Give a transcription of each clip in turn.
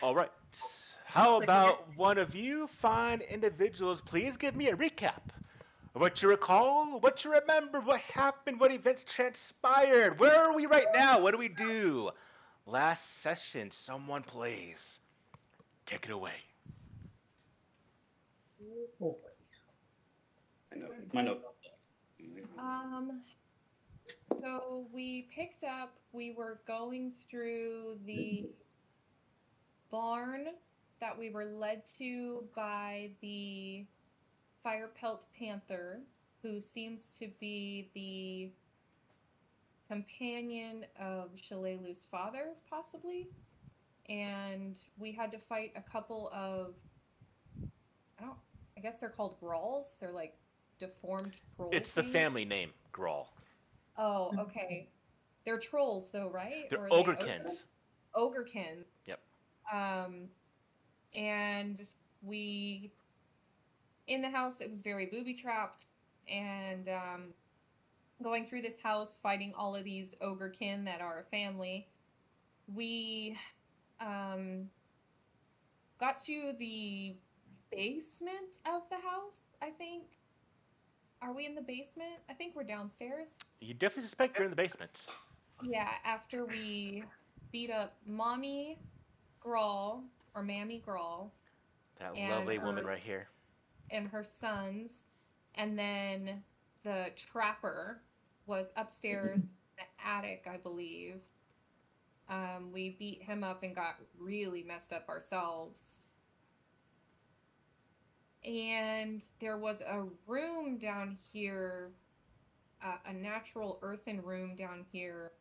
All right. How about one of you fine individuals please give me a recap of what you recall, what you remember, what happened, what events transpired, where are we right now, what do we do? Last session, someone please take it away. Oh boy. My note. Um, so we picked up, we were going through the barn that we were led to by the Fire Pelt Panther, who seems to be the companion of Shalelu's father, possibly. And we had to fight a couple of, I don't, I guess they're called Grolls. They're like deformed troll It's the things. family name, Grawl. Oh, okay. They're trolls though, right? They're Or are they Ogrekins. ogrekin? Yep. Um, and we in the house it was very booby trapped, and going through this house fighting all of these ogrekin that are a family. We um got to the basement of the house, I think. Are we in the basement? I think we're downstairs. You definitely suspect you're in the basement. Yeah, after we beat up Mommy Grawl, or Mammy Grawl, That and lovely woman her right here. and her sons, and then the trapper was upstairs in the attic, I believe. We beat him up and got really messed up ourselves. And there was a room down here, a natural earthen room down here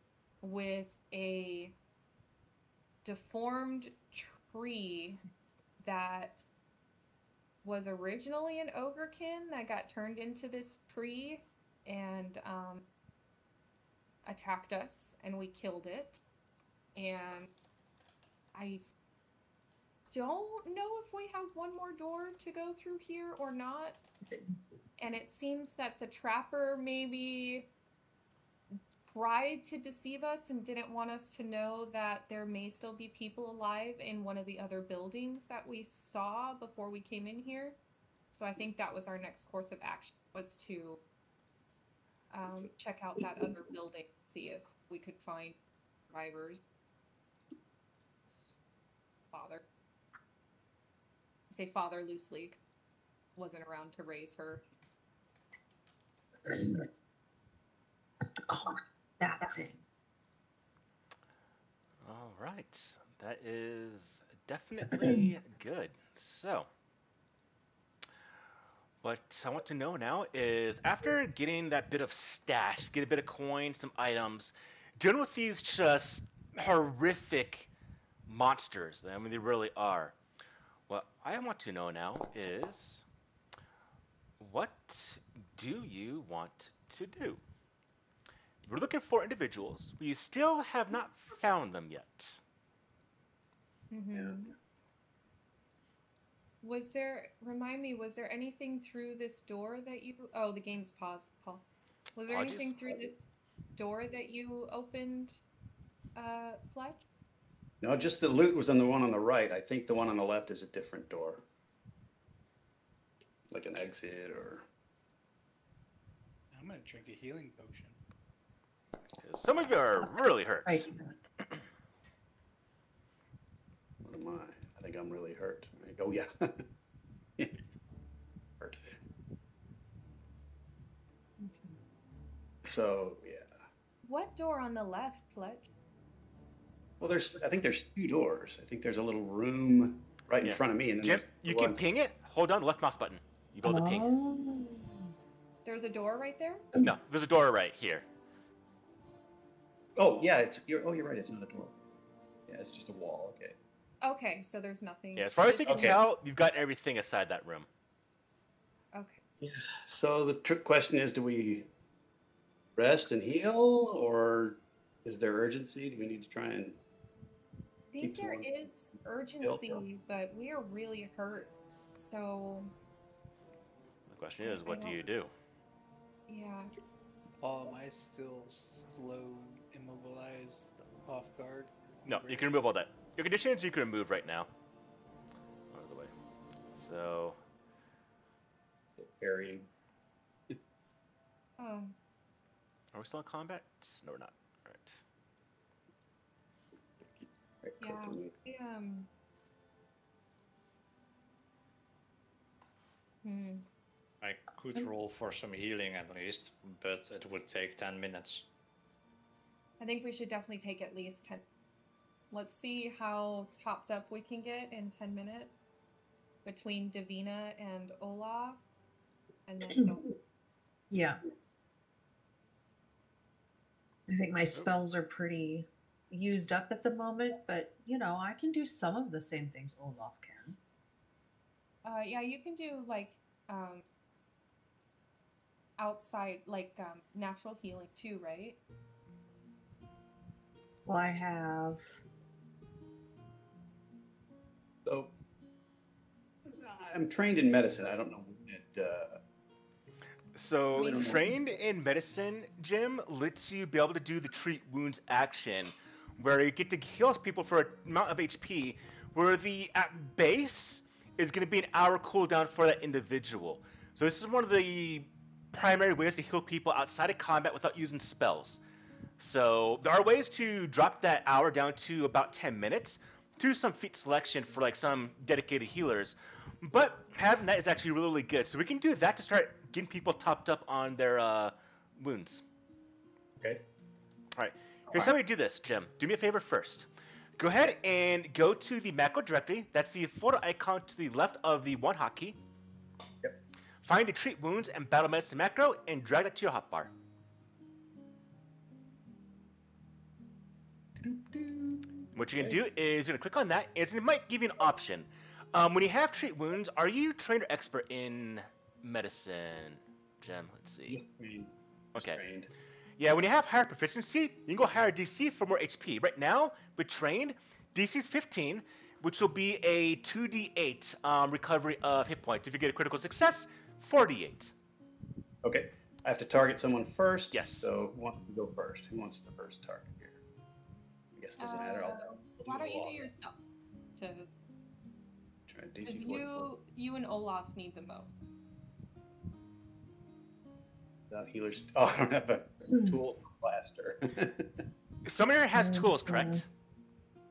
with a deformed tree that was originally an ogrekin that got turned into this tree and attacked us, and we killed it. And I don't know if we have one more door to go through here or not. And it seems that the trapper maybe tried to deceive us and didn't want us to know that there may still be people alive in one of the other buildings that we saw before we came in here. So I think that was our next course of action, was to check out that other building, see if we could find survivors. Father. I say father loosely. Wasn't around to raise her. Oh, that thing. All right. That is definitely good. So, what I want to know now is after getting that bit of stash, get a bit of coin, some items, dealing with these just horrific monsters. I mean, they really are. What I want to know now is what do you want to do? We're looking for individuals. We still have not found them yet. Mm-hmm. Was there, remind me, was there anything through this door that you, oh, the game's paused, Paul. Was there Apologies. anything through this door that you opened, Fletch? No, just the loot was on the one on the right. I think the one on the left is a different door, like an exit or. I'm gonna drink a healing potion. 'Cause some of you are really hurt. Right. What am I? I think I'm really hurt. Oh yeah. Hurt. So yeah. What door on the left, Fletch? Well, I think there's two doors. I think there's a little room right in Yeah. front of me, and then Jim, there's you the can one. ping it. Hold on, left mouse button. You go to ping. Oh. There's a door right there? No, there's a door right here. Oh yeah, you're right. It's not a door. Yeah, it's just a wall. Okay. Okay, so there's nothing. Yeah, as far as This you can is- Okay. tell, you've got everything aside that room. Okay. Yeah. So the trick question is, do we rest and heal, or is there urgency? Do we need to try and? I think there is urgency, but we are really hurt. So, The question is, what do don't- you do? yeah. Paul, am I still slow, immobilized, off guard? No, you can remove all that. Your conditions you can remove right now. Out of the way. So. Parry. Oh. Are we still in combat? No, we're not. Alright. Right, Yeah. click remove. I could roll for some healing at least, but it would take 10 minutes. I think we should definitely take at least 10. Let's see how topped up we can get in 10 minutes between Davina and Olaf. And then go. Yeah. I think my spells are pretty used up at the moment, but you know, I can do some of the same things Olaf can. Yeah, you can do like outside, like natural healing too, right? Well, I have. So I'm trained in medicine. I don't know. So, I mean- trained in medicine, Jim, lets you be able to do the treat wounds action, where you get to heal people for an amount of HP, where the at base is going to be an hour cooldown for that individual. So this is one of the primary ways to heal people outside of combat without using spells. So there are ways to drop that hour down to about 10 minutes through some feat selection for like some dedicated healers. But having that is actually really, really good. So we can do that to start getting people topped up on their wounds. Okay. All right. Here's how we do this, Jim. Do me a favor first. Go ahead and go to the macro directory. That's the photo icon to the left of the one hotkey. Yep. Find the treat wounds and battle medicine macro and drag that to your hotbar. What you're going to do is you're going to click on that, and it might give you an option. When you have treat wounds, are you trained or expert in medicine, Jim? Let's see. Just trained. Just Okay. trained. Yeah, when you have higher proficiency, you can go higher DC for more HP. Right now, with trained, DC is 15, which will be a 2d8 recovery of hit points. If you get a critical success, 4d8. Okay. I have to target someone first. Yes. So who wants to go first? Who wants the first target here? I guess it doesn't matter. I'll Why don't you Olaf. do yourself? To Try because DC 44. you and Olaf need the most. Without healers. Oh, I don't have a tool blaster. Summoner has tools, correct?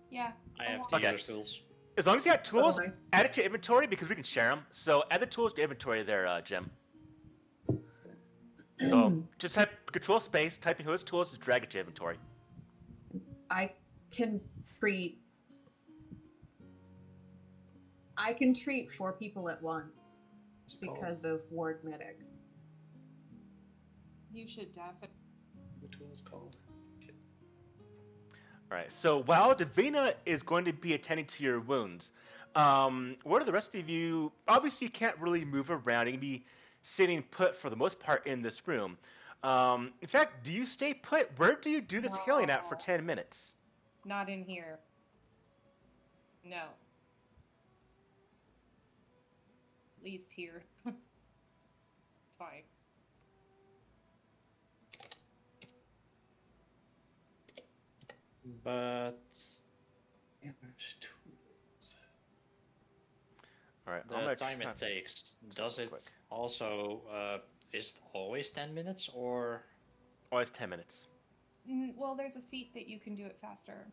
Yeah. I have Olaf. healer tools. As long as you have tools, Okay. add it to your inventory because we can share them. So add the tools to inventory there, Jim. So just type control space, type in who has tools, just drag it to inventory. I can treat 4 people at once because of ward medic. You should definitely. The tool is called. All right. So while Davina is going to be attending to your wounds, what are the rest of you? Obviously, you can't really move around. You can be sitting put for the most part in this room. In fact, do you stay put? Where do you do this healing at for 10 minutes? Not in here. No. At least here. It's fine. But Yeah, there's tools. All right. I'm the gonna time try- it takes, does real it quick. also, is it always 10 minutes or? Oh, it's 10 minutes. Well, there's a feat that you can do it faster.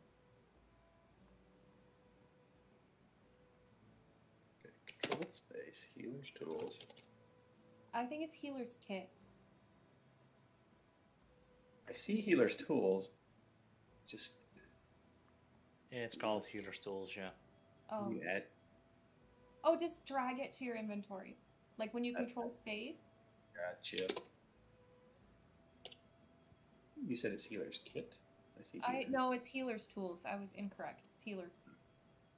Okay, control space, healers tools. I think it's healer's kit. I see healers tools. Just Yeah, it's called healer's tools, yeah. Oh. you add. Oh, just drag it to your inventory. Like when you control space. Gotcha. You said it's healer's kit. I see. No, it's healer's tools. I was incorrect. It's healer.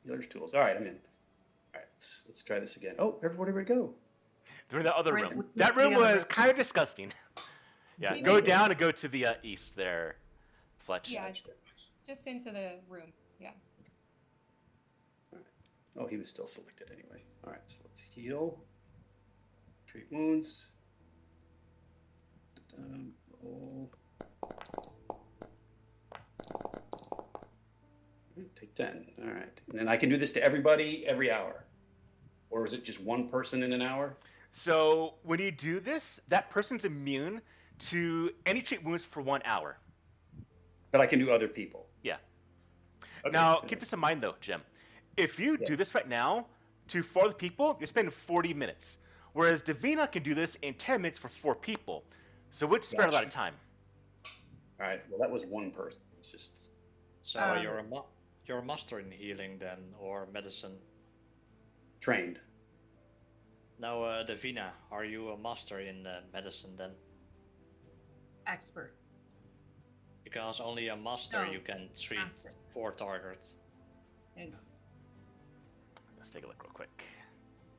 Healer's tools. All right, I'm in. All right, let's try this again. Oh, everybody, where'd it go? They're in that other Right, room. with That the room other was room. kind of disgusting. Yeah, We go made it. down and go to the east there, Fletch. Yeah, just into the room. Yeah. Oh, he was still selected anyway. All right, so let's heal. Treat wounds. Roll. Take 10. All right. And then I can do this to everybody every hour. Or is it just one person in an hour? So when you do this, that person's immune to any treat wounds for 1 hour. But I can do other people. Yeah. Okay. Now, keep this in mind though, Jim. If you do this right now to 4 other people, you're spending 40 minutes. Whereas Davina can do this in 10 minutes for 4 people. So it would spare a lot of time. All right. Well, that was one person. It's just. So you're a master in healing then, or medicine? Trained. Now, Davina, are you a master in medicine then? Expert. Because only a master No, you can treat master. 4 targets. Hang on. Let's take a look real quick.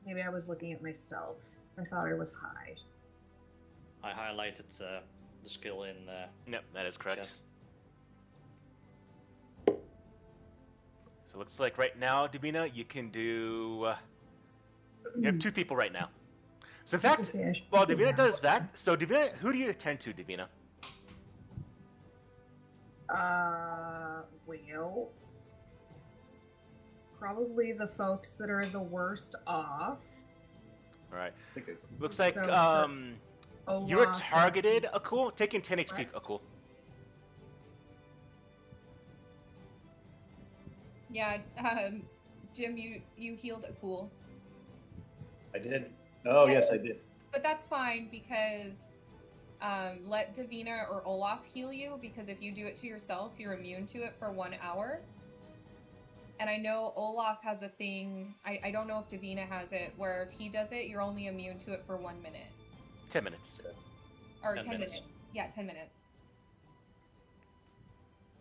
Maybe I was looking at myself. I thought it was high. I highlighted the skill in. Yep, that is correct. Chat. So it looks like right now, Davina, you can do. You have 2 people right now. So in fact, See, I should while do Davina does master. that, so Davina, who do you attend to, Davina? Well, probably the folks that are the worst off. All right. I think it- Looks like So, you're Olaf targeted, Akul, taking 10 HP, What? Akul. Yeah, Jim, you healed a cool. I did. Oh, yes, I did. But that's fine because let Davina or Olaf heal you, because if you do it to yourself, you're immune to it for 1 hour. And I know Olaf has a thing, I don't know if Davina has it, where if he does it, you're only immune to it for 1 minute. 10 minutes. Or 10 10 minutes. minutes. Yeah, 10 minutes.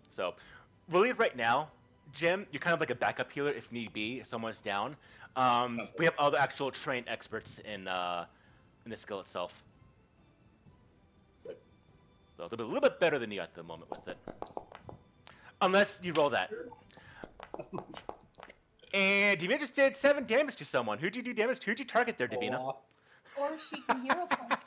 So, really, right now, Jim, you're kind of like a backup healer if need be, if someone's down. We have other actual trained experts in the skill itself. Good. So they'll be a little bit better than you at the moment with it. Unless you roll that. And Davina just did 7 damage to someone. Who'd you do damage to? Who'd you target there, Davina? Olaf. Or she can hero point.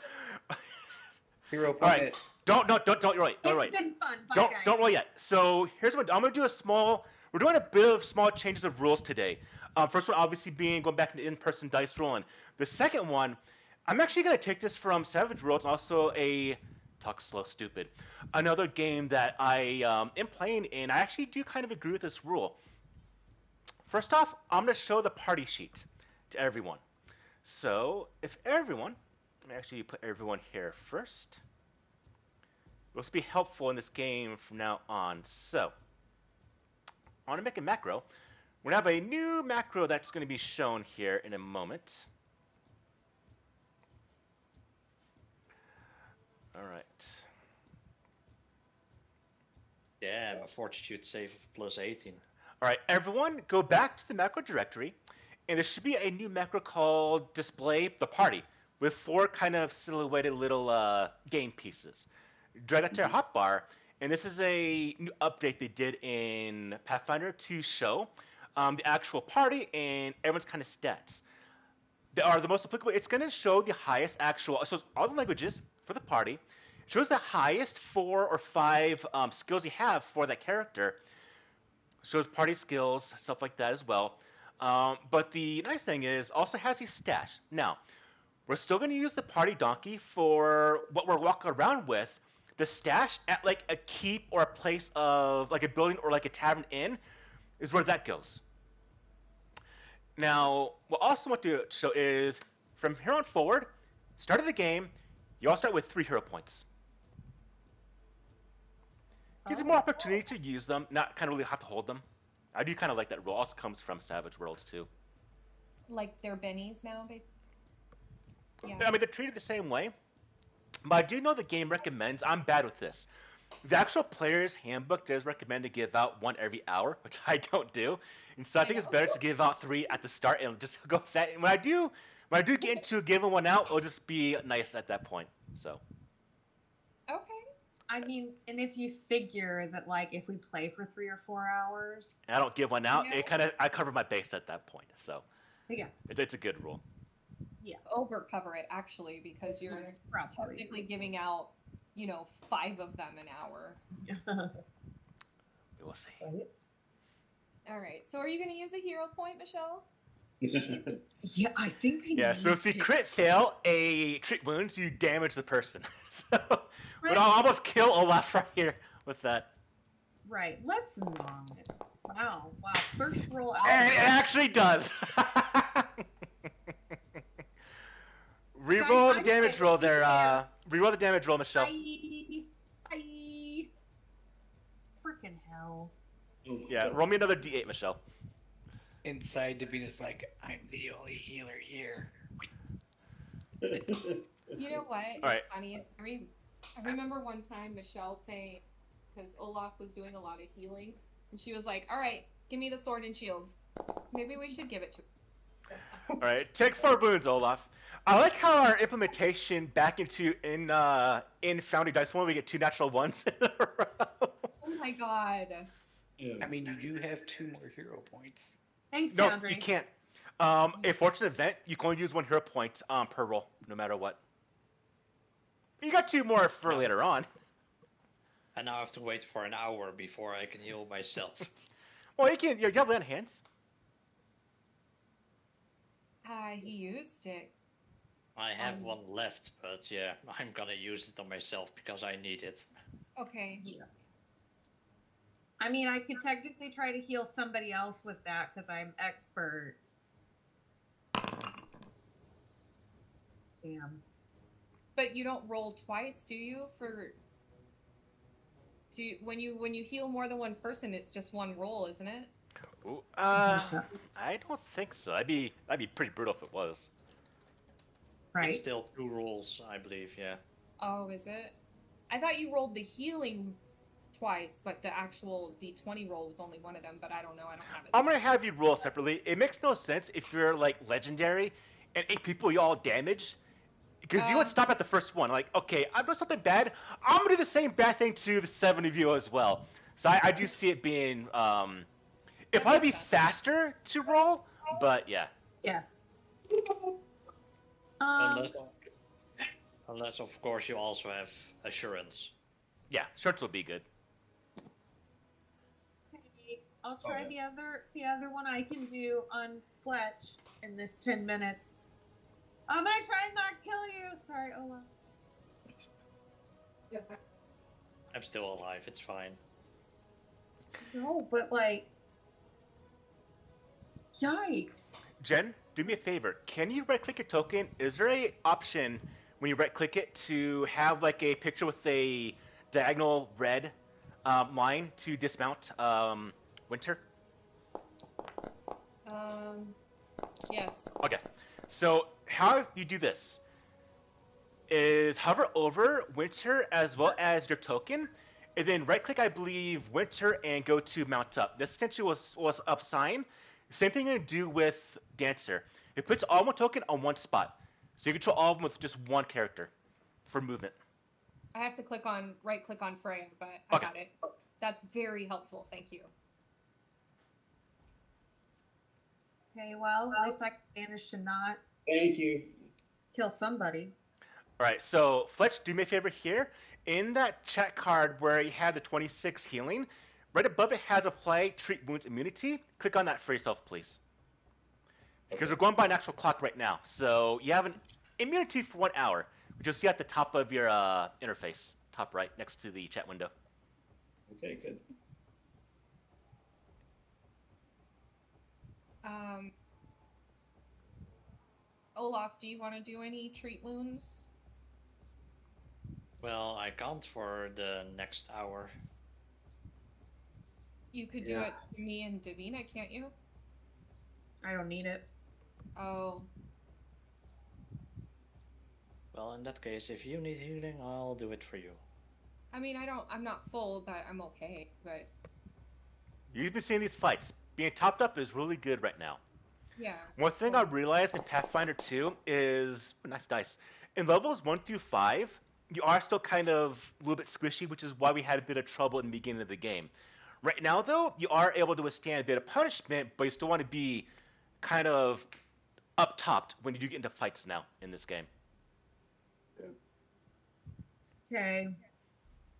Hero point. Alright. Don't roll it. Don't roll it. It's been fun. Bye, Don't guys. don't roll yet. So here's what I'm gonna do. We're doing a bit of small changes of rules today. First one obviously being going back into in-person dice rolling. The second one, I'm actually gonna take this from Savage Worlds, also talk slow stupid, another game that I am playing in. I actually do kind of agree with this rule. First off, I'm gonna show the party sheet to everyone. So if everyone, let me actually put everyone here first. This will be helpful in this game from now on. So, I want to make a macro. We're going to have a new macro that's going to be shown here in a moment. All right. Damn, a fortitude save of plus 18. All right, everyone, go back to the macro directory, and there should be a new macro called Display the Party with 4 kind of silhouetted little game pieces. Drag that to your hotbar, and this is a new update they did in Pathfinder to show the actual party and everyone's kind of stats. They are the most applicable. It's going to show the highest actual, so it's all the languages for the party. It shows the highest 4 or 5 skills you have for that character. Shows party skills, stuff like that as well. But the nice thing is, also has these stats. Now, we're still going to use the party donkey for what we're walking around with. The stash at like a keep or a place of like a building or like a tavern inn is where that goes. Now, what I also want to show is from here on forward, start of the game, you all start with 3 hero points. Gives you more opportunity to use them, not kind of really have to hold them. I do kind of like that rule. Also comes from Savage Worlds too. Like they're bennies now, basically. Yeah. I mean, they're treated the same way. But I do know the game recommends, I'm bad with this. The actual player's handbook does recommend to give out 1 every hour, which I don't do. And so I think it's better to give out 3 at the start and just go with that. And when I do get into giving 1 out, it'll just be nice at that point. So. Okay. I mean, and if you figure that, like, if we play for 3 or 4 hours, And I don't give 1 out, Yeah. I cover my base at that point. So. yeah, It's a good rule. Overcover it actually, because you're technically giving out, 5 of them an hour. We will see. All right. So are you going to use a hero point, Michelle? Yeah, I think I Yeah, so need if you to. crit fail a treat wounds, you damage the person. So, but Let's- I'll almost kill Olaf right here with that. Right, let's not. Wow, first roll out. And it actually does. Reroll the damage roll there. Reroll the damage roll, Michelle. Bye. Freaking hell. Yeah, roll me another d8, Michelle. Inside, Davina's like, I'm the only healer here. You know what? It's right. funny. I remember one time Michelle saying, because Olaf was doing a lot of healing, and she was like, all right, give me the sword and shield. Maybe we should give it to her. All right, take 4 wounds, Olaf. I like how our implementation back into in Foundry Dice 1, we get 2 natural ones in a row. Oh my god. I mean, you do have 2 more hero points. Thanks, No, Foundry. you can't. A fortunate event, you can only use 1 hero point per roll, no matter what. You got 2 more for later on. And now I have to wait for an hour before I can heal myself. Well, you can. You have land hands. He used it. I have 1 left, but yeah, I'm gonna use it on myself because I need it. Okay. Yeah. I mean, I could technically try to heal somebody else with that because I'm expert. Damn. But you don't roll twice, do you? When you heal more than one person, it's just 1 roll, isn't it? Ooh, I don't think so. That'd be pretty brutal if it was. Right. It's still 2 rolls, I believe, yeah. Oh, is it? I thought you rolled the healing twice, but the actual d20 roll was only one of them, but I don't know. I don't have it. I'm gonna have you roll separately. It makes no sense if you're like legendary and 8 people you all damage, because you would stop at the first one. Like, okay, I'm doing something bad. I'm gonna do the same bad thing to the 7 of you as well. So I do see it being it'd probably be faster to roll, but yeah. Yeah. Unless of course you also have assurance. Yeah, shorts will be good. Okay, I'll try the other one I can do on Fletch in this 10 minutes. I'm gonna try and not kill you. Sorry, Ola. I'm still alive, it's fine. No, but like, yikes. Jen, do me a favor. Can you right-click your token? Is there a option when you right-click it to have like a picture with a diagonal red line to dismount Winter? Yes. Okay. So how you do this is hover over Winter as well as your token, and then right-click, I believe, Winter and go to Mount Up. This essentially was up sign. Same thing you're gonna do with Dancer. It puts all one token on one spot, so you control all of them with just one character for movement. I have to right-click on Freya, but I got it. That's very helpful. Thank you. Okay, well, at least I managed to not Thank you. kill somebody. All right, so Fletch, do me a favor here. In that chat card where you had the 26 healing, right above it has apply treat wounds immunity. Click on that for yourself, please. Because we're going by an actual clock right now. So you have an immunity for 1 hour, which you'll see at the top of your interface, top right, next to the chat window. Okay, good. Olaf, do you want to do any treat wounds? Well, I can't for the next hour. You could do it to me and Davina, can't you? I don't need it. Oh. Well, in that case, if you need healing, I'll do it for you. I mean, I'm not full, but I'm okay, but... You've been seeing these fights. Being topped up is really good right now. Yeah. One thing I realized in Pathfinder 2 is... Nice dice. In levels 1 through 5, you are still kind of a little bit squishy, which is why we had a bit of trouble in the beginning of the game. Right now, though, you are able to withstand a bit of punishment, but you still want to be kind of up-topped when you do get into fights now in this game. Okay.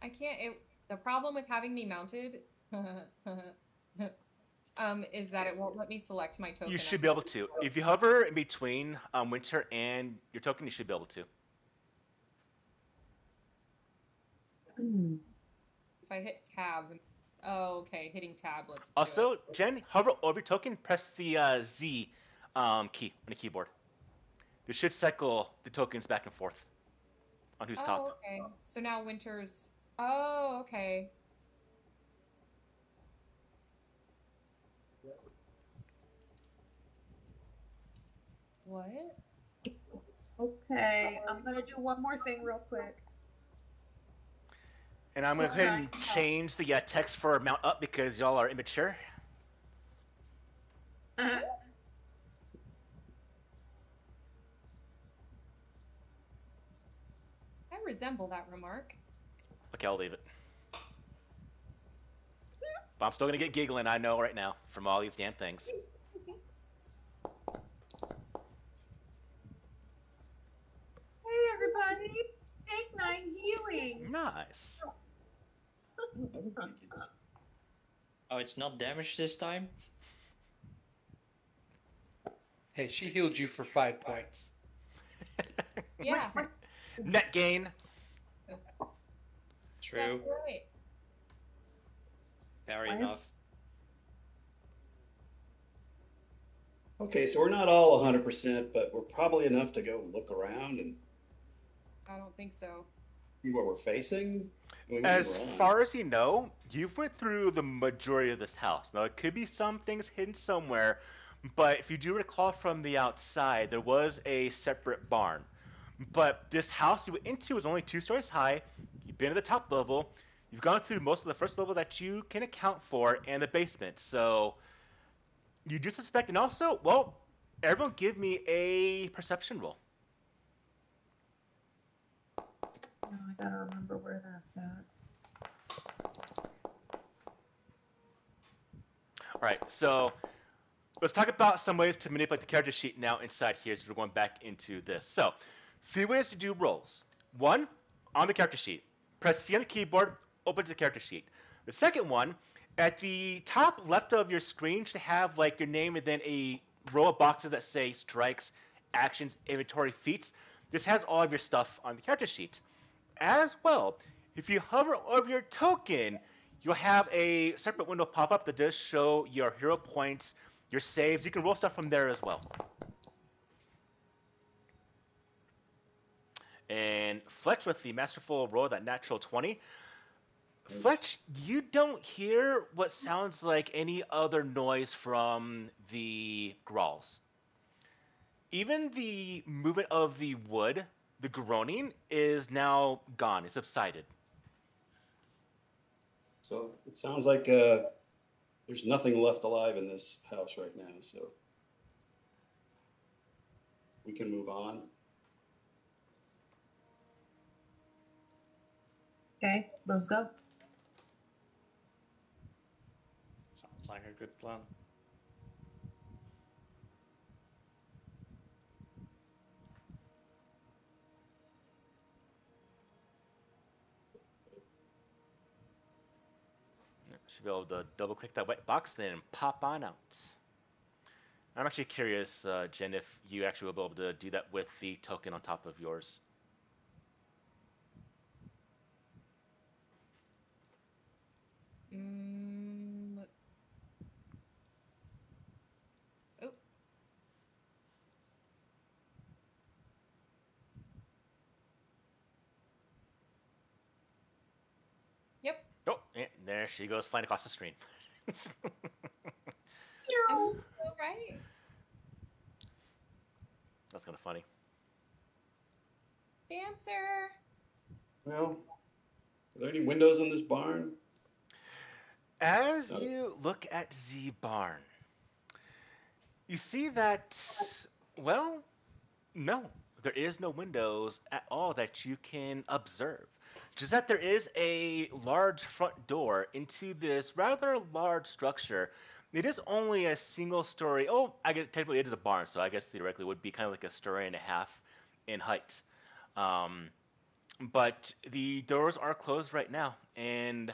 I can't... the problem with having me mounted... is that it won't let me select my token. You should be able to. If you hover in between Winter and your token, you should be able to. If I hit tab, oh, okay, hitting tab. Let's. Also, Jen, hover over your token, press the Z key on the keyboard. This should cycle the tokens back and forth on who's top. Oh, okay. So now Winter's. Oh, okay. What? Okay, I'm gonna do one more thing real quick. And I'm going to go ahead and change the text for mount up because y'all are immature. I resemble that remark. Okay, I'll leave it. But I'm still going to get giggling, I know, right now, from all these damn things. Hey, everybody! Take 9 healing! Nice. Oh, it's not damage this time? Hey, she healed you for 5 points. Yeah. Net gain. True. That's right. Fair enough. Okay, so we're not all 100%, but we're probably enough to go look around and I don't think so. see what we're facing. I mean, we As can run. far as you know, you've went through the majority of this house. Now, it could be some things hidden somewhere, but if you do recall from the outside, there was a separate barn. But this house you went into was only 2 stories high. You've been at the top level. You've gone through most of the first level that you can account for and the basement. So you do suspect, and also, well, everyone give me a perception roll. Oh, I gotta remember where that's at. All right, so let's talk about some ways to manipulate the character sheet now inside here as we're going back into this. So, few ways to do rolls. One, on the character sheet. Press C on the keyboard, open to the character sheet. The second one, at the top left of your screen should have like your name and then a row of boxes that say strikes, actions, inventory, feats. This has all of your stuff on the character sheet. As well, if you hover over your token, you'll have a separate window pop up that does show your hero points, your saves. You can roll stuff from there as well. And Fletch with the masterful roll, that natural 20. Fletch, you don't hear what sounds like any other noise from the Grolls. Even the movement of the wood, the groaning, is now gone. It's subsided. So it sounds like there's nothing left alive in this house right now, so we can move on. Okay, let's go. Sounds like a good plan. Should be able to double click that white box, then pop on out. I'm actually curious, Jen, if you actually will be able to do that with the token on top of yours. Oh. Yep. Oh, and there she goes flying across the screen. All right. That's kind of funny. Dancer. Well, are there any windows in this barn? As you look at the barn, you see that, well, no, there is no windows at all that you can observe. Just that there is a large front door into this rather large structure. It is only a single story. Oh, I guess technically it is a barn, so I guess theoretically it would be kind of like a story and a half in height. But the doors are closed right now, and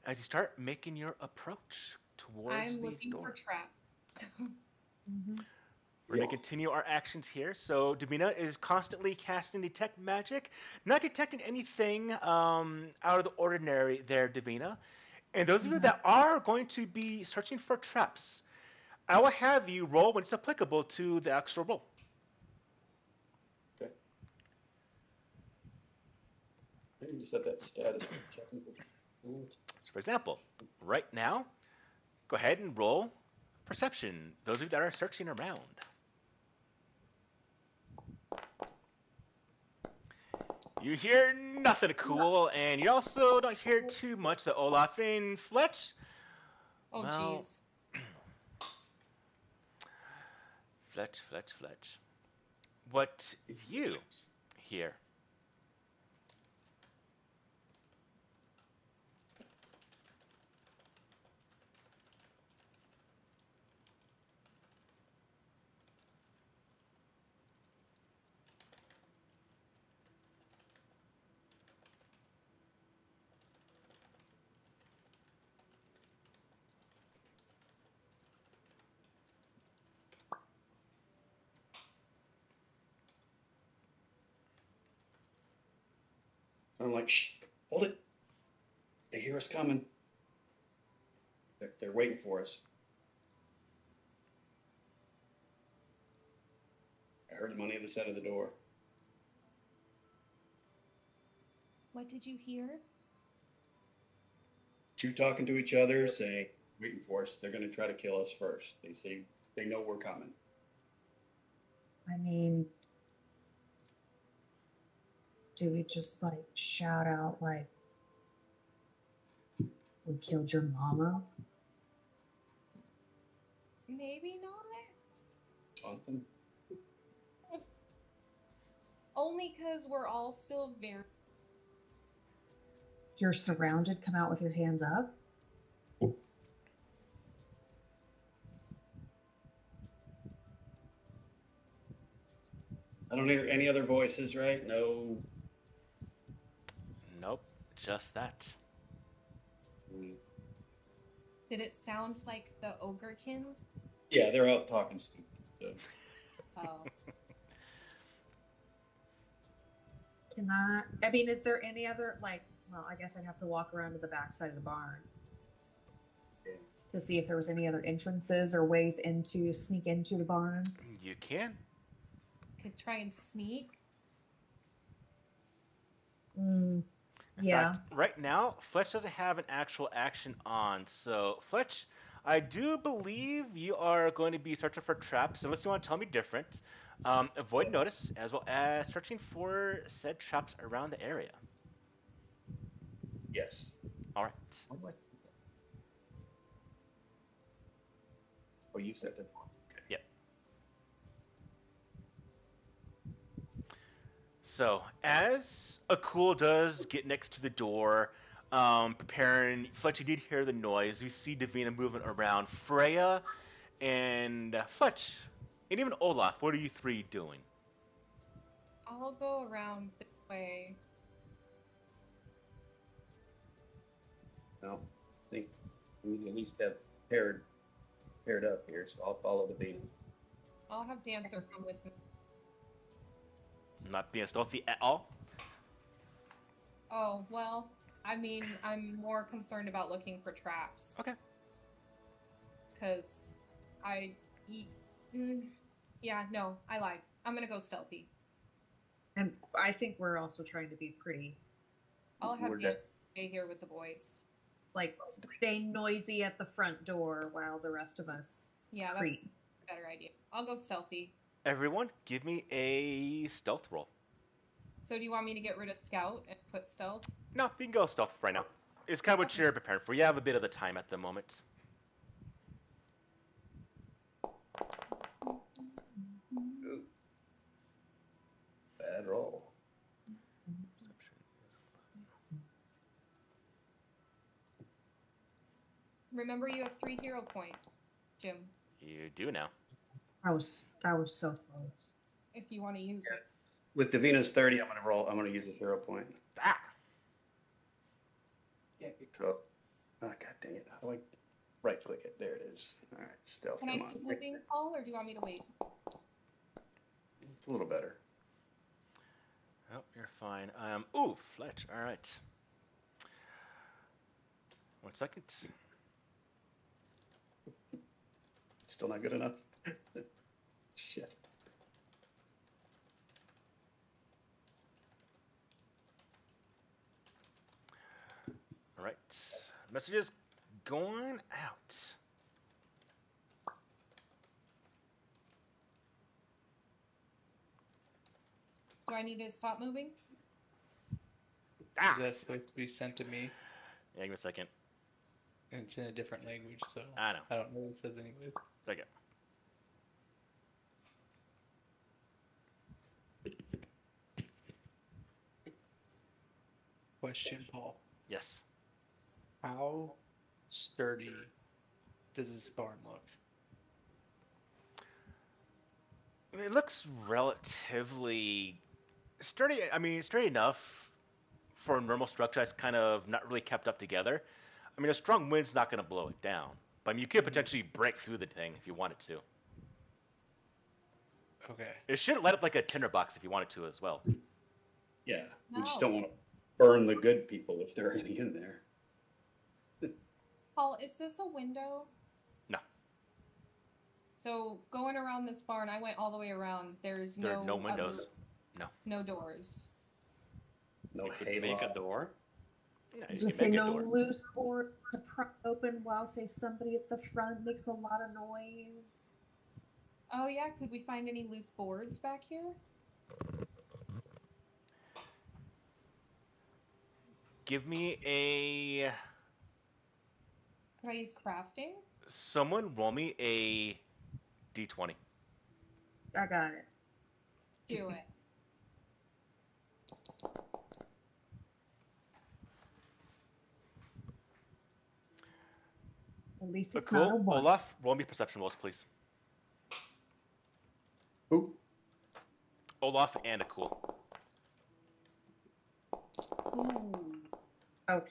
as you start making your approach towards I'm the looking door. for traps. We're going to continue our actions here. So Davina is constantly casting Detect Magic, not detecting anything out of the ordinary there, Davina. And those of you that are going to be searching for traps, I will have you roll when it's applicable to the extra roll. Okay. I need to set that status for technical. So for example, right now, go ahead and roll Perception. Those of you that are searching around. You hear nothing cool, and you also don't hear too much. So Olaf and Fletch. Oh, Well, jeez. Fletch. What you hear? So I'm like, shh, hold it. They hear us coming. They're waiting for us. I heard them on the other side of the door. What did you hear? Two talking to each other, saying, waiting for us. They're going to try to kill us first. They say they know we're coming. I mean, do we just like shout out like we killed your mama? Maybe not. Taunt them. Only because we're all still very. You're surrounded, come out with your hands up? I don't hear any other voices, right? No. Nope, just that. Did it sound like the Ogrekins? Yeah, they're out talking stupid. So. Oh. I mean, is there any other, like, well, I guess I'd have to walk around to the back side of the barn to see if there was any other entrances or ways sneak into the barn. You can. Could try and sneak. In Yeah. fact, right now, Fletch doesn't have an actual action on. So, Fletch, I do believe you are going to be searching for traps, unless you want to tell me different. Avoid notice, as well as searching for said traps around the area. Yes. All right. How do I do that? Oh, you set that. Okay. Yep. So, as Akul does get next to the door, preparing, Fletch, you did hear the noise. You see Davina moving around. Freya and Fletch, and even Olaf, what are you three doing? I'll go around this way. No, I think we need at least have paired up here, so I'll follow the beam. I'll have Dancer come with me. Not being stealthy at all? Oh, well, I mean, I'm more concerned about looking for traps. Okay. Because yeah, no, I lied. I'm gonna go stealthy. And I think we're also trying to be pretty, I'll have We're Dancer stay here with the boys. like, stay noisy at the front door while the rest of us Yeah, creep. that's a better idea. I'll go stealthy. Everyone, give me a stealth roll. So do you want me to get rid of Scout and put stealth? No, you can go stealth right now. It's kind of what Okay. you're preparing for. You have a bit of the time at the moment. Ooh. Bad roll. Remember, you have 3 hero points, Jim, You do now. That was so close. if you want to use it. With Davina's 30, I'm gonna use a hero point. Ah! So, oh god dang it! How do I right click it. There it is. All right, stealth. Can I Come keep on. moving, Paul, or do you want me to wait? It's a little better. Oh, you're fine. Ooh, Fletch. All right. 1 second. Still not good enough. Shit. All right. Messages going out. Do I need to stop moving? Ah! Is that supposed to be sent to me? Yeah, give me a second. And it's in a different language, so I know. I don't know what it says anyway. There you Question, Paul. Yes. How sturdy does this barn look? I mean, it looks relatively sturdy. I mean, sturdy enough for a normal structure that's kind of not really kept up together. I mean, a strong wind's not going to blow it down. But I mean, you could potentially break through the thing if you wanted to. Okay. It should light up like a tinderbox if you wanted to as well. Yeah, we just No. don't want to burn the good people if there are any in there. Paul, is this a window? No. So going around this barn, I went all the way around. There's There no are no windows. no doors. No You could hay make log. a door. No, I was you gonna can say make a no door. loose board to pry open while say somebody at the front makes a lot of noise. Oh yeah, could we find any loose boards back here? Give me a... Could I use crafting? Someone roll me a d20. I got it. Do it. At least it's not a Cool. one. Olaf, roll me perception rolls, please. Who? Olaf and a cool. Ooh. Ouch.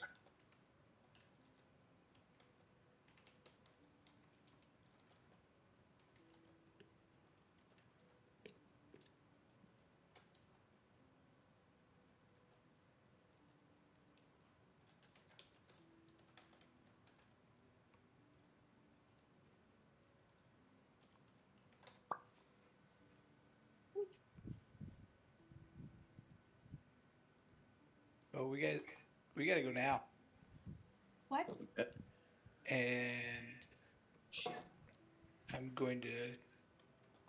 Oh, we got to go now. What? And I'm going to.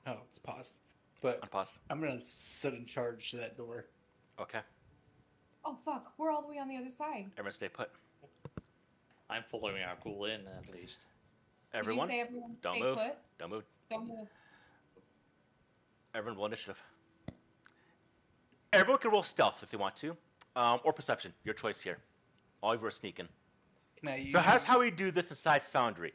Oh, it's paused. But Unpause. I'm gonna sudden charge to that door. Okay. Oh fuck, we're all the way on the other side. Everyone stay put. I'm following our cool in at least. Everyone, Did you say everyone don't stay move. put? Don't move. Don't move. Everyone roll initiative. Everyone can roll stealth if they want to, or perception. Your choice here. All of you are sneaking. Now you. So here's how we do this inside Foundry.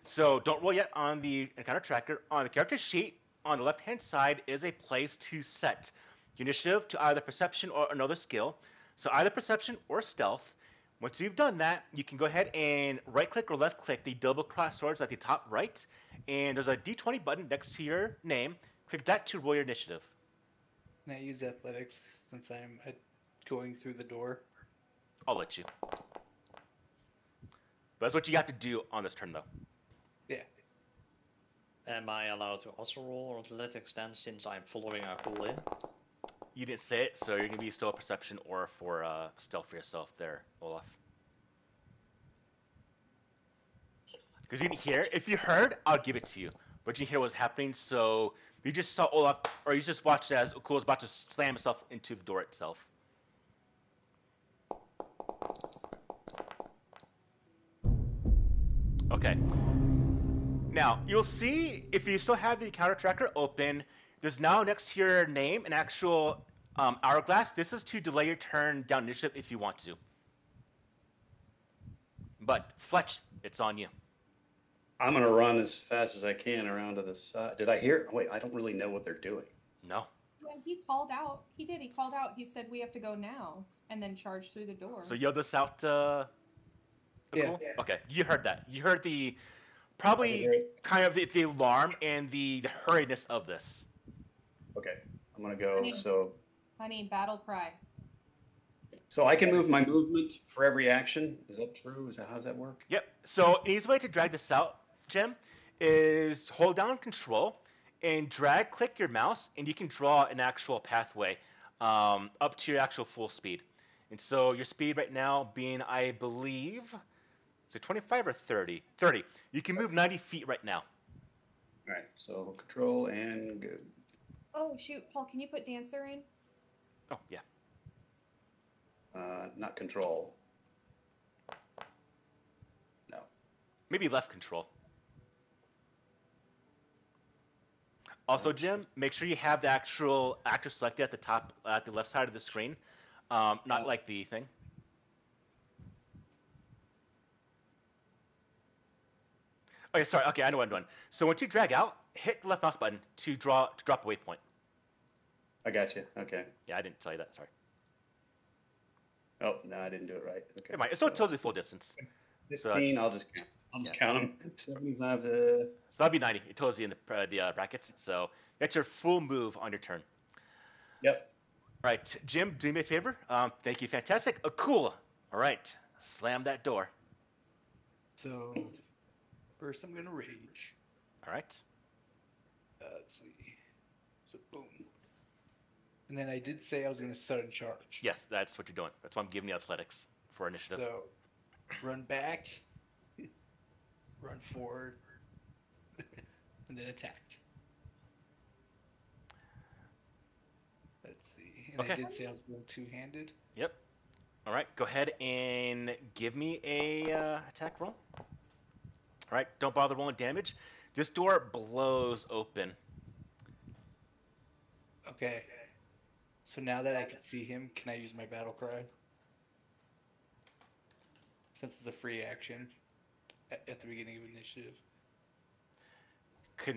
So don't roll yet on the encounter tracker. On the character sheet, on the left-hand side is a place to set your initiative to either perception or another skill. So either perception or stealth. Once you've done that, you can go ahead and right-click or left-click the double cross swords at the top right, and there's a D20 button next to your name. Click that to roll your initiative. Can I use athletics since I'm going through the door? I'll let you. But that's what you have to do on this turn, though. Yeah. Am I allowed to also roll athletics then, since I'm following our cool in? You didn't say it, so you're going to be still a perception or for stealth for yourself there, Olaf. Because you didn't hear. If you heard, I'll give it to you. But you didn't hear what was happening, so you just saw Olaf, or you just watched as Ukul was about to slam himself into the door itself. Okay. Now, you'll see, if you still have the encounter tracker open, there's now next to your name an actual hourglass. This is to delay your turn down initiative if you want to. But, Fletch, it's on you. I'm gonna run as fast as I can around to the side. Did I hear? Wait, I don't really know what they're doing. No? Yeah, he called out. He did. He called out. He said we have to go now, and then charge through the door. So yell this out, Yeah. Ukul? Okay, you heard that. You heard the Probably Okay. kind of the alarm and the hurriedness of this. Okay, I'm gonna go. Honey. So Honey, battle cry. I can move my movement for every action. Is that true? How does that work? Yep. So an easy way to drag this out, Jim, is hold down Control and click your mouse, and you can draw an actual pathway up to your actual full speed. And so your speed right now being, I believe, is it 25 or 30? 30. You can move 90 feet right now. All right. So Control and go. Oh shoot, Paul, can you put dancer in? Oh, yeah. Not Control. No. Maybe left Control. Also, Jim, make sure you have the actual actor selected at the top, at the left side of the screen, not like the thing. Okay, sorry. Okay, I know what I'm doing. So once you drag out, hit the left mouse button to drop a waypoint. I got you. Okay. Yeah, I didn't tell you that. Sorry. Oh no, I didn't do it right. Okay. Never mind. It's not totally full distance. 15. I'll just count them. 75 to. So that'll be 90. It tells you in the brackets. So that's your full move on your turn. Yep. All right, Jim, do me a favor. Thank you. Fantastic. Cool. All right. Slam that door. So, first I'm gonna rage. All right. Let's see. So boom. And then I did say I was gonna sudden charge. Yes, that's what you're doing. That's why I'm giving you athletics for initiative. So, run back, run forward, and then attack. Let's see. And Okay. I did say I was going two-handed. Yep. All right. Go ahead and give me a attack roll. All right. Don't bother rolling damage. This door blows open. Okay. So now that I can see him, can I use my battle cry? Since it's a free action at the beginning of initiative. You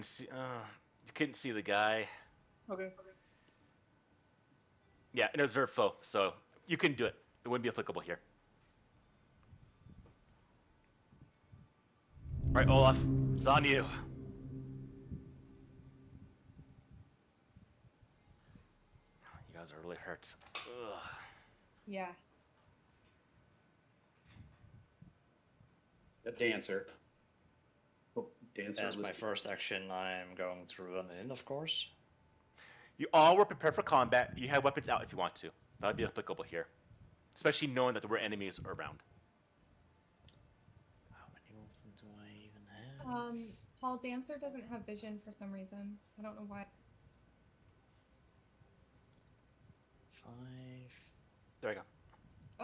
couldn't see the guy. Okay. Yeah, an observed foe, so you couldn't do it. It wouldn't be applicable here. All right, Olaf, it's on you. You guys are really hurt. Ugh. Yeah. The dancer. Oh, dancer. As my first action, I'm going to run in, of course. You all were prepared for combat. You have weapons out if you want to. That would be applicable here, especially knowing that there were enemies around. How many movement do I even have? Paul, dancer doesn't have vision for some reason. I don't know why. 5. There you go.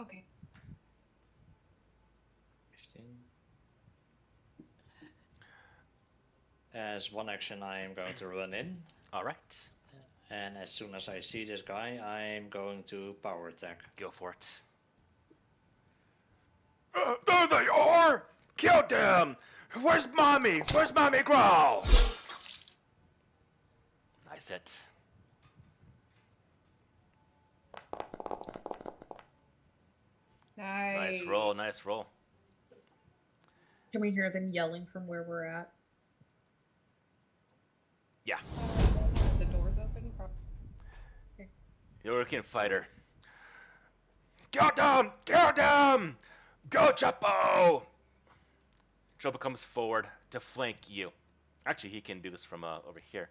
Okay. 15. As one action, I am going to run in. All right, And as soon as I see this guy, I'm going to power attack. go for it. There they are! Kill them! Where's mommy? Where's mommy Growl? Nice hit. Nice. Nice roll, nice roll. Can we hear them yelling from where we're at? Yeah, The door's open. the European fighter. Kill them! Kill them! Go, Chapo! Chapo comes forward to flank you. Actually, he can do this from over here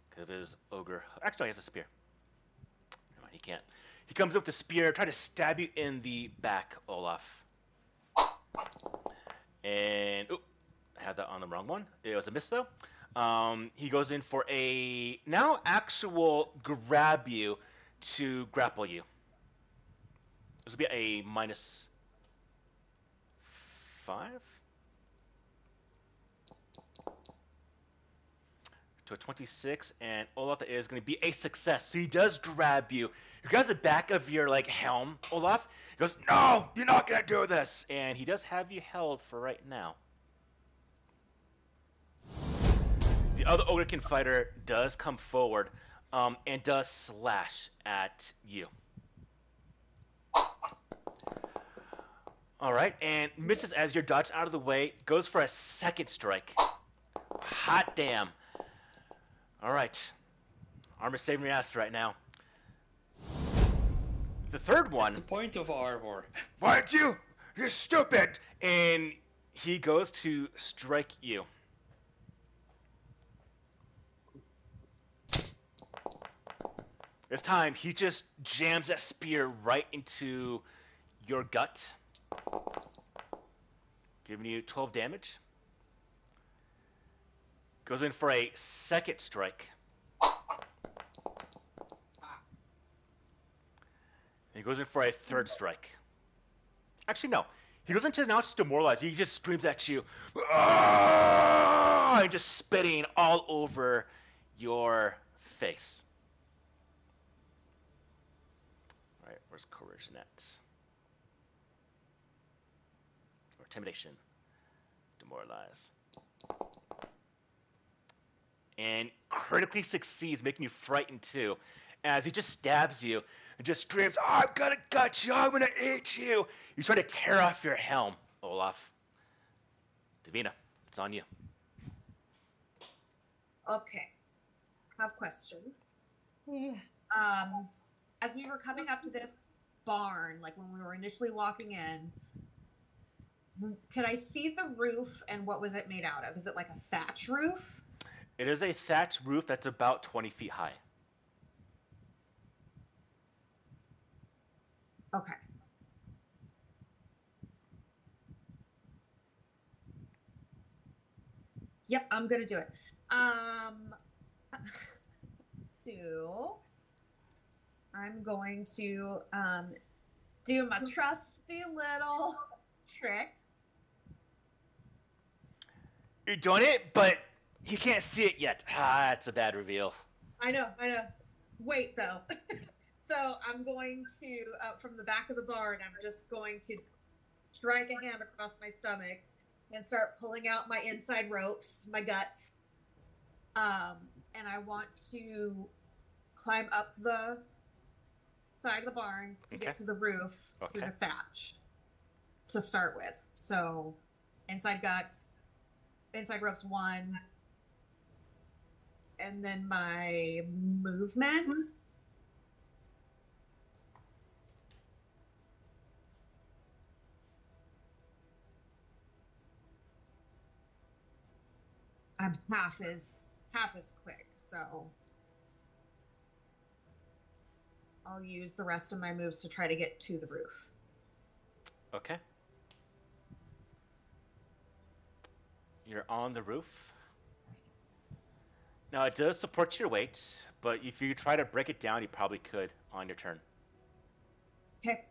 because of his ogre. Actually, no, he has a spear. Never mind, he can't. He comes up with the spear, try to stab you in the back, Olaf. And I had that on the wrong one. It was a miss though. He goes in for a now actual grab you to grapple you. This will be a -5. To a 26, and Olaf is going to be a success. So he does grab you. He grabs the back of your helm, Olaf. He goes, "No, you're not going to do this," and he does have you held for right now. The other Ogrekin fighter does come forward and does slash at you. All right, and misses as you're dodged out of the way. Goes for a second strike. Hot damn. All right. Armor saving your ass right now. The third The one. point of armor. Why aren't you? You're stupid. And he goes to strike you. This time, he just jams that spear right into your gut, giving you 12 damage. Goes in for a second strike. He goes in for a third strike. Actually, no. He goes into now just demoralized. He just screams at you. "Ah!" And just spitting all over your face. All right, where's coercion at? Or intimidation. Demoralize. And critically succeeds, making you frightened too. As he just stabs you and just screams, "I'm gonna gut you, I'm gonna eat you!" You try to tear off your helm, Olaf. Davina, it's on you. Okay. Have question. As we were coming up to this barn, like when we were initially walking in, could I see the roof and what was it made out of? Is it like a thatch roof? It is a thatched roof that's about 20 feet high. Okay. Yep, I'm gonna do it. I'm going to do my trusty little trick. You're doing it, but you can't see it yet. Ah, that's a bad reveal. I know. Wait, though. So I'm going to, from the back of the barn, I'm just going to strike a hand across my stomach and start pulling out my inside ropes, my guts. And I want to climb up the side of the barn to get to the roof through the thatch to start with. So inside guts, inside ropes 1, and then my movement. I'm half as quick, so I'll use the rest of my moves to try to get to the roof. Okay. You're on the roof. Now, it does support your weight, but if you try to break it down, you probably could on your turn. Okay.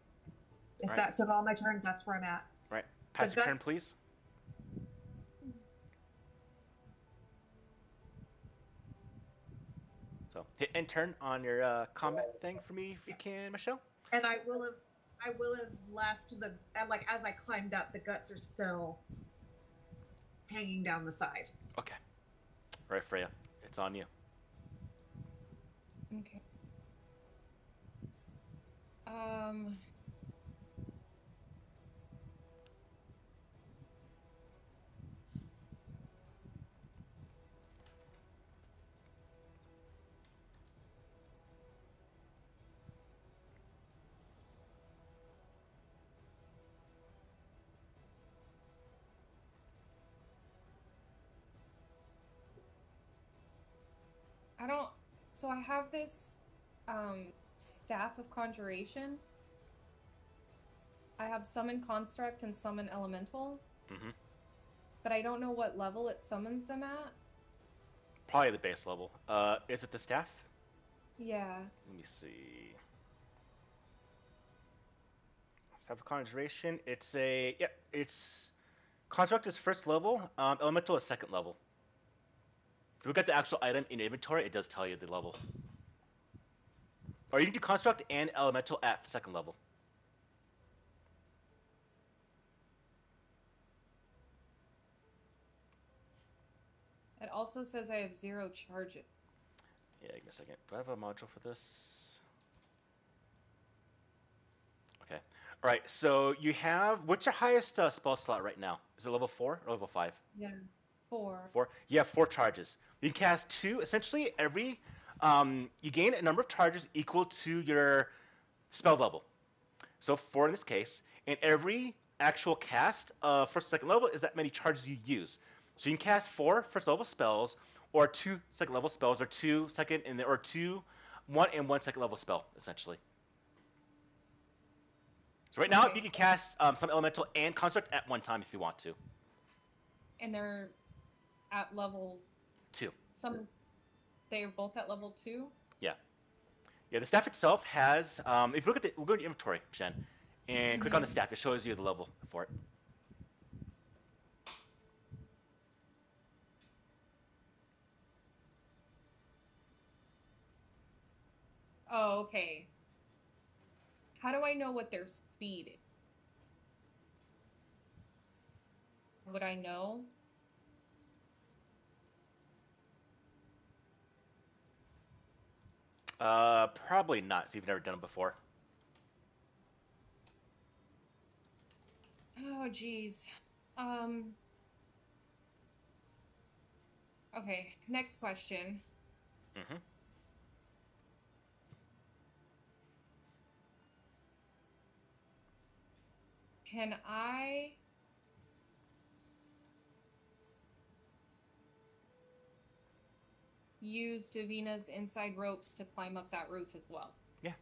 If that took all my turns, that's where I'm at. Right. Pass your turn, please. So hit end turn on your combat thing for me if you can, Michelle. And I will have left the like as I climbed up, the guts are still hanging down the side. Okay. All right, Freya, it's on you. Okay. So I have this staff of conjuration. I have summon construct and summon elemental. Mm-hmm. But I don't know what level it summons them at. Probably the base level. Is it the staff? Yeah. Let me see. Staff of conjuration. It's construct is first level. Elemental is second level. If you look at the actual item in inventory, it does tell you the level. Or you can do construct and elemental at second level. It also says I have 0 charges. Yeah, give me a second. Do I have a module for this? Okay. All right, so you have what's your highest spell slot right now? Is it level 4 or level 5? Yeah. 4. 4. You have 4 charges. You can cast 2. Essentially, every you gain a number of charges equal to your spell level. So 4 in this case, and every actual cast of first and second level is that many charges you use. So you can cast 4 first level spells, or 2 second level spells, or 2 second and or 2 1 and 1 second level spell essentially. So right now Okay. you can cast some elemental and construct at one time if you want to. And they're at level 2. They're both at level 2. Yeah. Yeah. The staff itself has. If you look at we'll go to inventory, Jen, and click on the staff. It shows you the level for it. Oh, okay. How do I know what their speed is? Would I know? Probably not. So you've never done it before. Oh, geez. Okay, next question. Mm-hmm. Can I use Davina's inside ropes to climb up that roof as well? Yeah.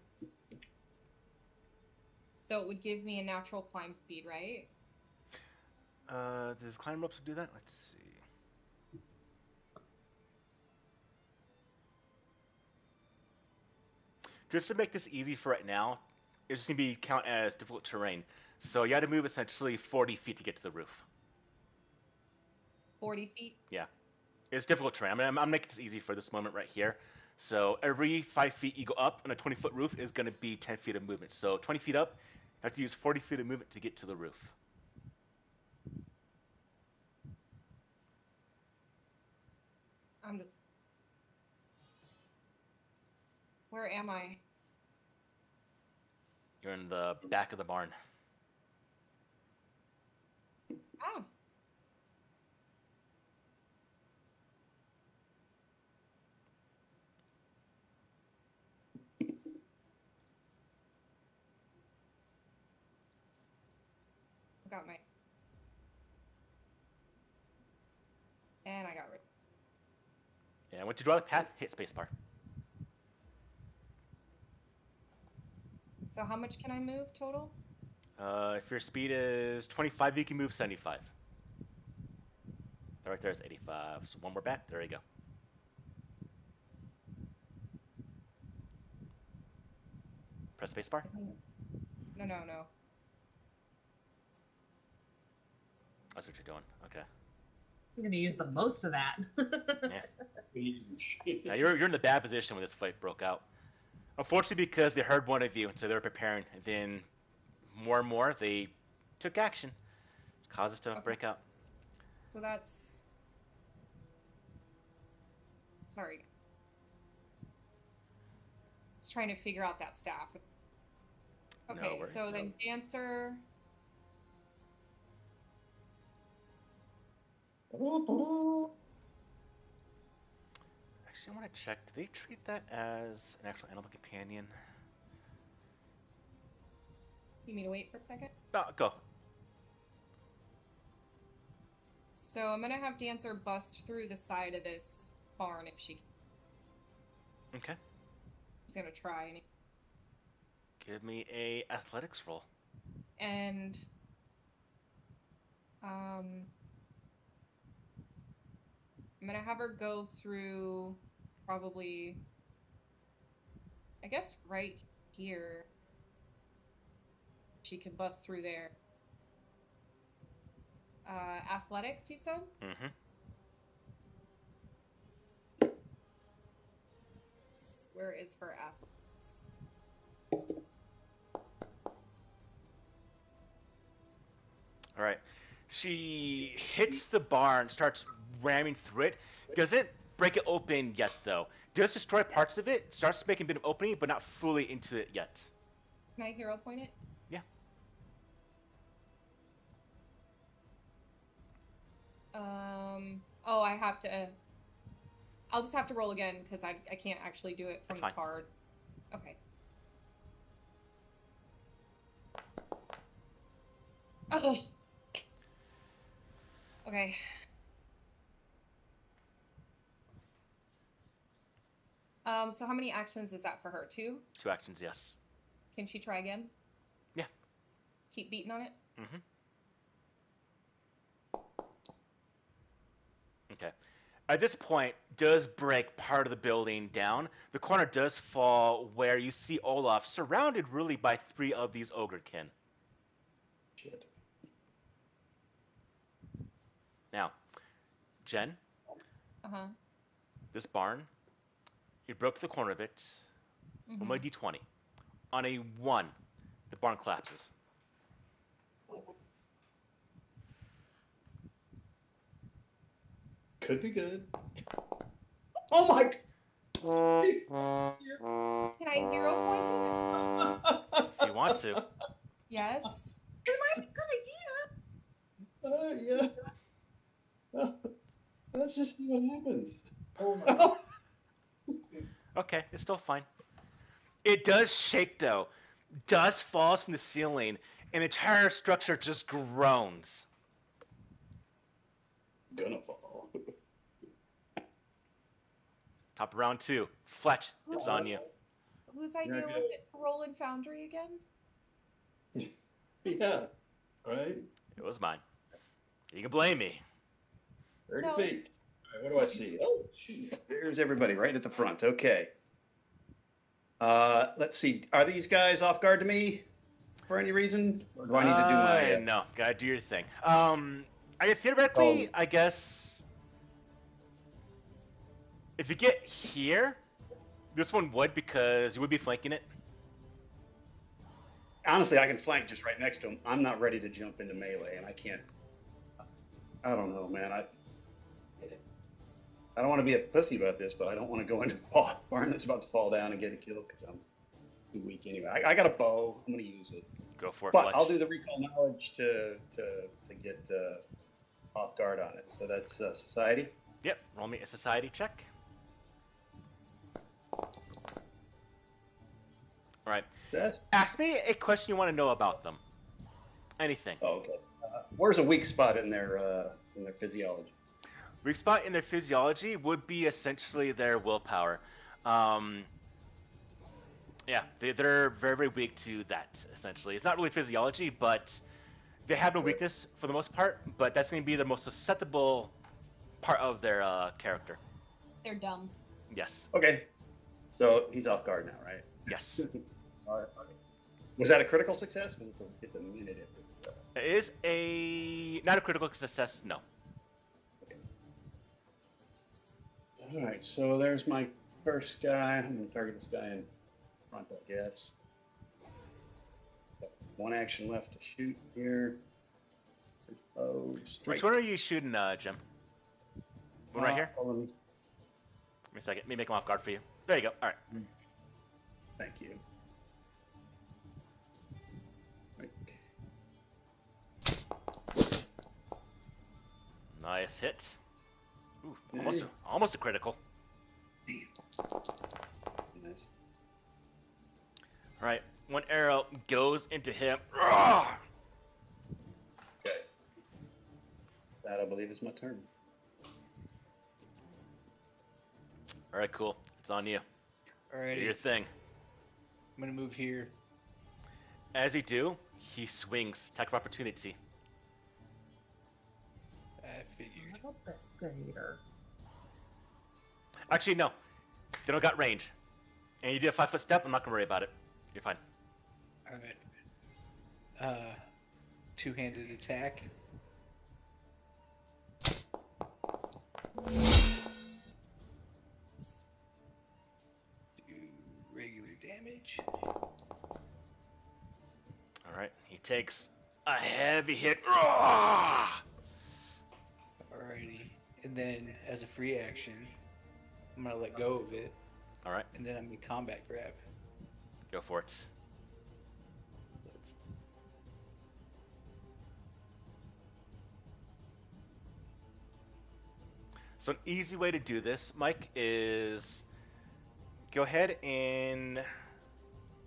So it would give me a natural climb speed, right? Does climb ropes do that? Let's see. Just to make this easy for right now, it's just gonna be count as difficult terrain. So you had to move essentially 40 feet to get to the roof. 40 feet? Yeah. It's difficult terrain. I mean, I'm making this easy for this moment right here. So every 5 feet you go up on a 20-foot roof is going to be 10 feet of movement. So 20 feet up, you have to use 40 feet of movement to get to the roof. I'm just... Where am I? You're in the back of the barn. Ah! I got my... And I got rid. Yeah, once you draw the path, hit spacebar. So how much can I move total? If your speed is 25, you can move 75. That right there is 85. So one more back. There you go. Press spacebar. No, no, no. That's what you're doing. Okay. I'm gonna use the most of that. Yeah. Now you're in the bad position when this fight broke out. Unfortunately, because they heard one of you, and so they were preparing. And then more and more, they took action, caused us to break out. So that's... Sorry. Just trying to figure out that staff. Okay, No worries. so then Dancer... Actually, I want to check. Do they treat that as an actual animal companion? You mean to wait for a second? Go. So I'm gonna have Dancer bust through the side of this barn if she can. Okay. She's gonna try. And Give me a athletics roll. And I'm gonna have her go through probably, I guess, right here. She can bust through there. Athletics, you said? Mm-hmm. Where is her athletics? All right. She hits the barn, starts ramming through it. Doesn't break it open yet, though. Does destroy parts of it. Starts making a bit of opening, but not fully into it yet. Can I hero point it? Yeah. Oh, I have to. I'll just have to roll again because I can't actually do it from the card. Okay. Oh. Okay. So how many actions is that for her? 2? 2 actions, yes. Can she try again? Yeah. Keep beating on it? Mm-hmm. Okay. At this point, does break part of the building down. The corner does fall where you see Olaf surrounded really by 3 of these ogrekin. Shit. Now, Jen. Uh-huh. This barn, you broke the corner of it. Mm-hmm. Roll my d20. On a 1, the barn collapses. Could be good. Oh my! Can I hero point it? If you want to. Yes. It might be a good idea. Yeah. Let's just see what happens. Oh my god. Okay, it's still fine. It does shake though. Dust falls from the ceiling, and the entire structure just groans. Gonna fall. Top of round 2. Fletch, it's on you. Whose idea was it to roll in Foundry again? Yeah. Right? It was mine. You can blame me. 30 No. feet. All right, what do I see? Oh, shoot. There's everybody right at the front. Okay. Let's see. Are these guys off guard to me for any reason? Or do I need to do my... No, gotta do your thing. I theoretically, I guess... If you get here, this one would, because you would be flanking it. Honestly, I can flank just right next to him. I'm not ready to jump into melee, and I can't... I don't know, man. I don't want to be a pussy about this, but I don't want to go into a barn that's about to fall down and get a kill because I'm too weak anyway. I got a bow. I'm going to use it. Go for it, But Fletch. I'll do the recall knowledge to get off guard on it. So that's society. Yep, roll me a society check. Alright. Success. Ask me a question you want to know about them. Anything. Oh, okay. Where's a weak spot in their physiology? Weak spot in their physiology would be essentially their willpower. Yeah, they're very, very weak to that, essentially. It's not really physiology, but they have no weakness for the most part, but that's going to be the most susceptible part of their character. They're dumb. Yes. Okay. So he's off guard now, right? Yes. All right. Okay. Was that a critical success? Because it's a minute. It is not a critical success, no. All right, so there's my first guy. I'm going to target this guy in front, I guess. Got 1 action left to shoot here. Oh, Which one are you shooting, Jim? One right here? Hold on. Give me a second. Let me make him off guard for you. There you go. All right. Thank you. Right. Nice hit. Ooh, Hey. almost a critical. Nice. All right, 1 arrow goes into him. Rawr! Okay. That, I believe, is my turn. All right, cool. It's on you. Do Alrighty. your thing. I'm gonna move here. As you do, he swings. Attack of opportunity. I figured. I'm a best grader. Actually, no. They don't got range. And you did a 5-foot step. I'm not gonna worry about it. You're fine. Alright. Two-handed attack. Do regular damage. All right. He takes a heavy hit. Rawr! Alrighty. And then, as a free action, I'm gonna let go of it, All right. and then I'm gonna combat grab. Go for it. Let's... So an easy way to do this, Mike, is go ahead and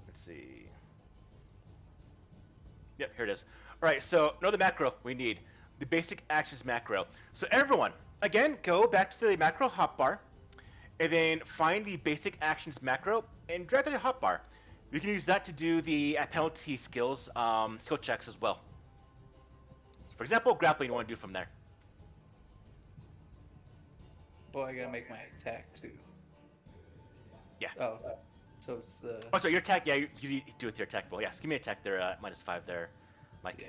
let's see. Yep, here it is. All right, so another macro we need, the basic actions macro. So everyone, again, go back to the macro hotbar, and then find the basic actions macro and drag that to hotbar. You can use that to do the penalty skills, skill checks as well. For example, grappling you want to do from there. Well, I gotta make my attack too. Yeah. Oh, so it's the. Oh, so your attack, yeah, you do with your attack roll. Yes, give me an attack there, -5 there, Mike. Yeah.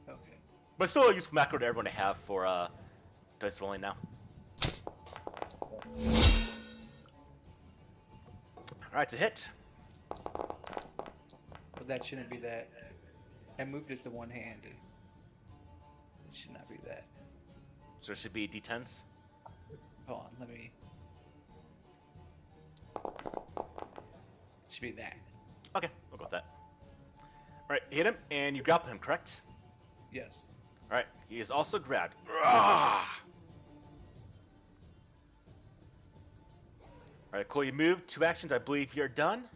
Okay. But still a useful macro to everyone to have for dice rolling now. Alright, it's a hit. But that shouldn't be that. I moved it to one hand. It should not be that. So it should be d10s. Hold on, let me. It should be that. Okay, we'll go with that. Alright, hit him, and you grapple him, correct? Yes. Alright, he is also grabbed. Alright, cool, you moved 2 actions, I believe you're done.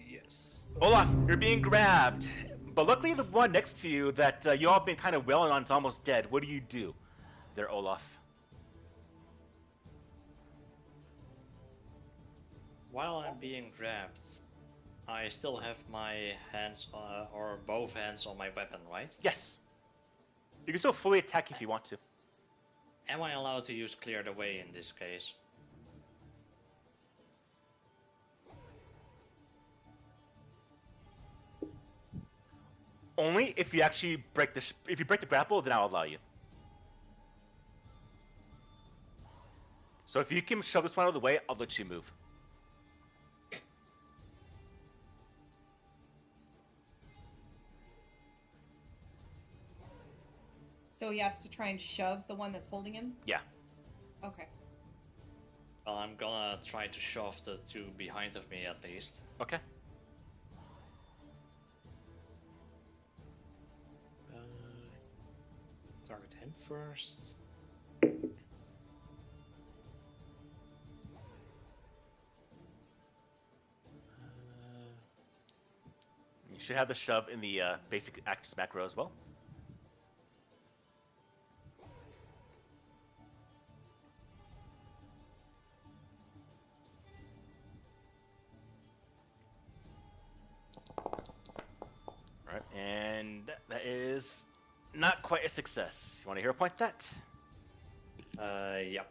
Yes. Olaf, you're being grabbed. But luckily the one next to you that you all been kind of wailing on is almost dead. What do you do there, Olaf? While I'm being grabbed, I still have my hands, or both hands on my weapon, right? Yes. You can still fully attack if you want to. Am I allowed to use Clear the Way in this case? Only if you actually break the if you break the grapple, then I'll allow you. So if you can shove this one out of the way, I'll let you move. So he has to try and shove the one that's holding him? Yeah. Okay. Well, I'm gonna try to shove the 2 behind of me at least. Okay. Target him first. You should have the shove in the basic actions macro as well. Alright, and that is not quite a success. You want to hero point that? Yeah.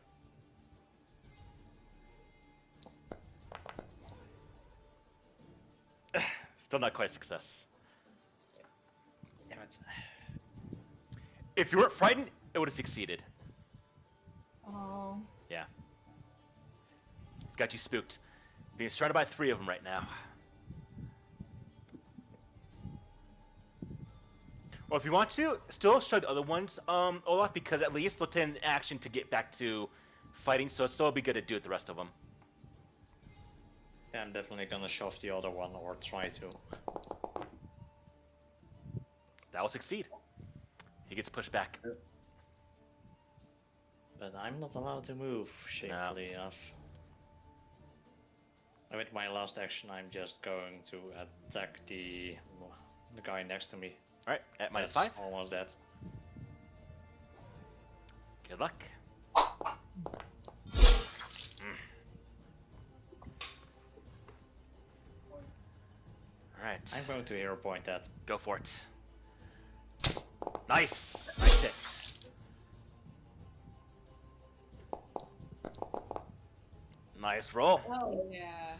Still not quite a success. Damn it. If you weren't frightened, it would have succeeded. Oh. Yeah. It's got you spooked. Being surrounded by 3 of them right now. Well, if you want to, still show the other ones, Olaf, because at least they'll take action to get back to fighting, so it'll still be good to do it the rest of them. Yeah, I'm definitely gonna shove the other one, or try to. That will succeed. He gets pushed back. But I'm not allowed to move, shamefully enough. And with my last action, I'm just going to attack the guy next to me. Alright, at That's -5. almost dead. Good luck. Alright, I'm going to hero point that. go for it. Nice! Nice hit. Nice roll. Oh, yeah.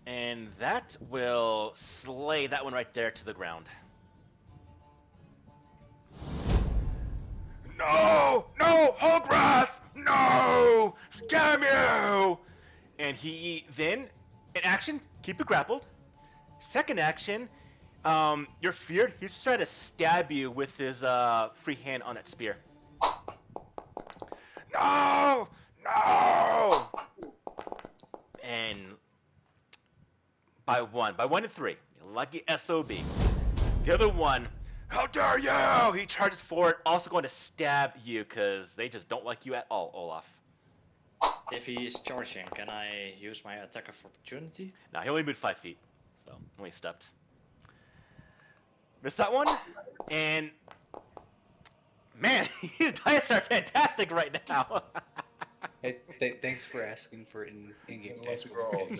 And that will slay that one right there to the ground. No! No! Hograth! No! Damn you! And he then, in action, keep it grappled. Second action, you're feared. He's trying to stab you with his free hand on that spear. No! No! And by 1 and 3, lucky SOB. The other one How dare you! He charges forward, also going to stab you because they just don't like you at all, Olaf. If he is charging, can I use my attack of opportunity? Now he only moved 5 feet, so only stepped. Missed that one, and man, his dice are fantastic right now. Hey, thanks for asking for in-game dice rolls.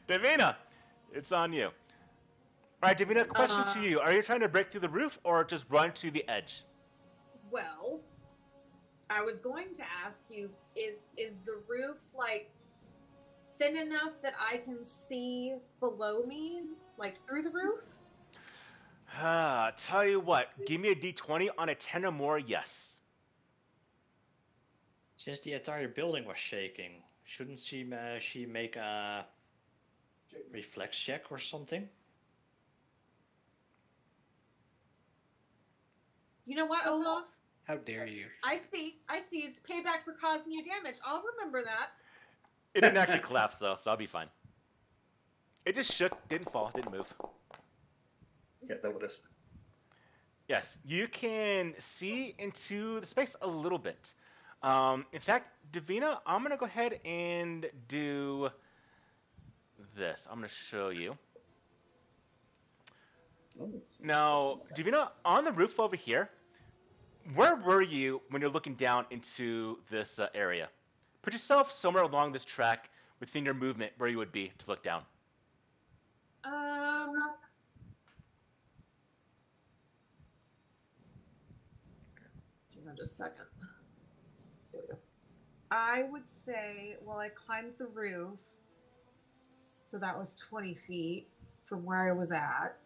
Davina, it's on you. All right, Davina, question to you: are you trying to break through the roof or just run to the edge? Well, I was going to ask you, is the roof like thin enough that I can see below me, like through the roof? Tell you what, give me a d20 on a 10 or more, yes. Since the entire building was shaking, shouldn't she make a reflex check or something? You know what, Olaf? How dare you? I see. It's payback for causing you damage. I'll remember that. It didn't actually collapse though, so I'll be fine. It just shook, didn't fall, didn't move. Get noticed. Yes, you can see into the space a little bit. In fact, Davina, I'm going to go ahead and do this. I'm going to show you. Now, Davina, on the roof over here, where were you when you're looking down into this area? Put yourself somewhere along this track within your movement where you would be to look down. Hang on just a second. There we go. I would say, well, I climbed the roof, so that was 20 feet from where I was at.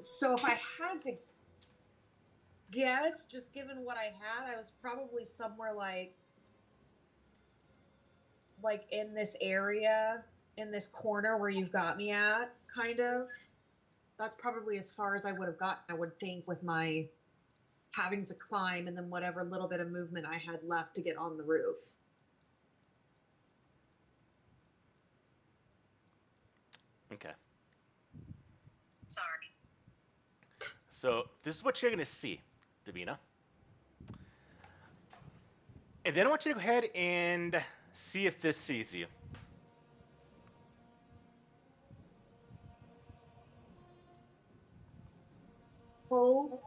So if I had to guess, just given what I had, I was probably somewhere like in this area, in this corner where you've got me at, kind of. That's probably as far as I would have gotten, I would think, with my having to climb and then whatever little bit of movement I had left to get on the roof. Okay. Sorry. So this is what you're going to see, Davina. And then I want you to go ahead and see if this sees you. Holy.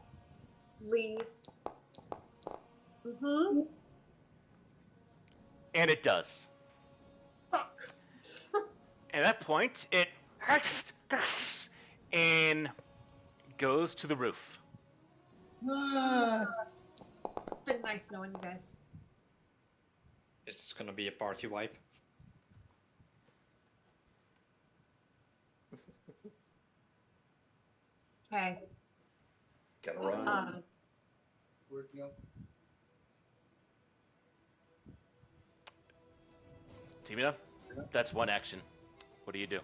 Mm-hmm. And it does. Fuck. At that point, it and goes to the roof. It's been nice knowing you guys. Is this gonna be a party wipe? Hey. Gotta run. Where's the other? Davina, that's one action. What do you do?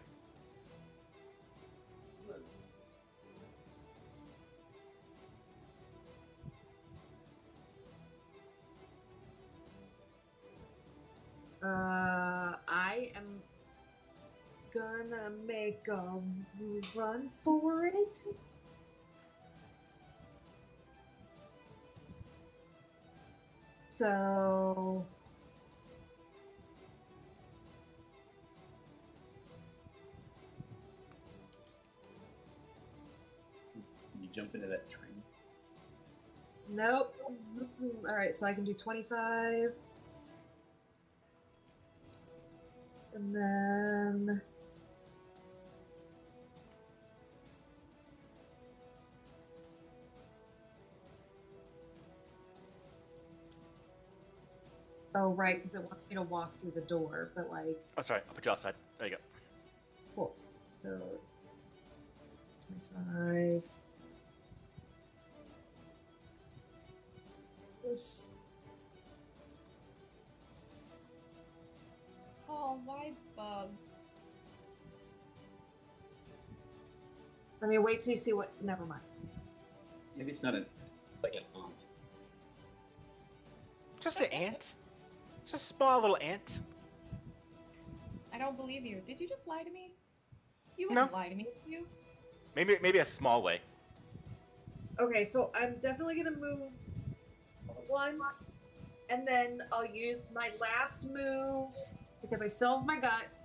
I am gonna make a run for it. So You jump into that tree. nope. All right, so I can do 25. And then oh, right, because it wants me to walk through the door, but like, Oh, sorry. I'll put you outside. There you go. cool. So 25. This. Oh, why bugs? I mean, wait till you see what. Never mind. Maybe it's not like an aunt. Just an ant. Just a small little ant. I don't believe you. Did you just lie to me? You No. wouldn't lie to me, would you? Maybe a small way. Okay, so I'm definitely gonna move once, and then I'll use my last move because I still have my guts,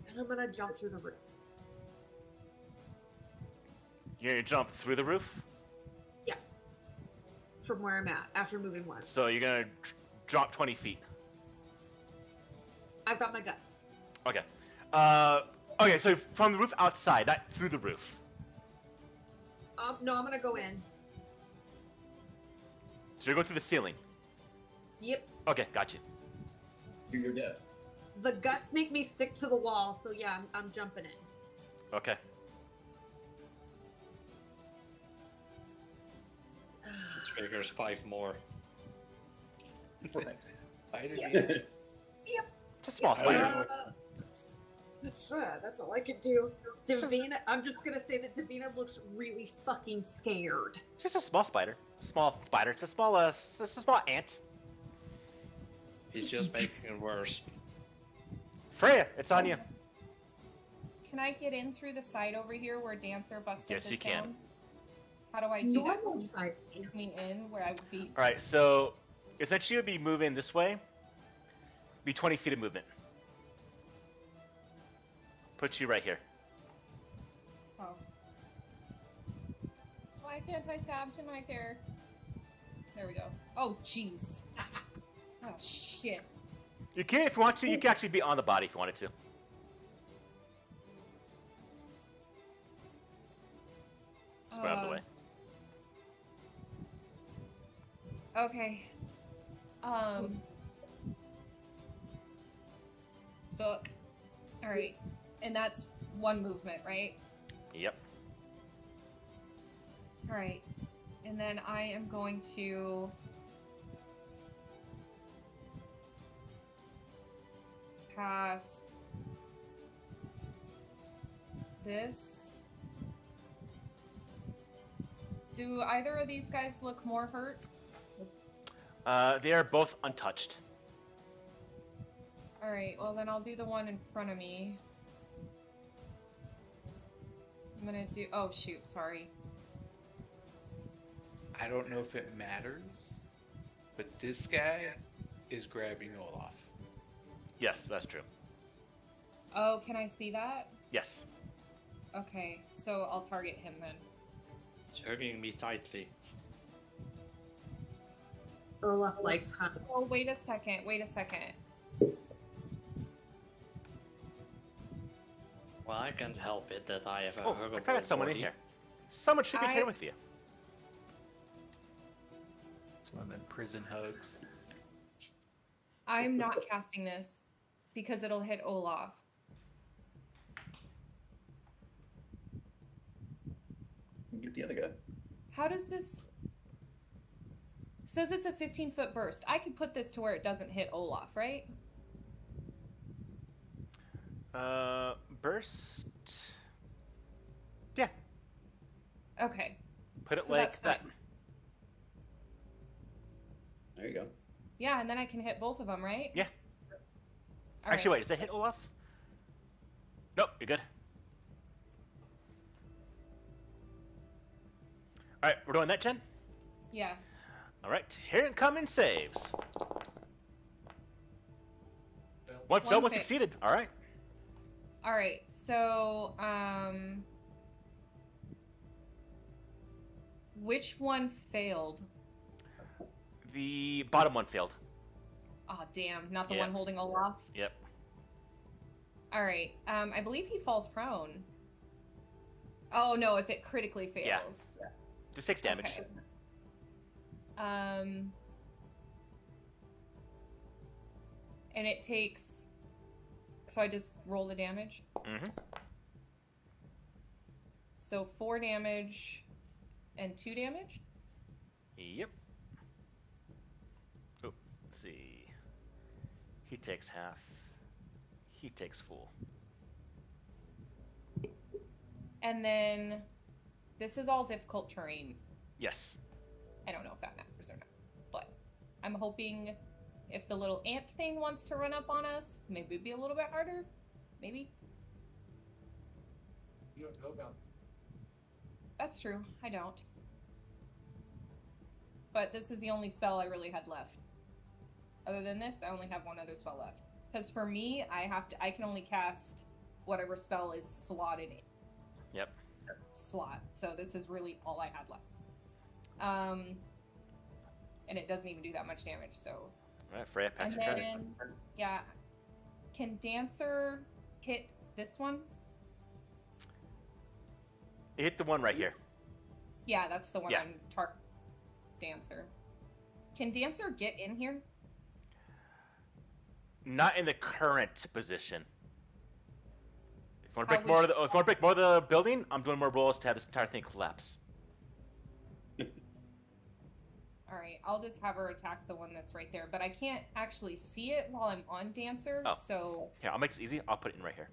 and I'm gonna jump through the roof. You're gonna jump through the roof. Yeah, from where I'm at after moving once. So you're gonna drop 20 feet. I've got my guts. Okay. Okay. So from the roof outside, not through the roof. No, I'm gonna go in. So you're going through the ceiling. Yep. Okay, gotcha. To your death. The guts make me stick to the wall, so yeah, I'm jumping in. Okay. It triggers 5 more. Spider Yeah. Man. It's a small Yeah. spider. That's all I could do. Davina, I'm just gonna say that Davina looks really fucking scared. It's just a small spider. Small spider. It's a small ant. He's just making it worse. Freya, it's on you. Can I get in through the side over here where Dancer busted Yes, this you can. down? How do I do that? Normal Can you sized take me ants. in where I would be? All right. So essentially, you'll be moving this way. Be 20 feet of movement. Put you right here. Oh. Why can't I tab to my character? There we go. Oh, jeez. Oh, shit. You can, if you want to, you can actually be on the body if you wanted to. Just put it out of the way. Okay. Book. Alright. And that's one movement, right? Yep. Alright. And then I am going to cast this. Do either of these guys look more hurt? They are both untouched. Alright, well then I'll do the one in front of me. I'm gonna do. Oh shoot, sorry. I don't know if it matters, but this guy is grabbing Olaf. Yes, that's true. Oh, can I see that? Yes. Okay, so I'll target him then. He's hugging me tightly. Olaf likes hugs. Oh, wait a second, wait a second. Well, I can't help it that I have a Oh, I huggable got someone in body. here. Someone should be here with you. Some of them prison hugs. I'm not casting this because it'll hit Olaf. Get the other guy. How does this... It says it's a 15-foot burst. I could put this to where it doesn't hit Olaf, right? Burst. Yeah. Okay. Put it So like that's that. fine. There you go. Yeah, and then I can hit both of them, right? Yeah. All Actually, right. wait. Does that hit Olaf? Nope. You're good. All right, we're doing that, Jen. Yeah. All right, here it comes in saves. One failed, one fail. succeeded. All right. All right. So, which one failed? The bottom one failed. Oh, damn! Not the Yeah. one holding Olaf. Yep. All right. I believe he falls prone. Oh no! If it critically fails. Yeah. Just 6 damage. Okay. And it takes. So I just roll the damage. Mm-hmm. So 4 damage and 2 damage. Yep. Oh, let's see. He takes half. He takes full. And then this is all difficult terrain. Yes. I don't know if that matters or not, but I'm hoping If the little ant thing wants to run up on us, maybe it'd be a little bit harder. Maybe. You don't know about. That's true. I don't. But this is the only spell I really had left. Other than this, I only have one other spell left. Because for me, I can only cast whatever spell is slotted in. Yep. Slot. So this is really all I had left. And it doesn't even do that much damage, so. All right, Freya, pass And your then, turn. yeah. Can Dancer hit this one? Hit the one right here. Yeah, that's the one Yeah. I'm Dancer. Can Dancer get in here? Not in the current position. If you want to How break more would of the, if you want to break more of the building, I'm doing more rolls to have this entire thing collapse. Alright, I'll just have her attack the one that's right there. But I can't actually see it while I'm on Dancer, Oh. so... Here, I'll make this easy. I'll put it in right here.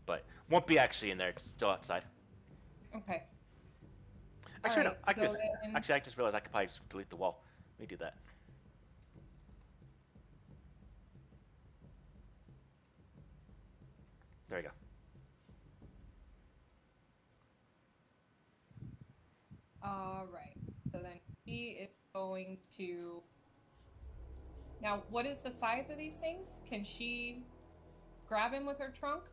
But won't be actually in there. It's still outside. Okay. Actually, Alright, no. so then... Actually, I just realized I could probably just delete the wall. Let me do that. There you go. Alright. So then she is going to... Now, what is the size of these things? Can she grab him with her trunk?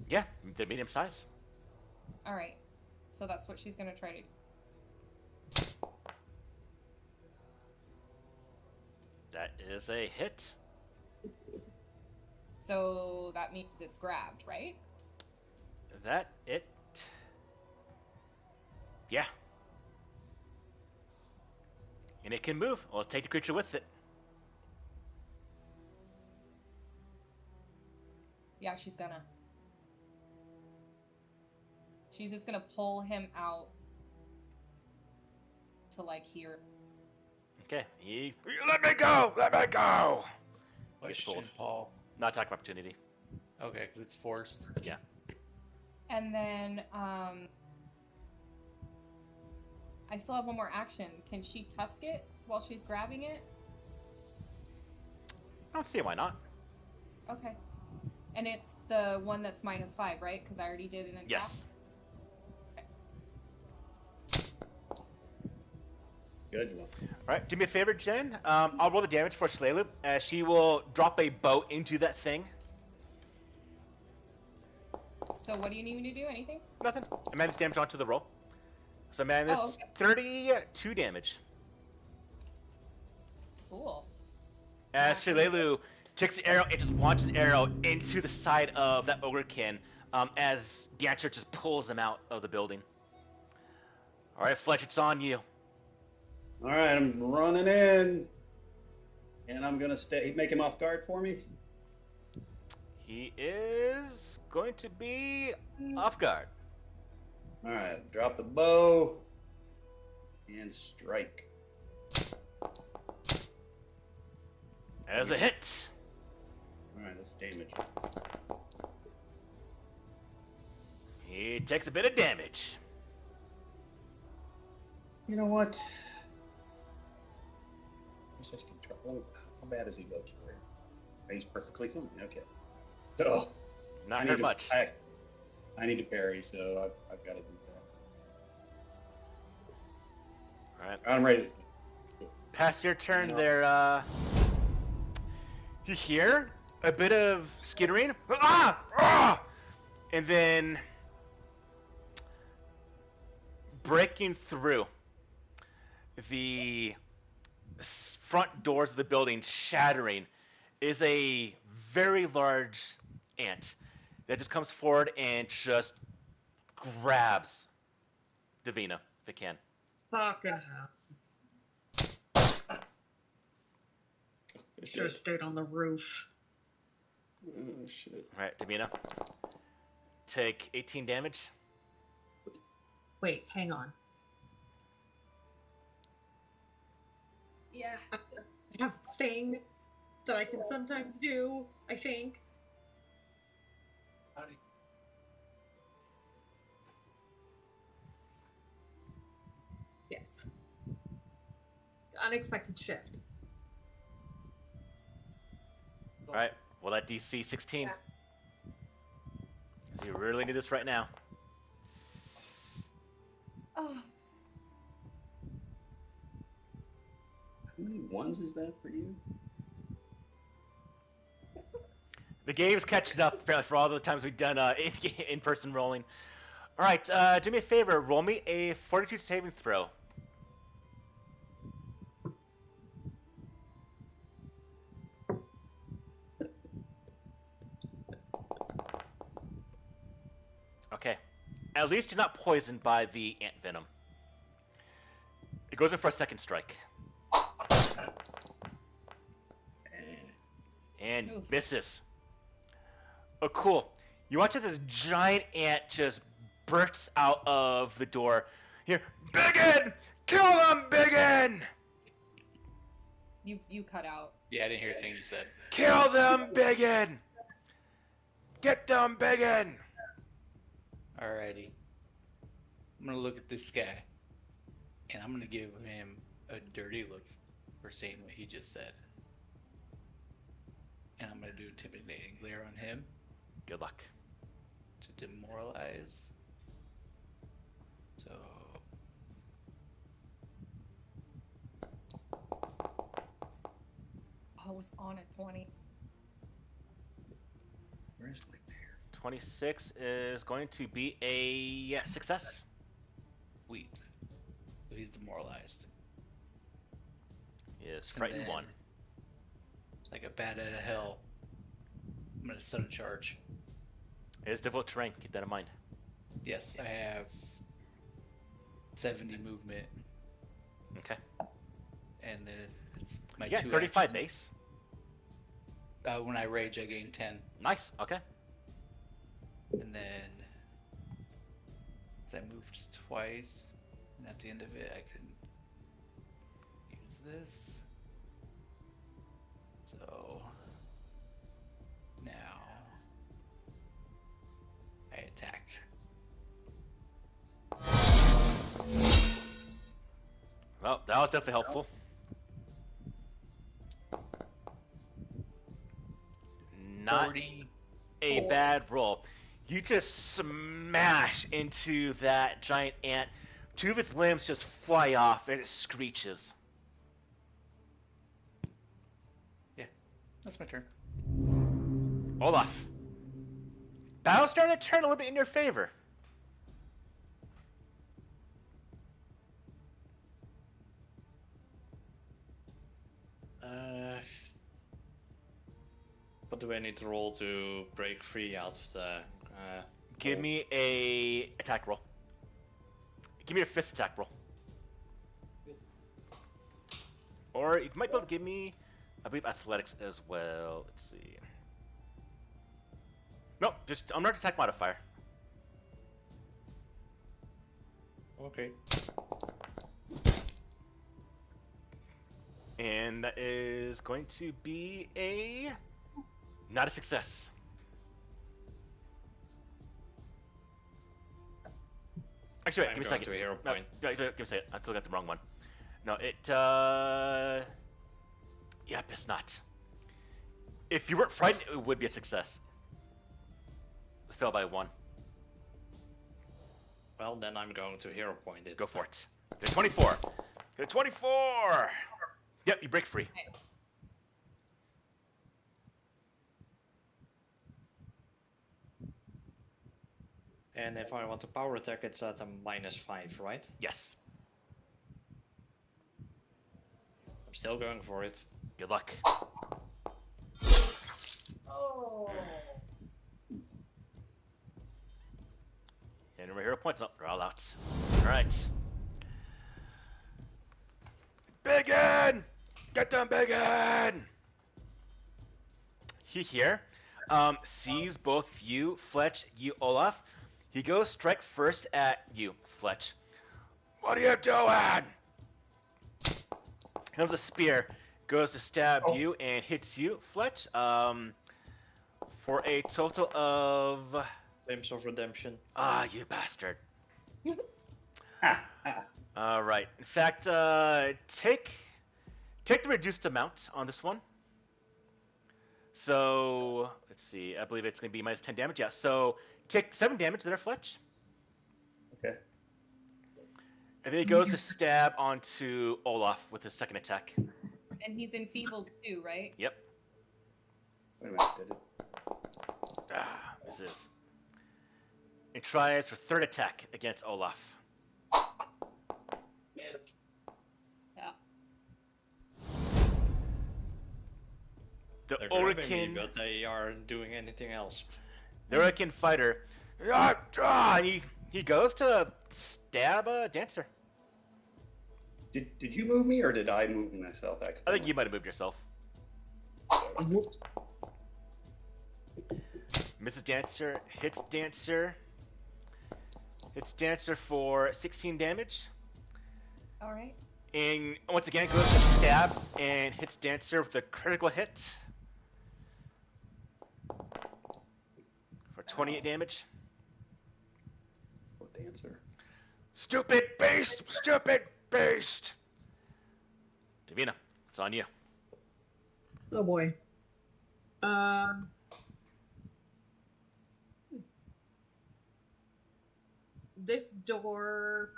Yeah, they're medium size. Alright. So that's what she's going to try to do. That is a hit. So that means it's grabbed, right? Yeah. And it can move. Well, take the creature with it. Yeah, she's gonna. She's just gonna pull him out to, like, here. Okay. Let me go! Let me go! Question, fooled. Paul. Not attack of opportunity. Okay, because it's forced. Yeah. And then, I still have one more action. Can she tusk it while she's grabbing it? I don't see why not. Okay. And it's the one that's -5, right? Because I already did an attack? Yes. Good one. Alright, do me a favor, Jen. I'll roll the damage for Slayloop, as she will drop a bow into that thing. So what do you need me to do? Anything? Nothing. I managed damage onto the roll. So man, this Oh, okay. 32 damage. Cool. As Yeah. Shalelu takes the arrow and just launches an arrow into the side of that ogrekin, as Dancer just pulls him out of the building. Alright, Fletch, it's on you. All right, I'm running in, and I'm gonna make him off guard for me. He is going to be off guard. All right, drop the bow and strike. As a hit. All right, that's damage. He takes a bit of damage. You know what? Such control. How bad is he look here? He's perfectly fine. Okay. So Not hurt much. I need to parry, so I've got to do that. Alright. I'm ready. Pass your turn No. there, You hear a bit of skittering. Ah! Ah! And then breaking through the front doors of the building, shattering, is a very large ant that just comes forward and just grabs Davina, if it can. Fucking hell. Should have stayed on the roof. Oh shit. All right, Davina. Take 18 damage. Wait, hang on. Yeah. I have a thing that I can sometimes do, I think. Howdy. Yes. Unexpected shift. All right. Well, that DC 16. So you really need this right now. Oh, How many ones is that for you? The game's catching up for all the times we've done in-person rolling. All right, do me a favor. Roll me a Fortitude saving throw. Okay. At least you're not poisoned by the ant venom. It goes in for a second strike. And Oof. misses. Oh, cool. You watch as this giant ant just bursts out of the door. Here, Biggin! Kill them, Biggin! you cut out. Yeah, I didn't hear a thing you said. Kill them, Biggin! Get them, Biggin! Alrighty. I'm gonna look at this guy, and I'm gonna give him a dirty look for saying what he just said. And I'm gonna do intimidating glare on him Good luck. to demoralize. So I was on a 20. Where's my pair? 26 is going to be a success. sweet. So he's demoralized. He is And frightened then, one. It's like a bat out of hell. I'm gonna sudden charge. It is difficult terrain, keep that in mind. Yes, I have 70 movement, Okay. and then it's my Yeah, 2 35 action. base. When I rage, I gain 10, Nice, okay. and then since I moved twice, and at the end of it, I can use this. So now I attack. Well, that was definitely helpful. Not 40. a bad roll. You just smash into that giant ant. Two of its limbs just fly off and it screeches. That's my turn. Olaf. Battle's starting to turn a little bit in your favor. What do I need to roll to break free out of the? Give hold? me a attack roll. Give me a fist attack roll. Or you might be able to give me, I believe, athletics as well. Let's see. Nope, just I'm not attack modifier. Okay. And that is going to be a not a success. Actually, wait, I'm give me a going second. to a hero No, point. give me a second. I still got the wrong one. No, it yep, it's not. If you weren't frightened, it would be a success. It fell by 1. Well, then I'm going to hero point it. Go for it. Get a 24. Get a 24. Yep, you break free. And if I want to power attack, it's at a -5, right? Yes. I'm still going for it. Good luck. Oh. And my hero points up. They're all out. All right. Biggin! Get them, Biggin! He here sees both you, Fletch, you, Olaf. He goes strike first at you, Fletch. What are you doing? Him with the spear goes to stab you and hits you, Fletch. For a total of Flames of Redemption. you bastard. Ha, ha. All right. In fact, take the reduced amount on this one. So let's see. I believe it's going to be minus 10 damage. Yeah. So take 7 damage there, Fletch. Okay. And then he goes to stab onto Olaf with his second attack. And he's enfeebled too, right? Yep. Wait a minute. Did it? Misses. And tries for third attack against Olaf. Yeah. The They're grabbing me, Orican, but they aren't doing anything else. the Orican fighter, he goes to stab a dancer. Did you move me or did I move myself? I Accidentally? think you might have moved yourself. Mrs. Dancer hits Dancer. Hits Dancer for 16 damage. All right. And once again goes to stab and hits Dancer with a critical hit. For 28 damage. Oh, dancer. Stupid beast! Stupid beast! Davina, it's on you. Oh boy. This door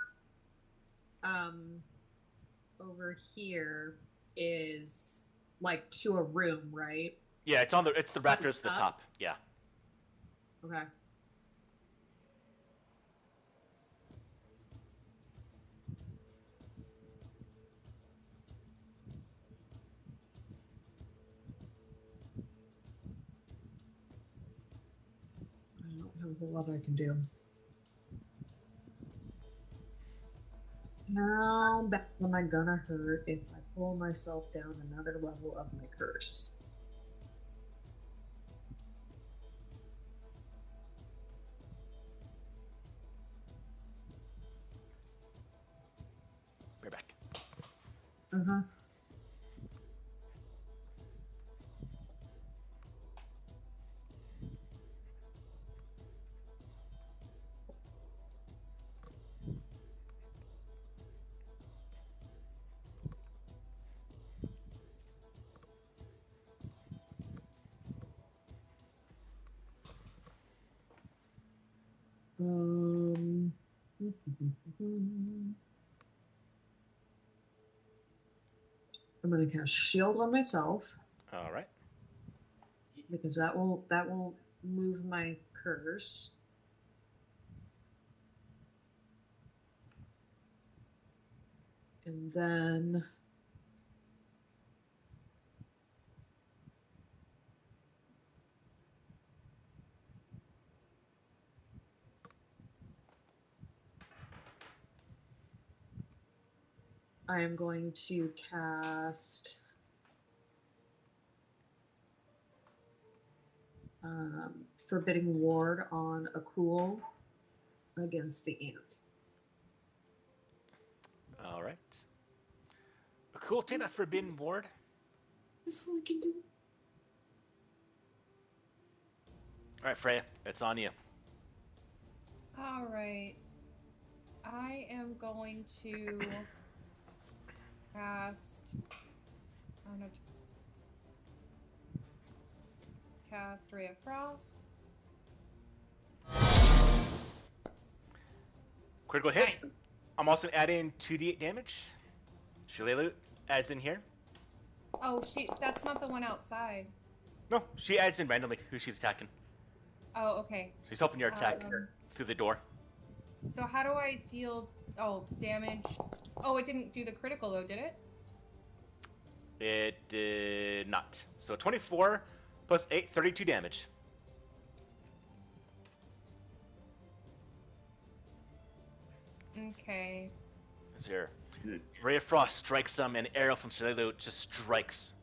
over here is like to a room, right? Yeah, it's the rafters at the Up? top. Yeah. Okay. I don't have a whole lot I can do. How bad am I gonna hurt if I pull myself down another level of my curse? We're back. Uh-huh. Um, I'm gonna cast shield on myself All right. because that will move my curse. And then I am going to cast Forbidding Ward on a Cool against the ant. All right. Cool. Take that Forbidden Ward. That's all I can do. All right, Freya, it's on you. All right. I am going to cast. I'm gonna cast Ray of Frost. Critical hit. Nice. I'm also adding 2d8 damage. Shillelagh adds in here. Oh, that's not the one outside. No, she adds in randomly who she's attacking. Oh, okay. So he's helping your attack through the door. So how do I deal damage? Oh, it didn't do the critical though, did it? It did not. So 24 plus 8, 32 damage. Okay. Is here. Ray of Frost strikes him, and an arrow from Shillelagh just strikes.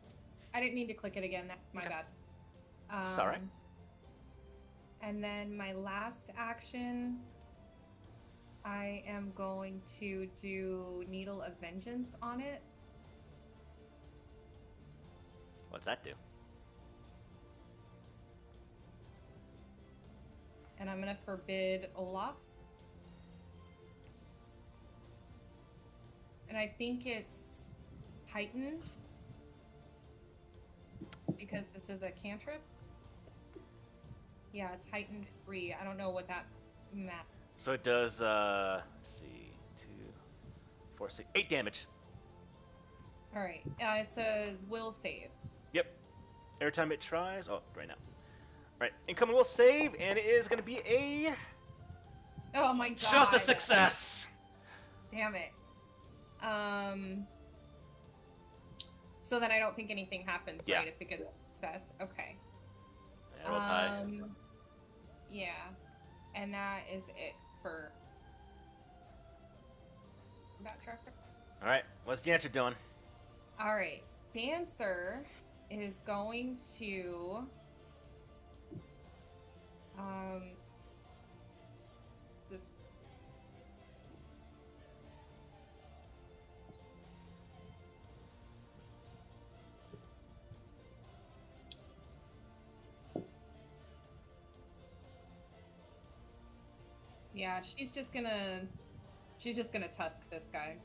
I didn't mean to click it again. That's my bad. It's alright. And then my last action, I am going to do Needle of Vengeance on it. What's that do? And I'm going to forbid Olaf. And I think it's heightened. because this is a cantrip. Yeah, it's heightened 3. I don't know what that map. So it does, let's see, 2, 4, 6, 8 damage. Alright, it's a will save. Yep. Every time it tries, oh, right now. Alright, incoming will save, and it is going to be a... Oh my god. Just a success! Damn it. So that I don't think anything happens, Yeah. right? If it gets success. Okay. Yeah, rolled high. Yeah. And that is it for that tracker. Alright, what's the answer doing? Alright. Dancer is going to this yeah, she's just gonna tusk this guy.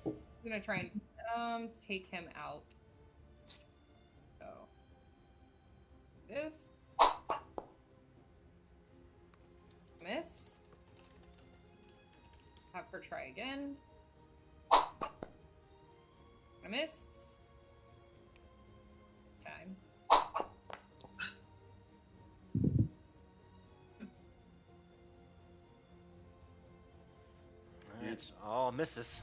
I'm gonna try and take him out. So this miss. Have her try again. I missed. Time. It's all misses.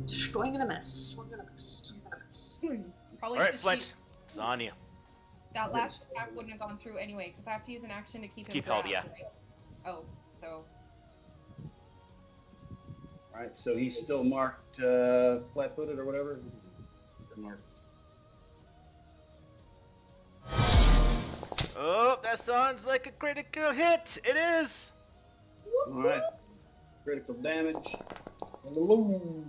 Swing and a miss. Swing and a miss. Swing and a miss. Probably Alright, because Fletch, it's on you. that last attack wouldn't have gone through anyway, because I have to use an action to keep him held, grabbed, yeah. right? Oh, so Alright, so he's still marked flat-footed or whatever? Marked. Oh, that sounds like a critical hit! It is! Alright. Critical damage. Hello.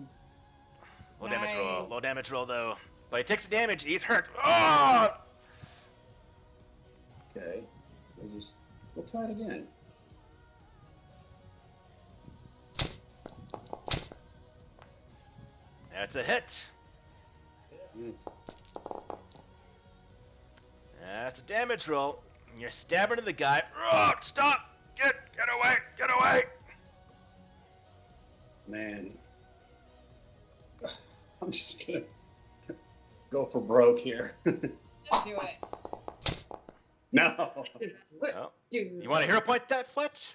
Low damage roll, Nice. low damage roll though. But he takes the damage, he's hurt. Oh! Okay. We'll try it again. That's a hit. That's a damage roll. You're stabbing at the guy. Oh, stop! Get away! Get away! Man. I'm just gonna go for broke here. just do it. No. Well, Dude. you want a hero point that, Fletch?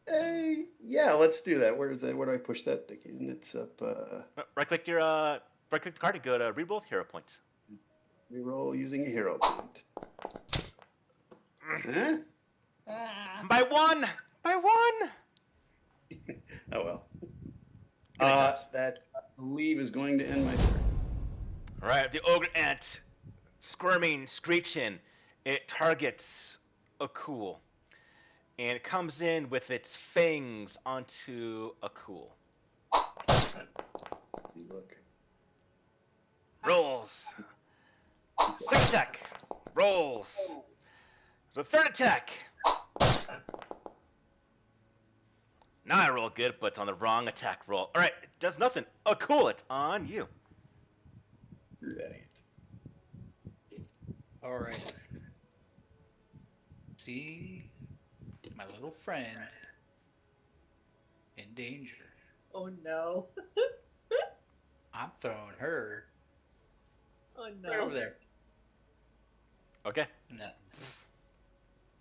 Hey, yeah, let's do that. Where is that? Where do I push that thing in? It's up. Right-click the card and go to reroll hero point. Reroll using a hero point. Huh? Ah. By one! By one! Oh well. Good times. That I believe is going to end my turn. Alright, the ogre ant, squirming, screeching, it targets Akul. And it comes in with its fangs onto Akul. Let's see, look. Rolls. Second attack. Rolls. The third attack. Now I roll good, but it's on the wrong attack roll. Alright, it does nothing. Akul, it's on you. Screw that ant. Alright. See my little friend in danger. Oh no. I'm throwing her Oh right over no. there. Okay. And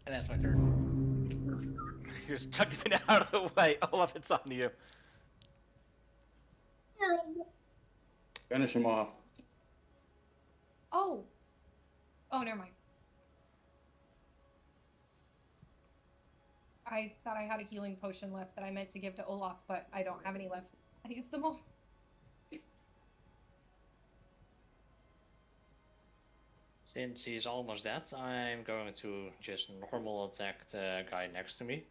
that's my turn. You just chucked it out of the way. Olaf, it's on you. Finish him off. Oh. Oh, never mind. I thought I had a healing potion left that I meant to give to Olaf, but I don't have any left. I used them all. Since he's almost dead, I'm going to just normal attack the guy next to me.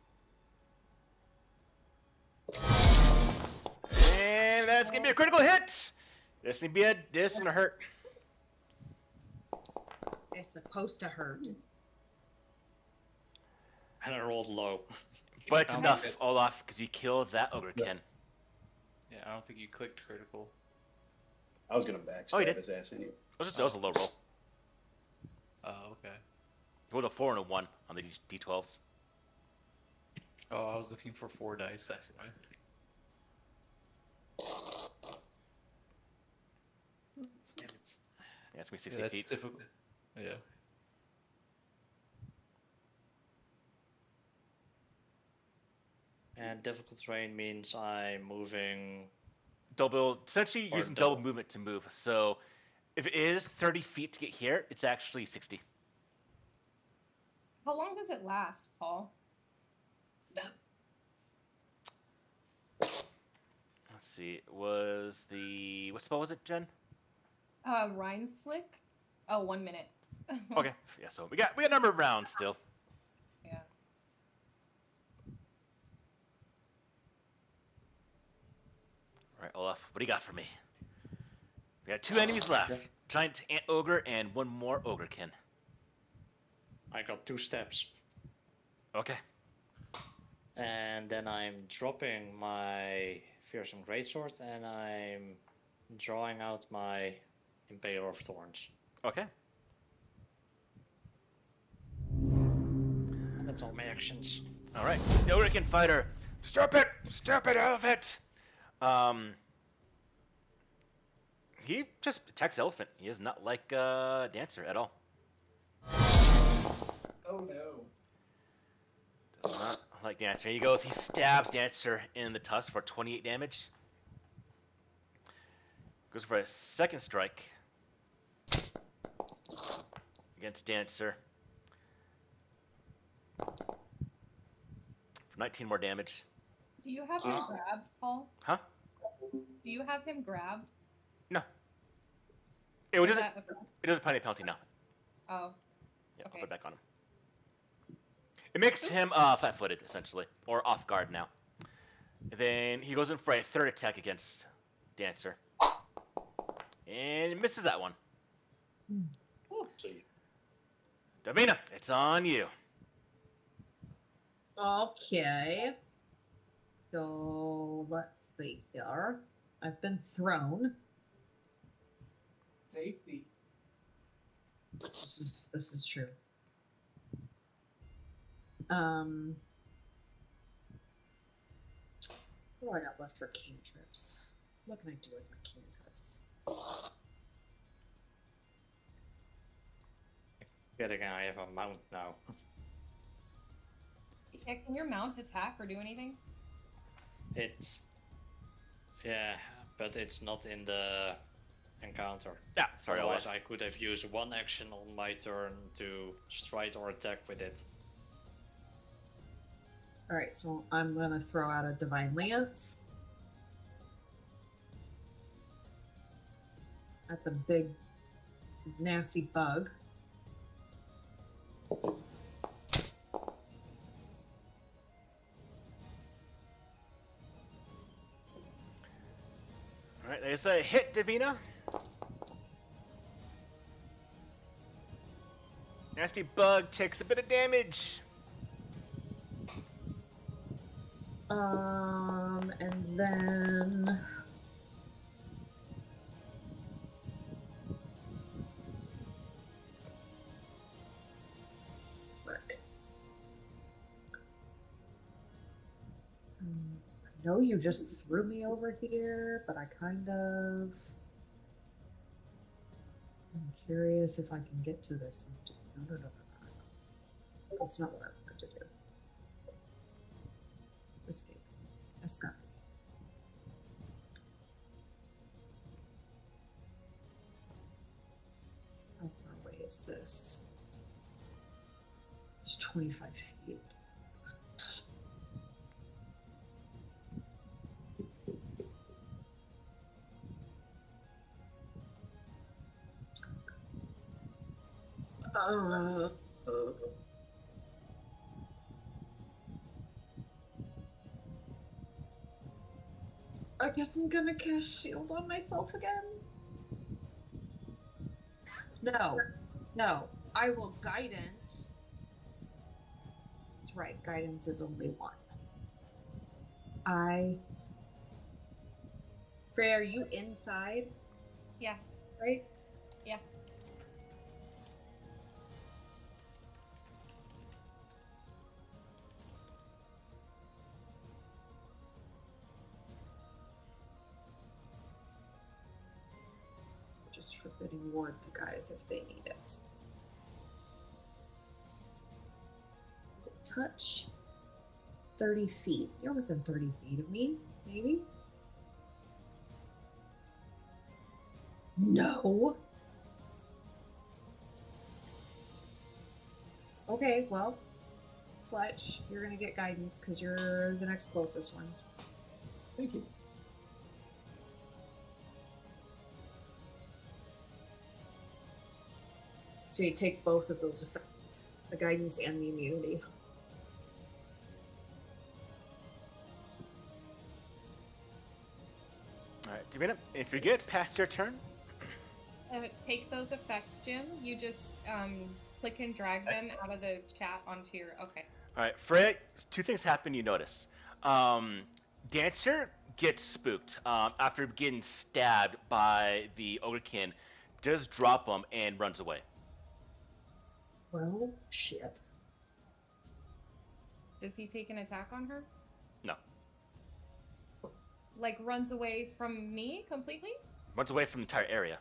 And that's gonna be a critical hit. This is gonna hurt. It's supposed to hurt. And I rolled low. But it's I'll enough, make it. Olaf, because you killed that ogrekin. Yeah, I don't think you clicked critical. I was gonna Oh, you backstab did? his ass anyway. That was a low roll. Oh, okay. You rolled a 4 and a 1 on the D12s. Oh, I was looking for 4 dice, that's why. Damn it. Yeah, it's gonna be 60 Yeah, that's feet. difficult. Yeah. And difficult terrain means I'm moving. Essentially Or using double double. movement to move. So if it is 30 feet to get here, it's actually 60. How long does it last, Paul? Let's see. It was the what spell was it, Jen? Rhyme slick. Oh, 1 minute. Okay. Yeah. So we got a number of rounds still. Yeah. All right, Olaf. What do you got for me? We got 2 enemies left: giant ant ogre and 1 more ogrekin. I got 2 steps. Okay. And then I'm dropping my fearsome greatsword and I'm drawing out my impaler of thorns. Okay. And that's all my actions. All right. The ogrekin fighter. Stupid elephant. He just attacks elephant. He is not like dancer at all. Oh no. Does not like dancer. He goes. He stabs dancer in the tusk for 28 damage. Goes for a second strike against dancer for 19 more damage. Do you have him grabbed, Paul? Huh? Do you have him grabbed? No. It Is doesn't. that a- It doesn't penalty penalty now. Oh, Yeah, Okay. I'll put it back on him. It makes him flat-footed essentially, or off guard now. Then he goes in for a third attack against dancer, and misses that one. See. Davina, it's on you. Okay. So let's see here. I've been thrown. Safety. This is true. What do I got left for cantrips? What can I do with my cantrips? Yet again, I have a mount now. yeah. Can your mount attack or do anything? It's. Yeah, but it's not in the encounter. Yeah, sorry, Otherwise, Olaf. I could have used 1 action on my turn to strike or attack with it. Alright, so I'm gonna throw out a Divine Lance at the big nasty bug. All right, there's a hit, Davina. Nasty bug takes a bit of damage. And then frick. I know you just threw me over here, but I kind of. I'm curious if I can get to this. No. That's not what I wanted to do. Escape. Escape. How far away is this? It's 25 feet. I guess I'm gonna cast shield on myself again. No. I will guidance. That's right, guidance is only 1. I Freya, are you inside? Yeah. Right? Yeah. So just forbidding ward the guys if they need it. Is it touch? 30 feet. You're within 30 feet of me, maybe? No. Okay, well, Fletch, you're gonna get guidance because you're the next closest one. Thank you. So you take both of those effects, the guidance and the immunity. All right, Davina, if you get past your turn, Take those effects, Jim. You just click and drag them out of the chat onto your. Okay. all right, Freya, two things happen you notice. Dancer gets spooked after getting stabbed by the Ogrekin, does drop him and runs away. Well, shit. Does he take an attack on her? No. Like runs away from me completely? Runs away from the entire area.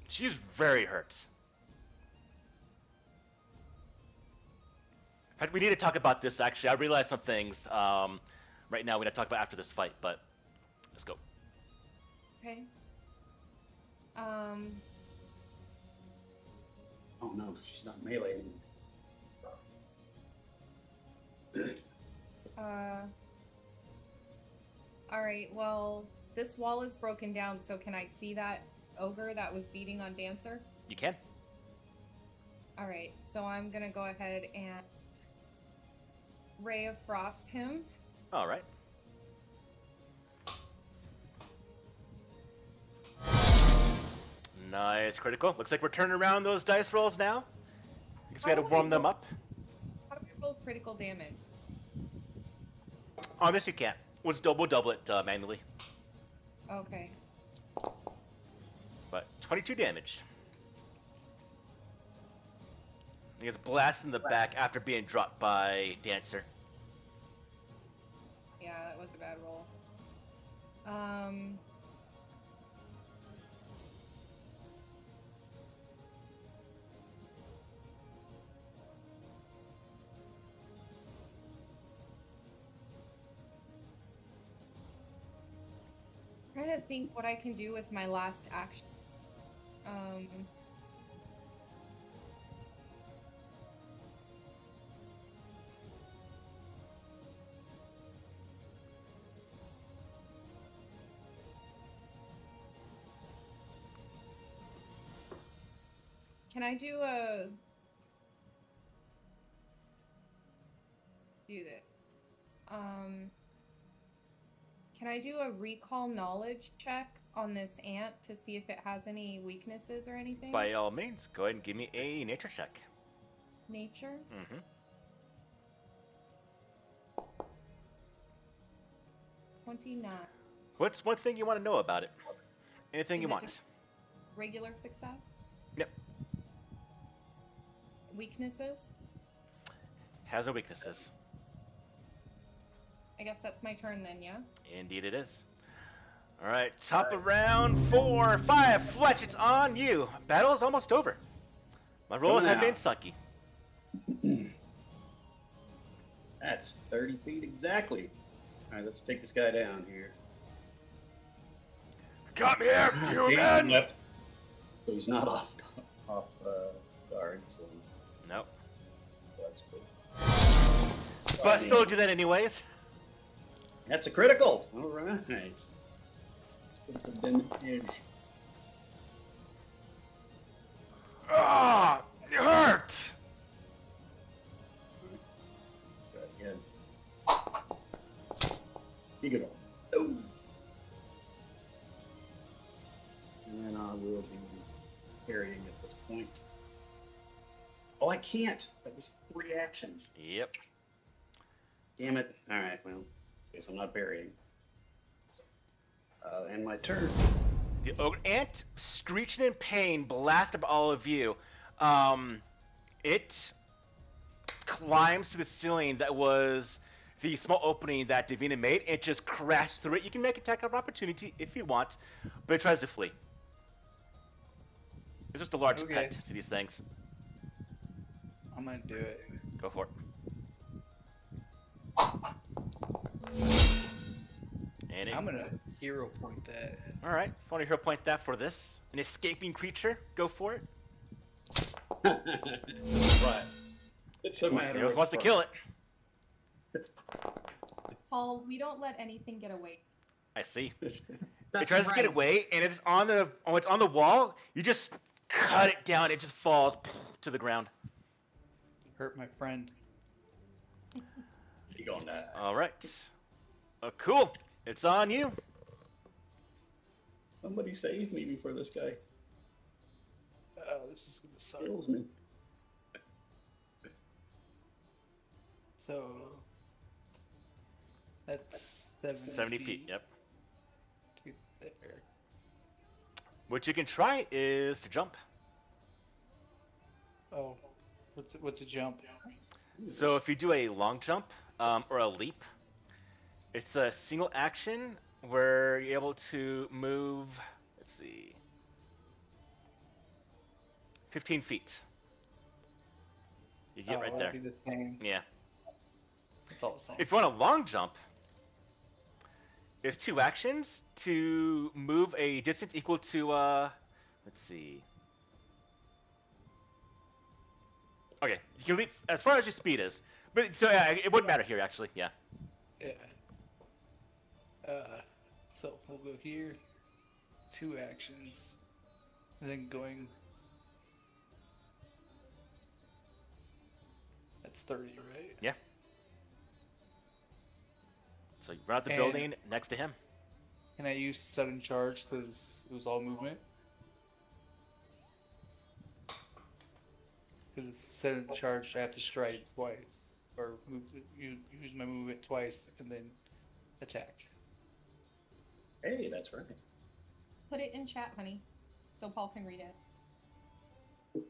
She's very hurt. In fact, we need to talk about this, actually. I realized some things right now we're going to talk about after this fight, but let's go. Okay. Oh no, she's not melee anymore. All right, well, this wall is broken down, so can I see that ogre that was beating on Dancer? You can. All right, so I'm going to go ahead and Ray of Frost him. All right. Nice critical. Looks like we're turning around those dice rolls now. Because we had to warm them up. How do we roll critical damage? On this you can't. We'll double it manually. Okay. But 22 damage. He gets blasted in the back after being dropped by Dancer. Yeah, that was a bad roll. Trying to think what I can do with my last action. Can I do that? Can I do a recall knowledge check on this ant to see if it has any weaknesses or anything? By all means, go ahead and give me a nature check. Nature? Mm-hmm. 29. What's one thing you want to know about it? Anything Is you it want. just regular success? Yep. Weaknesses? Has no weaknesses. I guess that's my turn then, yeah? Indeed it is. All right, top of round 4, 5. Fletch, it's on you. Battle is almost over. My rolls have been sucky. That's 30 feet exactly. All right, let's take this guy down here. Come here, Damn, human! left. So he's not off guard. So Nope. that's good. But I still do that anyways. That's a critical. All right. Critical damage. Ah, it hurt. Try again. Eagle. Oh. And then I will be parrying at this point. Oh, I can't. That was 3 actions. Yep. Damn it. All right. Well, guess I'm not parrying. And my turn. The ogre ant, screeching in pain, blasted by all of you. It climbs to the ceiling that was the small opening that Davina made. It just crashed through it. You can make attack of opportunity if you want, but it tries to flee. It's just a large Okay. pet to these things. I'm gonna do it. Go for it. And I'm gonna hero point that. all right, if you want to hero point that for this, an escaping creature, go for it. Right. It's a matter He of wants to kill it. Paul, we don't let anything get away. I see. It's- That's It tries to get right. away, and it's on the wall. You just cut it down. It just falls to the ground. Hurt my friend. You gonna die. All right. Cool. It's on you. Somebody save me before this guy Oh, this is gonna suck. kills me. So that's 70 feet. Yep. Get there. What you can try is to jump. Oh, what's a jump? So if you do a long jump or a leap, it's a single action where you're able to move. Let's see. 15 feet. You get right it'll there. Be the same. Yeah. It's all the same. If you want a long jump, it's 2 actions to move a distance equal to, let's see. Okay, you can leap as far as your speed is. But, so yeah, it wouldn't matter here, actually, yeah. Yeah. So we'll go here. 2 actions. And then going. That's 30, right? Yeah. So you run out the And- building next to him. Can I use sudden charge because it was all movement? Because it's sudden charge, I have to strike twice, or use my movement twice and then attack. Hey, that's right. Put it in chat, honey, so Paul can read it.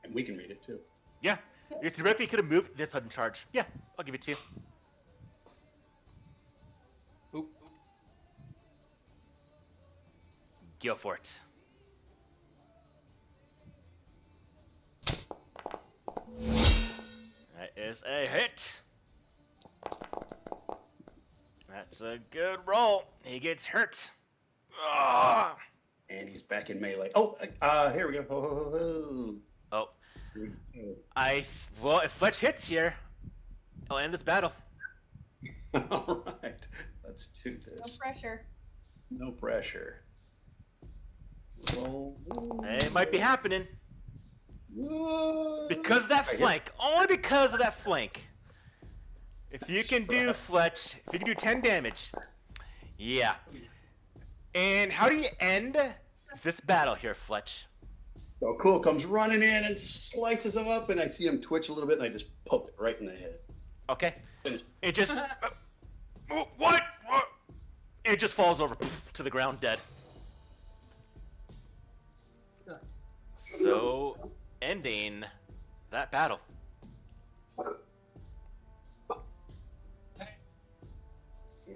And we can read it too. Yeah. You theoretically could have moved this sudden charge. Yeah, I'll give it to you. Oop. Go for it. That is a hit. That's a good roll. He gets hurt. Ah! And he's back in melee. Oh, here we go. Oh, Oh, Here we go. well, if Fletch hits here, I'll end this battle. All right, let's do No this. pressure. No pressure. Roll. It might be happening Whoa. because of that I hit. flank. Only because of that flank. If you can do, Right. Fletch, if you can do 10 damage. Yeah. And how do you end this battle here, Fletch? Oh, cool. Comes running in and slices him up, and I see him twitch a little bit, and I just poke it right in the head. Okay. Finish. It just... what? It just falls over to the ground dead. Good. So, ending that battle.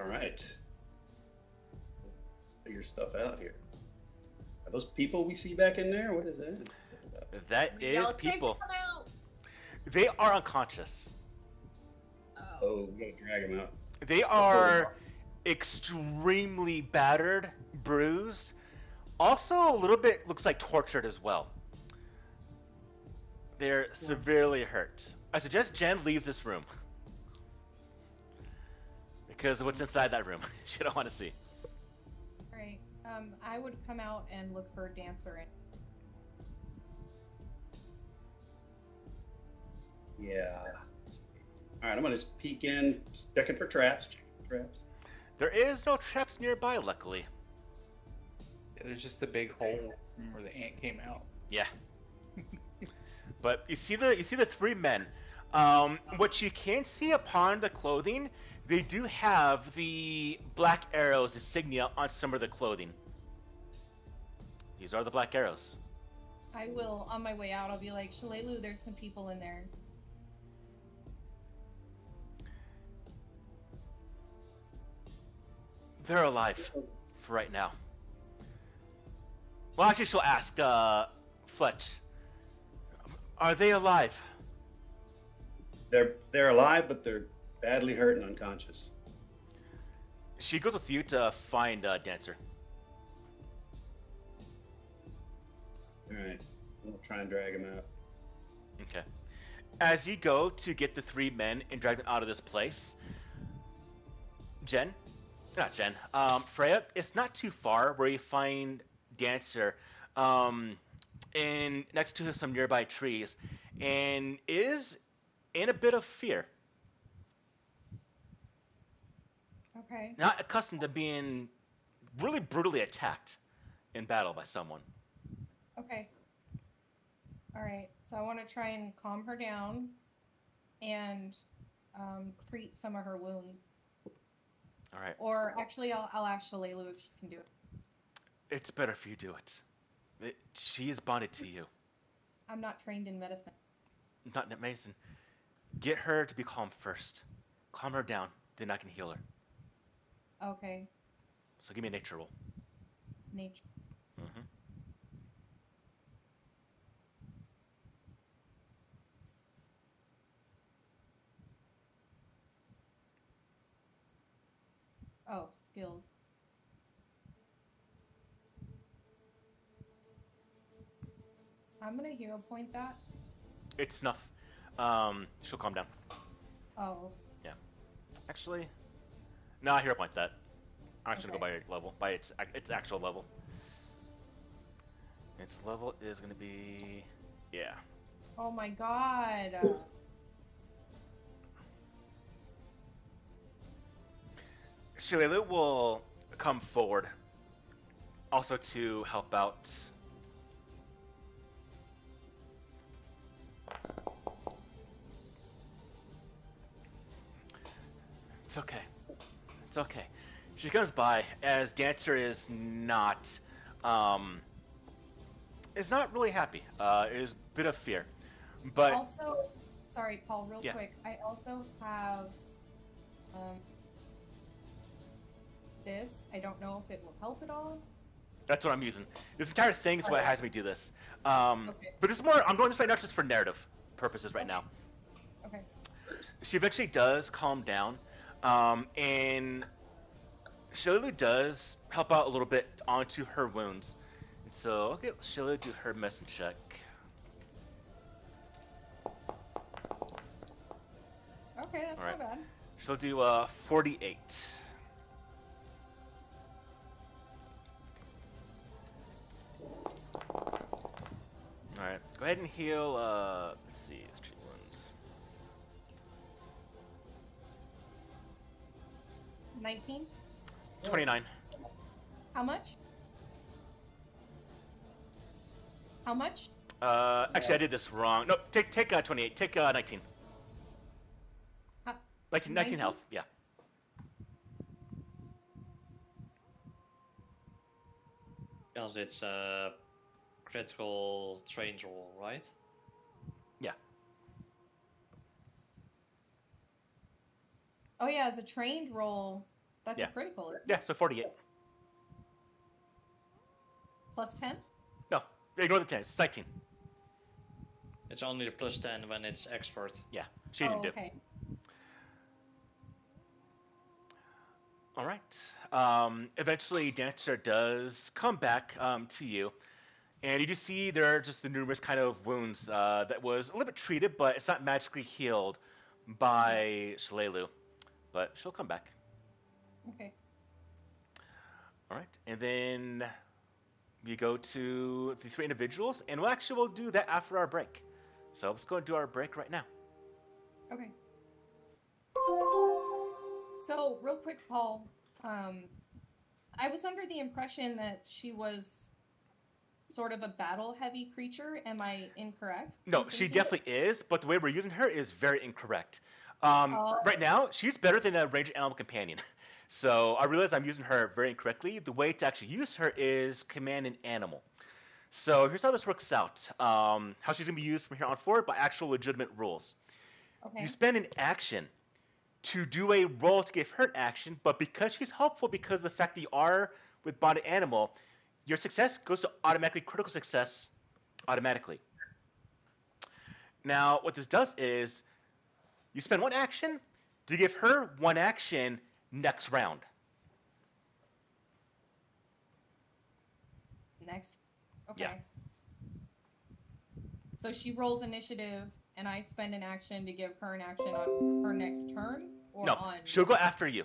All right. Figure stuff out here. Are those people we see back in there? What is that? That We is yell, "Save people. them out!" They are unconscious. Oh. Oh, we gotta drag him out. They are extremely battered, bruised. Also, a little bit looks like tortured as well. They're severely hurt. I suggest Jen leaves this room. Because of what's inside that room. She don't want to see. Alright. I would come out and look for a dancer. Yeah. All right, I'm gonna just peek in, checking for traps. There is no traps nearby, luckily. Yeah, there's just a big hole from where the ant came out. Yeah. But you see the 3 men. What you can see upon the clothing, they do have the black arrows insignia on some of the clothing. These are the black arrows. I will, on my way out, I'll be like, Shalelu, there's some people in there. They're alive for right now. Well, actually, she'll ask Fletch. Are they alive? They're alive, but they're badly hurt and unconscious. She goes with you to find Dancer. All right, we'll try and drag him out. Okay. As you go to get the three men and drag them out of this place, Freya, it's not too far where you find Dancer, in next to some nearby trees, and is in a bit of fear. Okay. Not accustomed to being really brutally attacked in battle by someone. Okay. All right. So I want to try and calm her down and treat some of her wounds. All right. Or actually, I'll ask Shalelu if she can do it. It's better if you do it. She is bonded to you. I'm not trained in medicine. Not in medicine. Get her to be calm first. Calm her down, then I can heal her. Okay. So give me a nature roll. Nature. Mm-hmm. Oh, skills. I'm gonna hero point that. It's enough. She'll calm down. Oh. Yeah. Actually, no, I hero point that. I'm just gonna go by your level, by its actual level. Its level is gonna be, yeah. Oh my god. Shalelu will come forward, also to help out. It's okay. It's okay. She comes by as Dancer is not really happy. Is a bit of fear, but also, sorry, Paul, real Yeah. quick. I also have this. I don't know if it will help at all. that's what I'm using. This entire thing is what has me do this. Okay. But this is more. I'm going this way not just for narrative purposes right Okay. now. Okay. She eventually does calm down, and Shalelu does help out a little bit onto her wounds. And so, okay, Shalelu do her medicine check. Okay, that's Alright. not bad. She'll do 48. Alright, go ahead and heal, let's see, let's treat wounds. 19. 29. How much? How much? Actually, I did this wrong. No, take 28. Take 19. Huh, 19 19? health, yeah. Because it's a critical trained roll, right? Yeah. Oh yeah, as a trained roll, that's Yeah. a critical. isn't it? Yeah, so 48. Plus 10? No, ignore the 10. It's 19. It's only the plus 10 when it's expert. Yeah, she didn't do. Okay. All right. Eventually, Dancer does come back to you, and you do see there are just the numerous kind of wounds that was a little bit treated, but it's not magically healed by Shalelu. But she'll come back. Okay. All right, and then we go to the three individuals, and we'll do that after our break. So let's go and do our break right now. Okay. So, real quick, Paul. I was under the impression that she was sort of a battle-heavy creature. Am I incorrect? No, in she thinking? definitely is, but the way we're using her is very incorrect. Oh, Right now, she's better than a ranger animal companion. So I realize I'm using her very incorrectly. The way to actually use her is command an animal. So here's how this works out. How she's going to be used from here on forward by actual legitimate rules. You okay. spend an action to do a roll to give her an action, but because she's helpful because of the fact that you are with bonded animal, your success goes to automatically critical success automatically. Now, what this does is you spend one action to give her one action next round. Next. Yeah. Okay. So she rolls initiative, and I spend an action to give her an action on her next turn, or No, on. she'll go after you.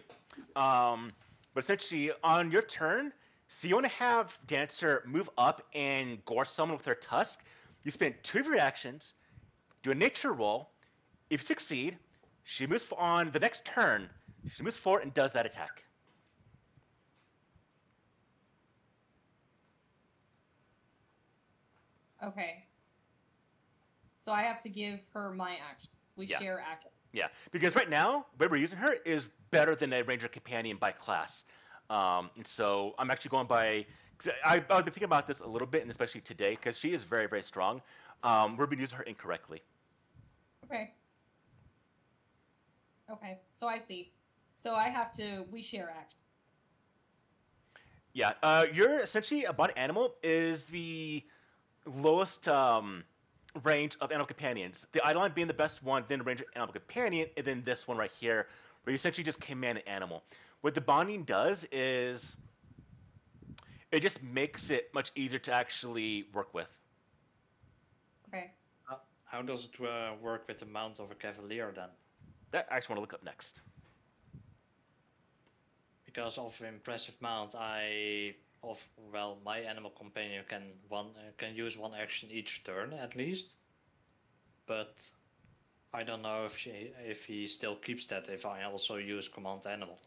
But essentially, on your turn, so you want to have Dancer move up and gore someone with her tusk. You spend two of your actions, do a nature roll. If you succeed, she moves on the next turn. She moves forward and does that attack. Okay. So I have to give her my action. We Yeah. share action. Yeah, because right now, the way we're using her is better than a Ranger Companion by class. And so I'm actually going by. I've been thinking about this a little bit, and especially today, because she is very, very strong. We've been using her incorrectly. Okay. Okay. So I see. So I have to. We share action. Yeah, you're essentially a body animal is the lowest range of animal companions. The Eidolon being the best one, then the Ranger Animal Companion, and then this one right here, where you essentially just command an animal. What the bonding does is it just makes it much easier to actually work with. Okay. How does it work with the mount of a cavalier then? That I actually want to look up next. Because of impressive mount, my animal companion can use one action each turn at least. But I don't know if he still keeps that if I also use command animal.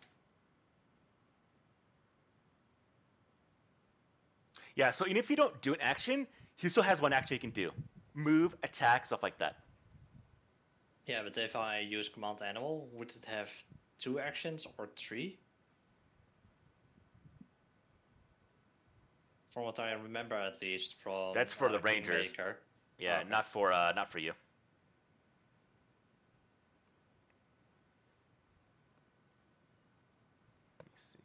Yeah, so even if you don't do an action, he still has one action he can do. Move, attack, stuff like that. Yeah, but if I use command animal, would it have 2 actions or 3? From what I remember, at least from That's for the Rangers. Kingmaker. Yeah, Okay. not for you. Let me see.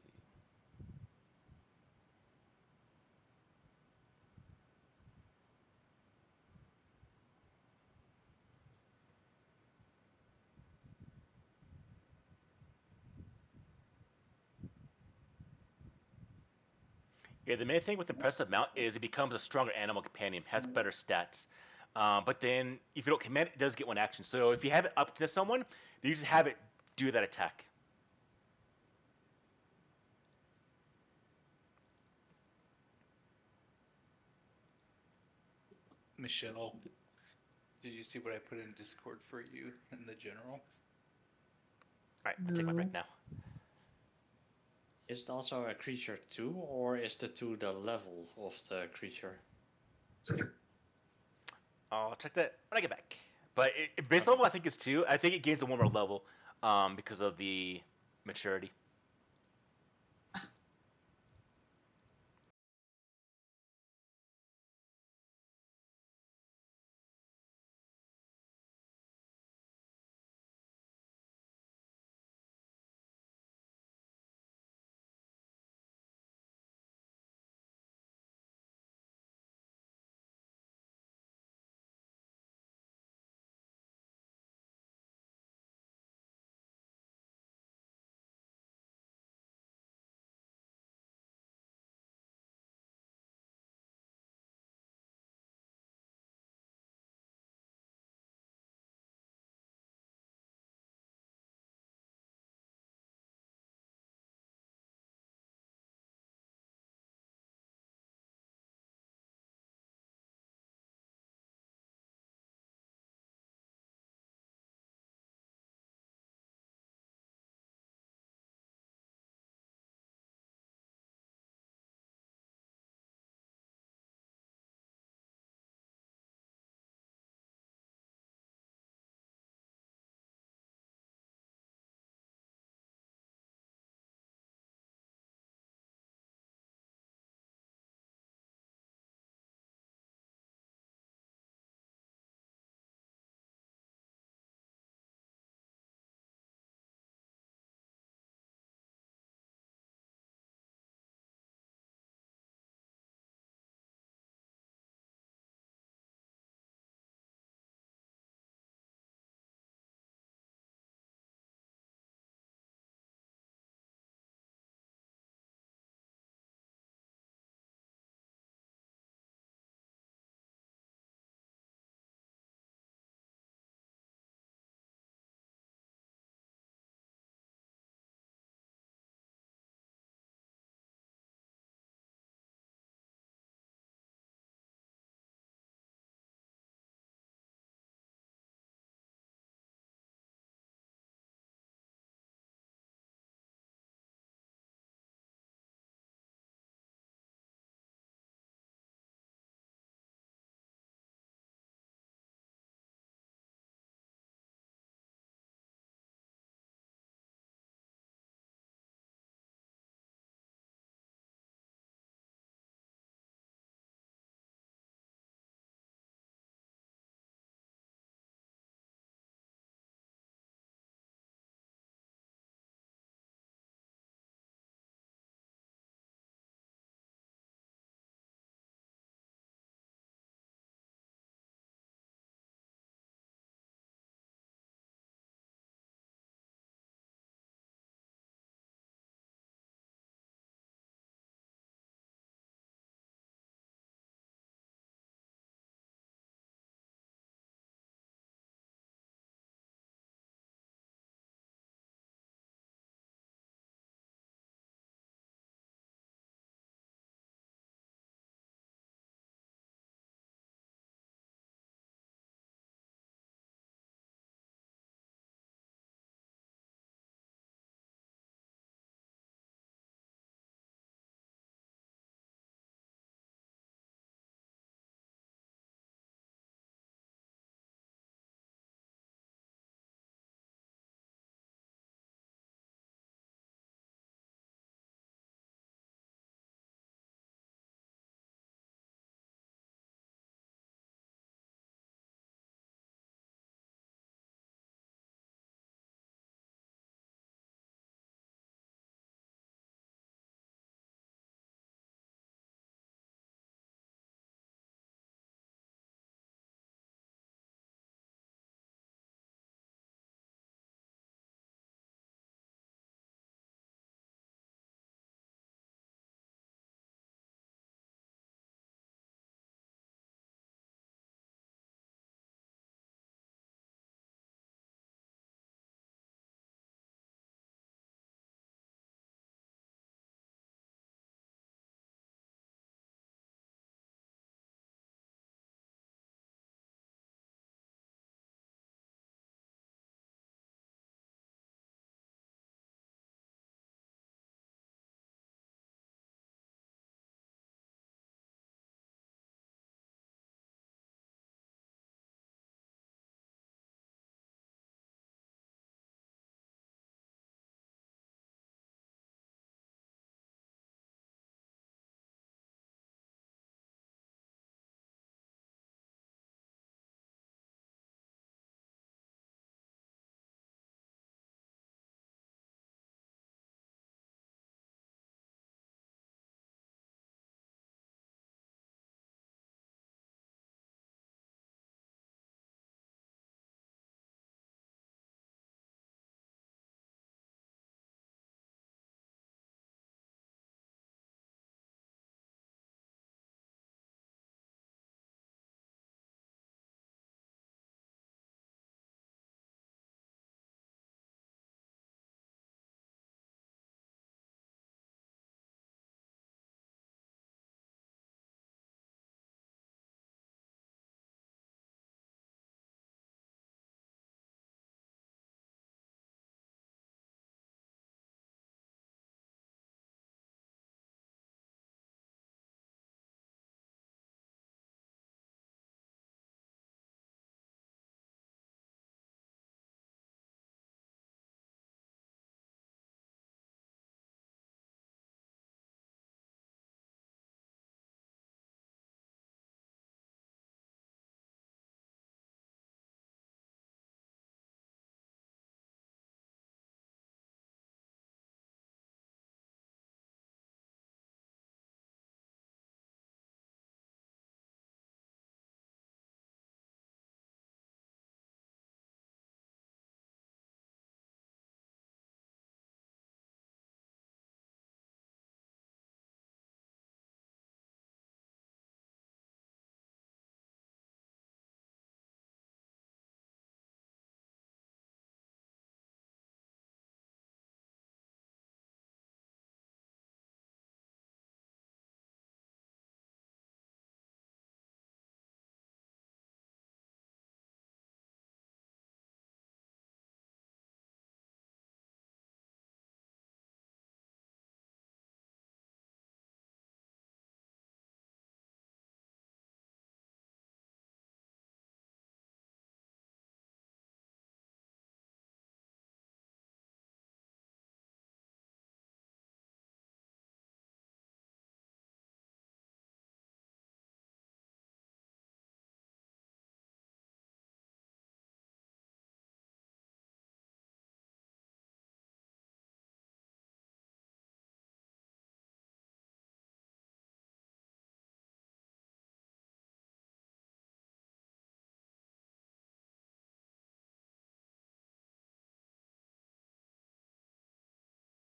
Yeah, the main thing with impressive mount is it becomes a stronger animal companion, has better stats. But then if you don't command it, it does get one action. So if you have it up to someone, you just have it do that attack. Michelle, did you see what I put in Discord for you in the general? All right, I'll take my break now. Is it also a creature 2, or is the 2 the level of the creature? I'll check that when I get back. But base level, I think is 2. I think it gains a 1 more level because of the maturity.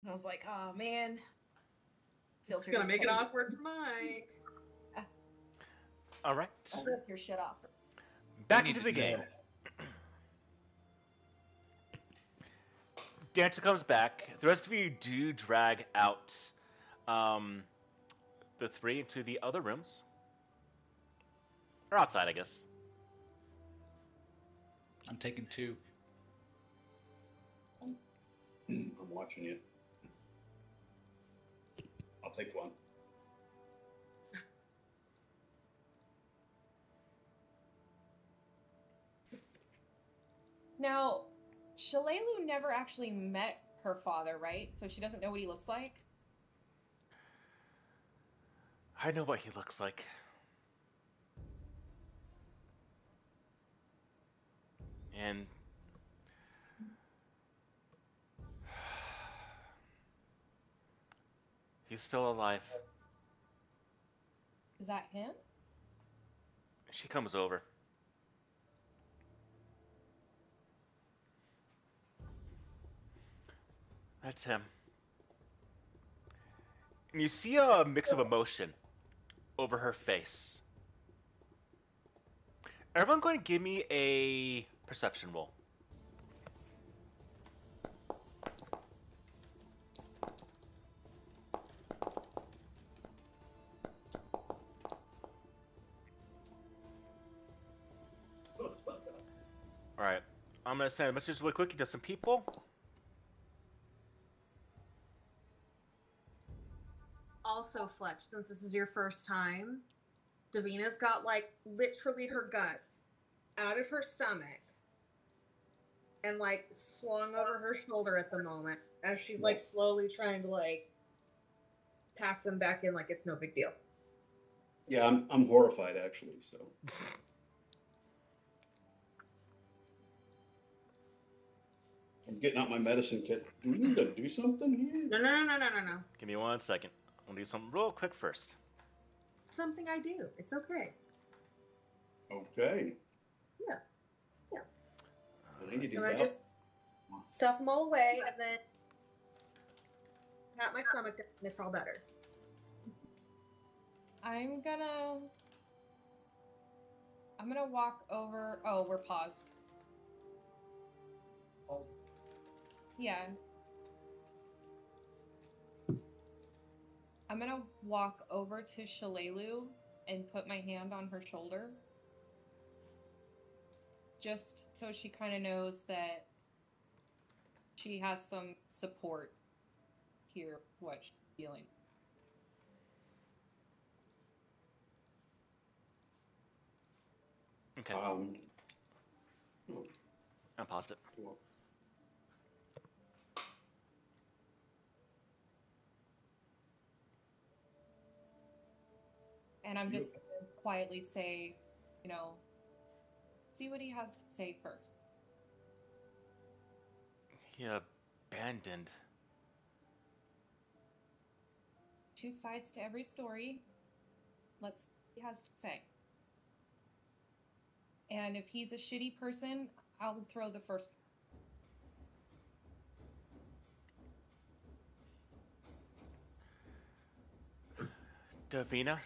I was like, oh man. It's gonna make it awkward for Mike. All right. Filter your shit off. Back into the game. Dancer comes back. The rest of you do drag out the three into the other rooms. Or outside, I guess. I'm taking 2. I'm watching you. I'll take 1. Now, Shalelu never actually met her father, right? So she doesn't know what he looks like? I know what he looks like. And he's still alive. Is that him? She comes over. That's him. And you see a mix of emotion over her face. Everyone go ahead and give me a perception roll. Alright. I'm going to send a message really quickly to some people. Also, Fletch, since this is your first time, Davina's got, like, literally her guts out of her stomach and, like, swung over her shoulder at the moment as she's, like, slowly trying to, like, pack them back in like it's no big deal. Yeah, I'm horrified, actually, so. I'm getting out my medicine kit. Do we need to do something here? No. Give me 1 second. I'm going to do something real quick first. Something I do. It's okay. Okay. Yeah. I need And I just stuff them all away and then pat my stomach down and it's all better. I'm gonna walk over. Oh, we're paused. Yeah. I'm gonna walk over to Shalelu and put my hand on her shoulder. Just so she kind of knows that she has some support here, what she's feeling. Okay. I'm paused it. And I'm just gonna quietly say, see what he has to say first. He abandoned. 2 sides to every story. Let's see what he has to say. And if he's a shitty person, I'll throw the first. Davina,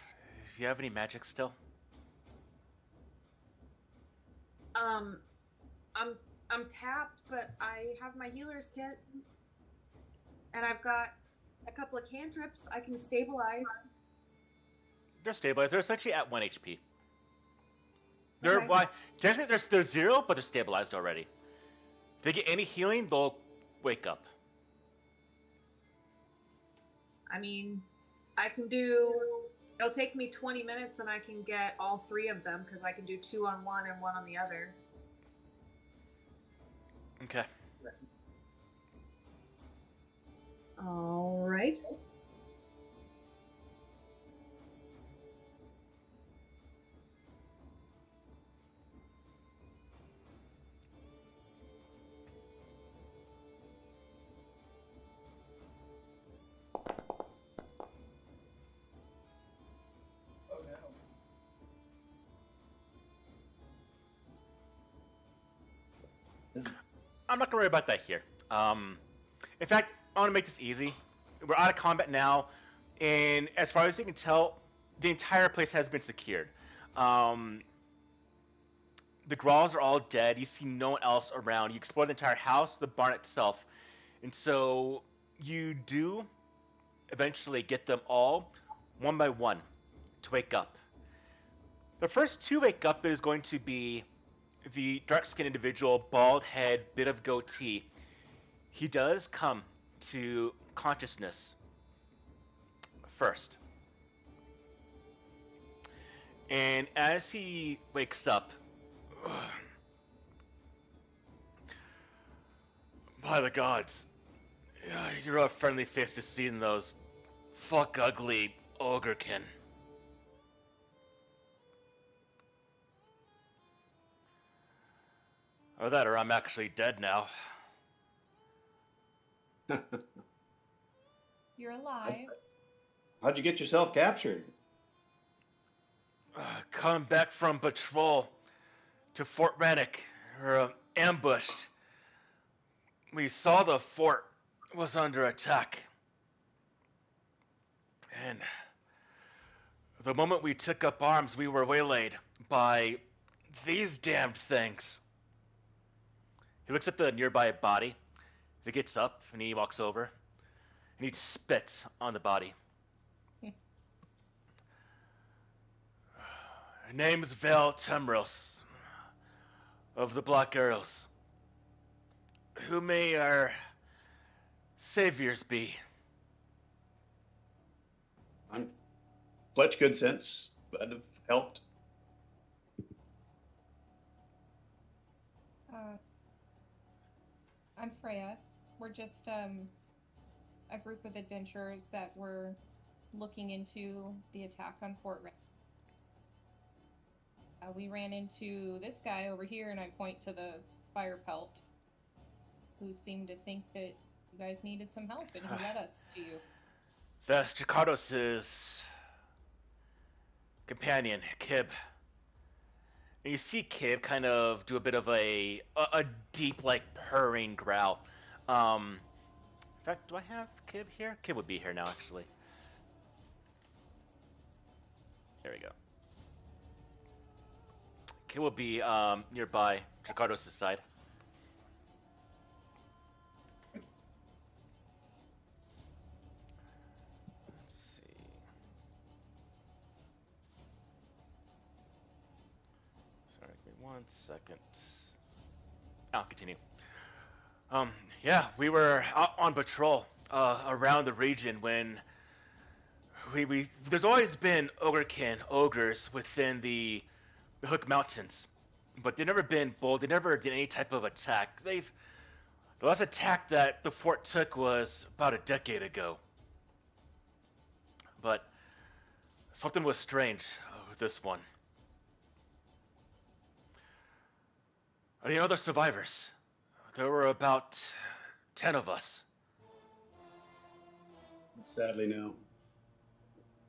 do you have any magic still? I'm tapped, but I have my healer's kit. And I've got a couple of cantrips I can stabilize. They're stabilized. They're essentially at 1 HP. They're Okay. technically they're 0, but they're stabilized already. If they get any healing, they'll wake up. I mean, I can do. It'll take me 20 minutes, and I can get all 3 of them because I can do 2 on one and 1 on the other. Okay. All right. I'm not gonna worry about that here. In fact, I want to make this easy. We're out of combat now, and as far as you can tell, the entire place has been secured. Um, the Grauls are all dead. You see no one else around. You explore the entire house, the barn itself, and so you do eventually get them all, one by one, to wake up. The first to wake up is going to be the dark-skinned individual, bald head, bit of goatee. He does come to consciousness first. And as he wakes up, by the gods, you're a friendly face to see in those fuck ugly ogrekin. Or that, or I'm actually dead now. You're alive. How'd you get yourself captured? Come back from patrol to Fort Rannoch, or ambushed. We saw the fort was under attack. And the moment we took up arms, we were waylaid by these damned things. He looks at the nearby body. He gets up and he walks over and he spits on the body. Her name's Val Temros of the Black Arrows. Who may our saviors be? I'm Fletch Good Sense. That'd have helped. I'm Freya. We're just a group of adventurers that were looking into the attack on Fort Rannoch. We ran into this guy over here, and I point to the fire pelt, who seemed to think that you guys needed some help, and he led us to you. That's Jakardos' companion, Kib. And you see Kib kind of do a bit of a deep, like, purring growl. In fact, do I have Kib here? Kib would be here now, actually. There we go. Kib will be nearby Jakardos' side. Let's see. Sorry, give me 1 second. I'll continue. Yeah, we were out on patrol around the region when there's always been ogres within the Hook Mountains, but they've never been bold. They never did any type of attack. The last attack that the fort took was about a decade ago. But something was strange with this one. Are the other survivors? There were about 10 of us. Sadly, no.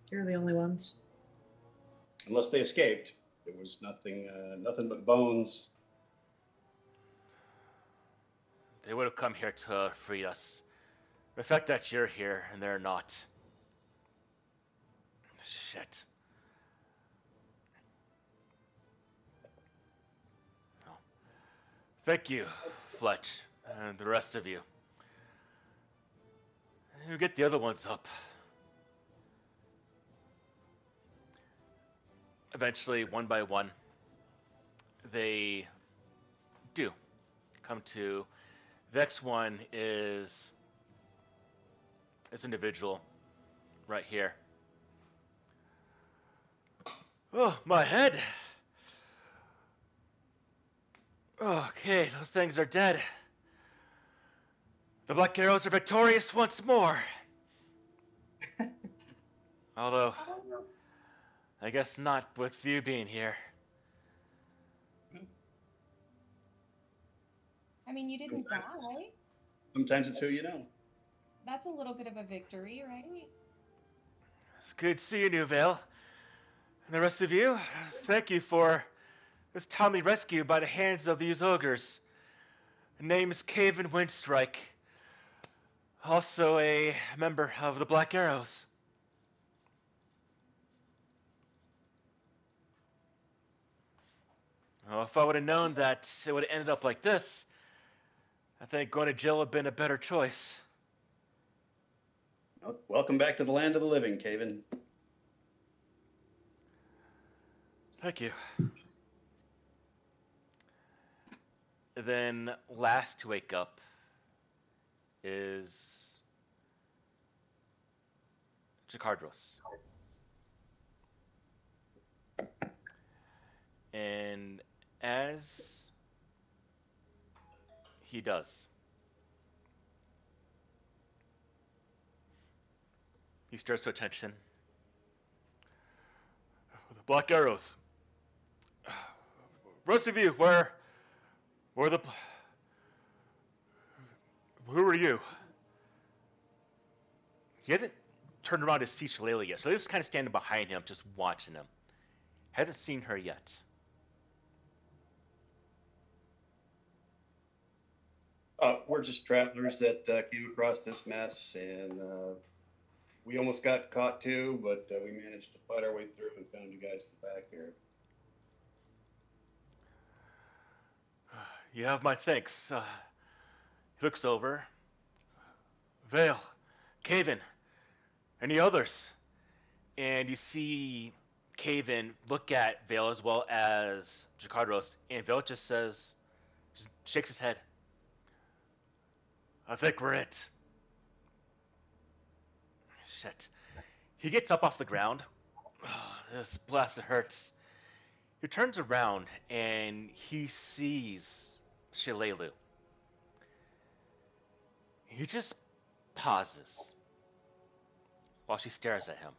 You're the only ones. Unless they escaped. There was nothing but bones. They would have come here to free us. The fact that you're here and they're not. Shit. Oh. Thank you, Fletch, and the rest of you. You get the other ones up. Eventually, one by one, they do come to. The next one is this individual right here. Oh, my head! Okay, those things are dead. The Black Arrows are victorious once more. Although, I guess not with you being here. I mean, you didn't die. Sometimes it's who you know. That's a little bit of a victory, right? It's good seeing you, Vale. And the rest of you, thank you for this timely rescue by the hands of these ogres. The name's Cave and Windstrike. Also a member of the Black Arrows. Well, if I would have known that it would have ended up like this, I think going to jail would have been a better choice. Well, welcome back to the land of the living, Caven. Thank you. Then last to wake up is Jakardros. And as he does, he stirs to attention. The Black Arrows. Rest of you, where the, who are you? He hasn't turned around to see Shillelagh yet, so he's kind of standing behind him, just watching him. Hasn't seen her yet. We're just travelers that came across this mess, and we almost got caught too, but we managed to fight our way through and found you guys in the back here. You have my thanks. He looks over. Vale, Caven, any others? And you see Caven look at Vale as well as Jakardros, and Vale just says, just shakes his head. I think we're it. Shit. He gets up off the ground. Oh, this blasted hurts. He turns around and he sees Shillelagh. He just pauses while she stares at him.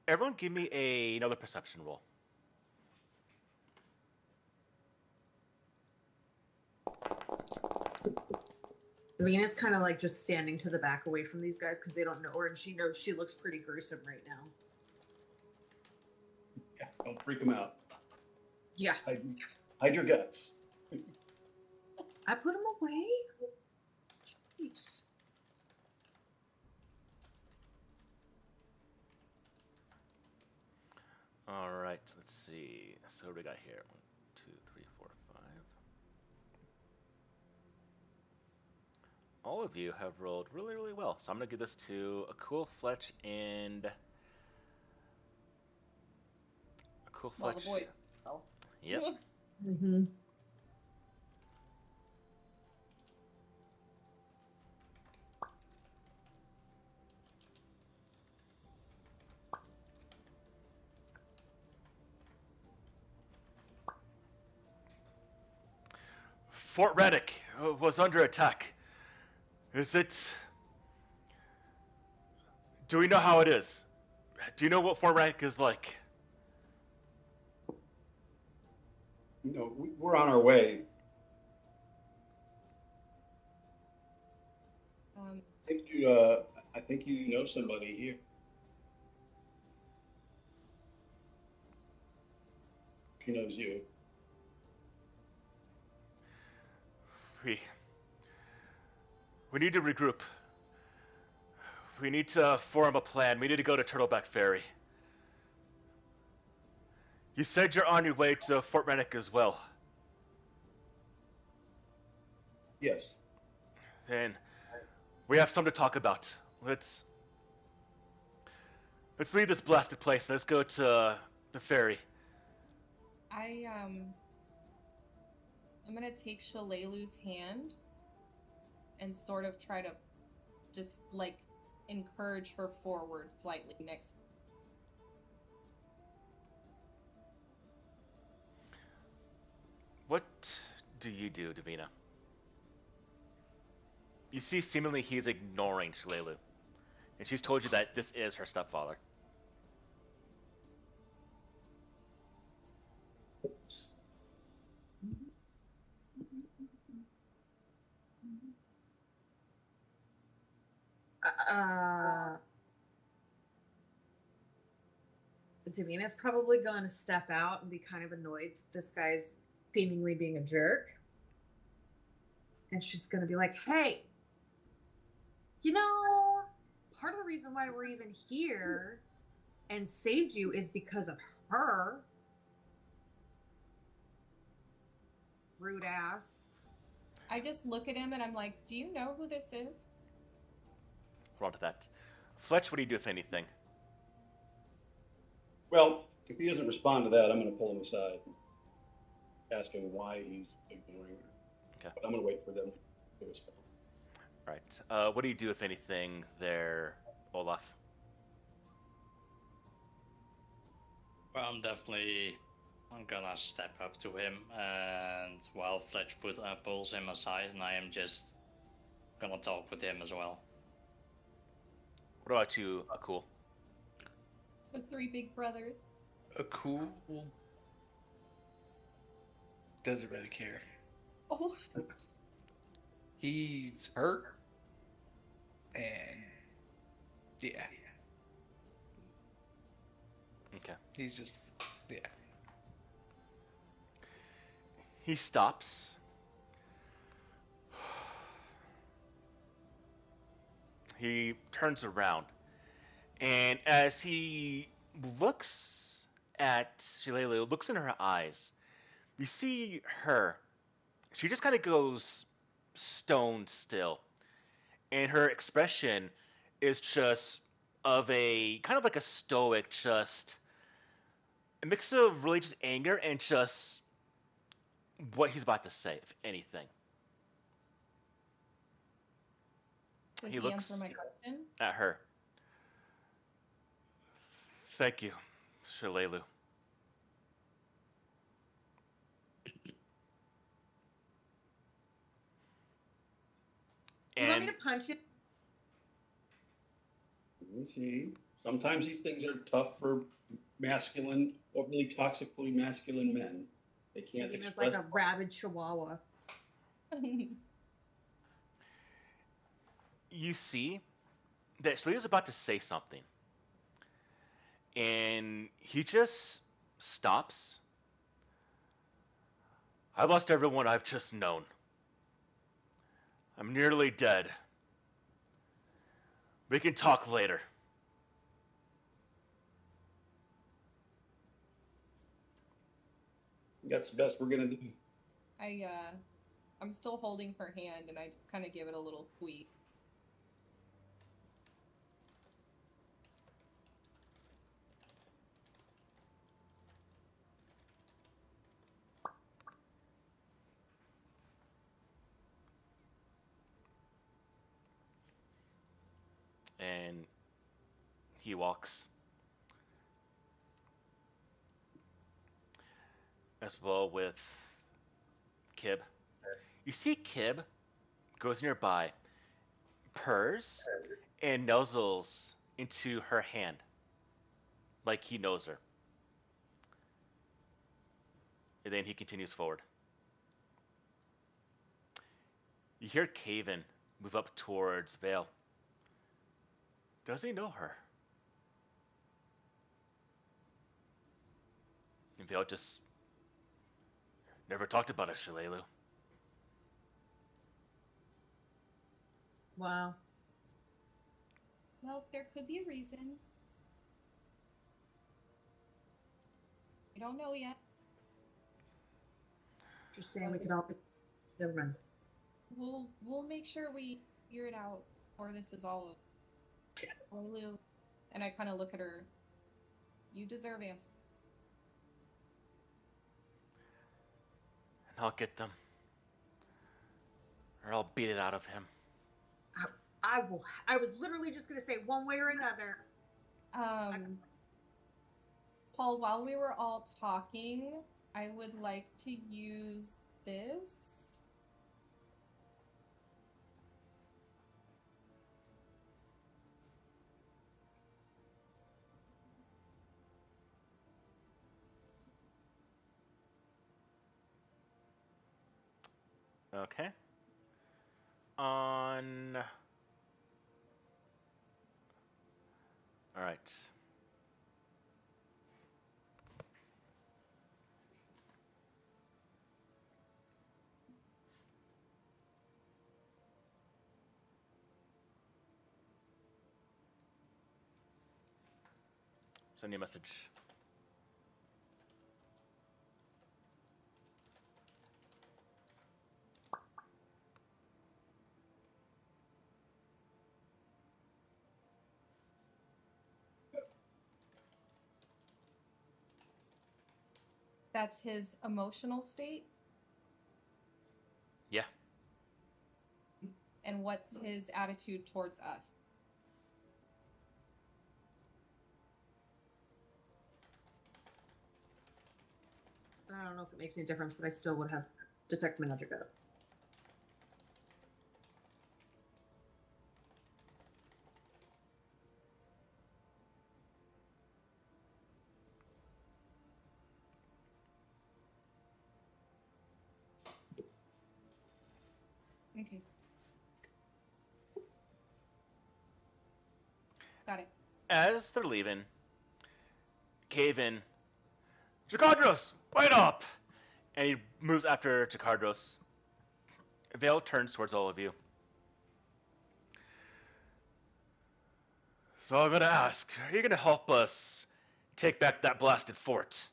Everyone give me another perception roll. Davina's kind of like just standing to the back away from these guys because they don't know her, and she knows she looks pretty gruesome right now. Yeah, don't freak them out. Yeah. Hide your guts. I put them away? Jeez. All right, let's see. So what do we got here? 1, 2, 3, 4, 5. All of you have rolled really, really well. So I'm going to give this to a cool Fletch and a cool Well, Fletch. the boys. Oh. Yep. Mm-hmm. Fort Reddick was under attack. Is it... Do we know how it is? Do you know what Fort Reddick is like? You know, we're on our way. I think you know somebody here. He knows you. We need to regroup. We need to form a plan. We need to go to Turtleback Ferry. You said you're on your way to Fort Reddick as well. Yes. Then we have something to talk about. Let's leave this blasted place. Let's go to the ferry. I'm gonna take Shillelagh's hand and sort of try to just like encourage her forward slightly next. What do you do, Davina? You see seemingly he's ignoring Shillelagh. And she's told you that this is her stepfather. Davina's probably going to step out and be kind of annoyed that this guy's seemingly being a jerk. And she's going to be like, hey, part of the reason why we're even here and saved you is because of her. Rude ass. I just look at him and I'm like, do you know who this is? Hold on to that. Fletch, what do you do if anything? Well, if he doesn't respond to that, I'm going to pull him aside and ask him why he's ignoring her. Okay. But I'm going to wait for them to respond. All right. What do you do if anything there, Olaf? Well, I'm gonna step up to him, and while Fletch pulls him aside, and I am just gonna talk with him as well. What about you, Akul? The three big brothers. Akul doesn't really care. Oh. He's hurt, and yeah, Okay. he's just He stops. He turns around. And as he looks at Shillelagh, looks in her eyes, we see her. She just kind of goes stone still. And her expression is just of a kind of like a stoic, just a mix of really just anger and just what he's about to say, if anything. Does He he looks answer my question? at her. Thank you, Shillelagh. You want me to punch him? Let me see. Sometimes these things are tough for masculine, overly toxically masculine men. They can't Davina's express. like a rabid chihuahua. You see that Shillelagh's about to say something. And he just stops. I lost everyone I've just known. I'm nearly dead. We can talk later. That's the best we're gonna do. I'm still holding her hand and I kind of give it a little tweet. And he walks. As well with Kib. You see Kib goes nearby, purrs, and nuzzles into her hand. Like he knows her. And then he continues forward. You hear Caven move up towards Vale. Does he know her? And Vale just never talked about it, Shillelagh. Wow. Well, there could be a reason. We don't know yet. Just saying we could all be. Never mind. We'll make sure we figure it out, or this is all over. Lou, and I kind of look at her. You deserve answers. And I'll get them. Or I'll beat it out of him. I will. I was literally just gonna say one way or another. Paul, while we were all talking, I would like to use this. Okay. On. Alright. Send you a message. That's his emotional state? Yeah. And what's his attitude towards us? I don't know if it makes any difference, but I still would have detect magic up. Okay. Got it. As they're leaving, cave in. Jakardros, wait up! And he moves after Jakardros. Vale turns towards all of you. So I'm gonna ask, are you gonna help us take back that blasted fort?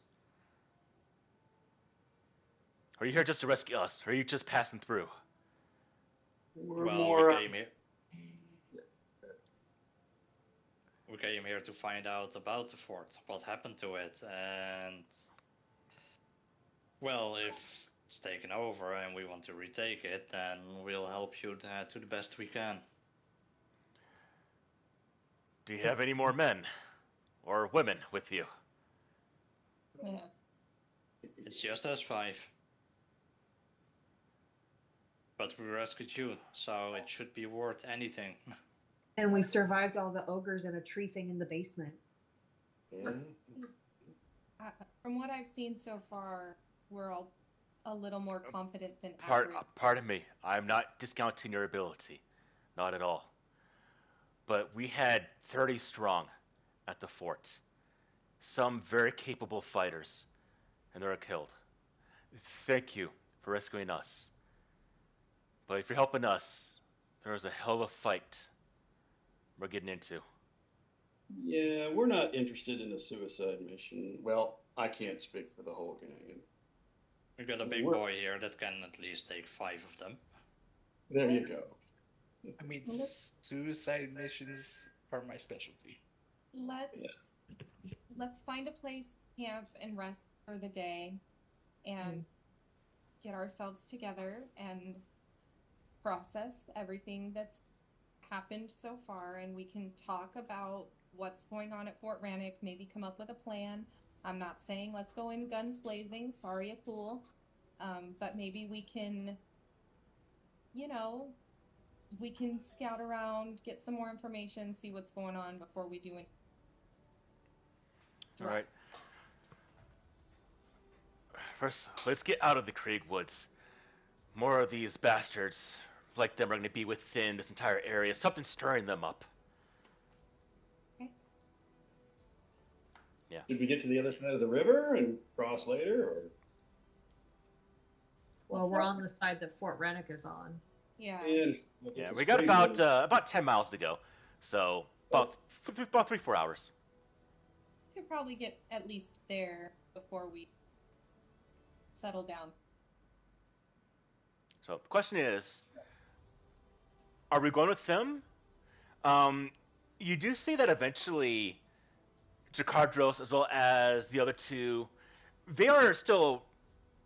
Are you here just to rescue us, or are you just passing through? We're Well, more. we came here to find out about the fort, what happened to it, and well, if it's taken over and we want to retake it, then we'll help you to the best we can. Do you have any more men or women with you? Yeah. It's just us 5. But we rescued you, so it should be worth anything. And we survived all the ogres and a tree thing in the basement. From what I've seen so far, we're all a little more confident than average. Pardon me, I'm not discounting your ability. Not at all. But we had 30 strong at the fort. Some very capable fighters, and they were killed. Thank you for rescuing us. But if you're helping us, there's a hell of a fight we're getting into. Yeah, we're not interested in a suicide mission. Well, I can't speak for the whole gang. We got a big boy here that can at least take 5 of them. There you go. I mean, suicide missions are my specialty. Let's find a place, camp, and rest for the day, and get ourselves together and process everything that's happened so far, and we can talk about what's going on at Fort Rannoch, maybe come up with a plan. I'm not saying let's go in guns blazing, sorry, a fool. But maybe we can, we can scout around, get some more information, see what's going on before we do it. All right. First, let's get out of the Krieg Woods. More of these bastards like them are going to be within this entire area. Something's stirring them up. Okay. Yeah. Did we get to the other side of the river and cross later, or? Well, we're on the side that Fort Rannoch is on. Yeah. Yeah, we got about 10 miles to go. So about 3-4 hours. We could probably get at least there before we settle down. So the question is, are we going with them? You do see that eventually Jakardros, as well as the other two, they are still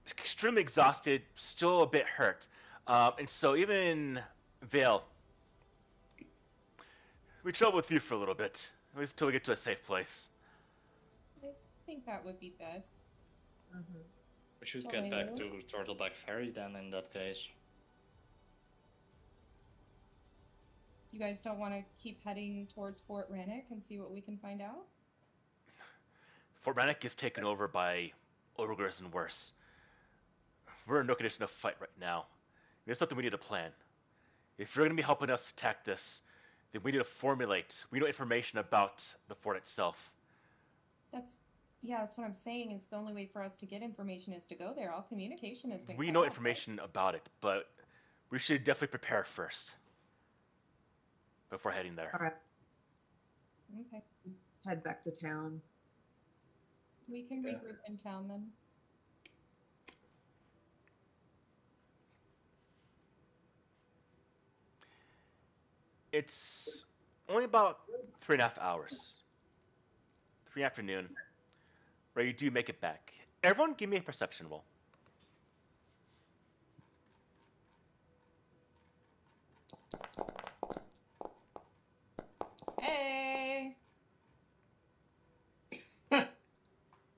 extremely exhausted, still a bit hurt. And so even Vale, we travel with you for a little bit, at least until we get to a safe place. I think that would be best. Mm-hmm. We should get back to Turtleback Ferry then, in that case. You guys don't want to keep heading towards Fort Rannoch and see what we can find out? Fort Rannoch is taken over by ogres and worse. We're in no condition to fight right now. It's something we need to plan. If you're going to be helping us attack this, then we need to formulate. We know information about the fort itself. That's what I'm saying. Is the only way for us to get information is to go there. All communication has been. We know information about it, but we should definitely prepare first before heading there. All right. Okay. Head back to town. We can regroup in town then. It's only about 3.5 hours. 3 afternoon, where you do make it back. Everyone, give me a perception roll. Hey! Look at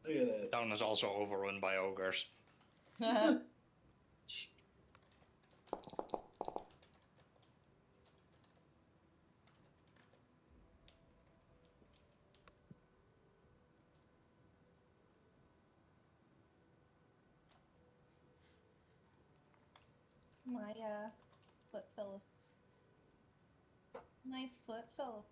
that. Town is also overrun by ogres. My foot fell. My foot fell.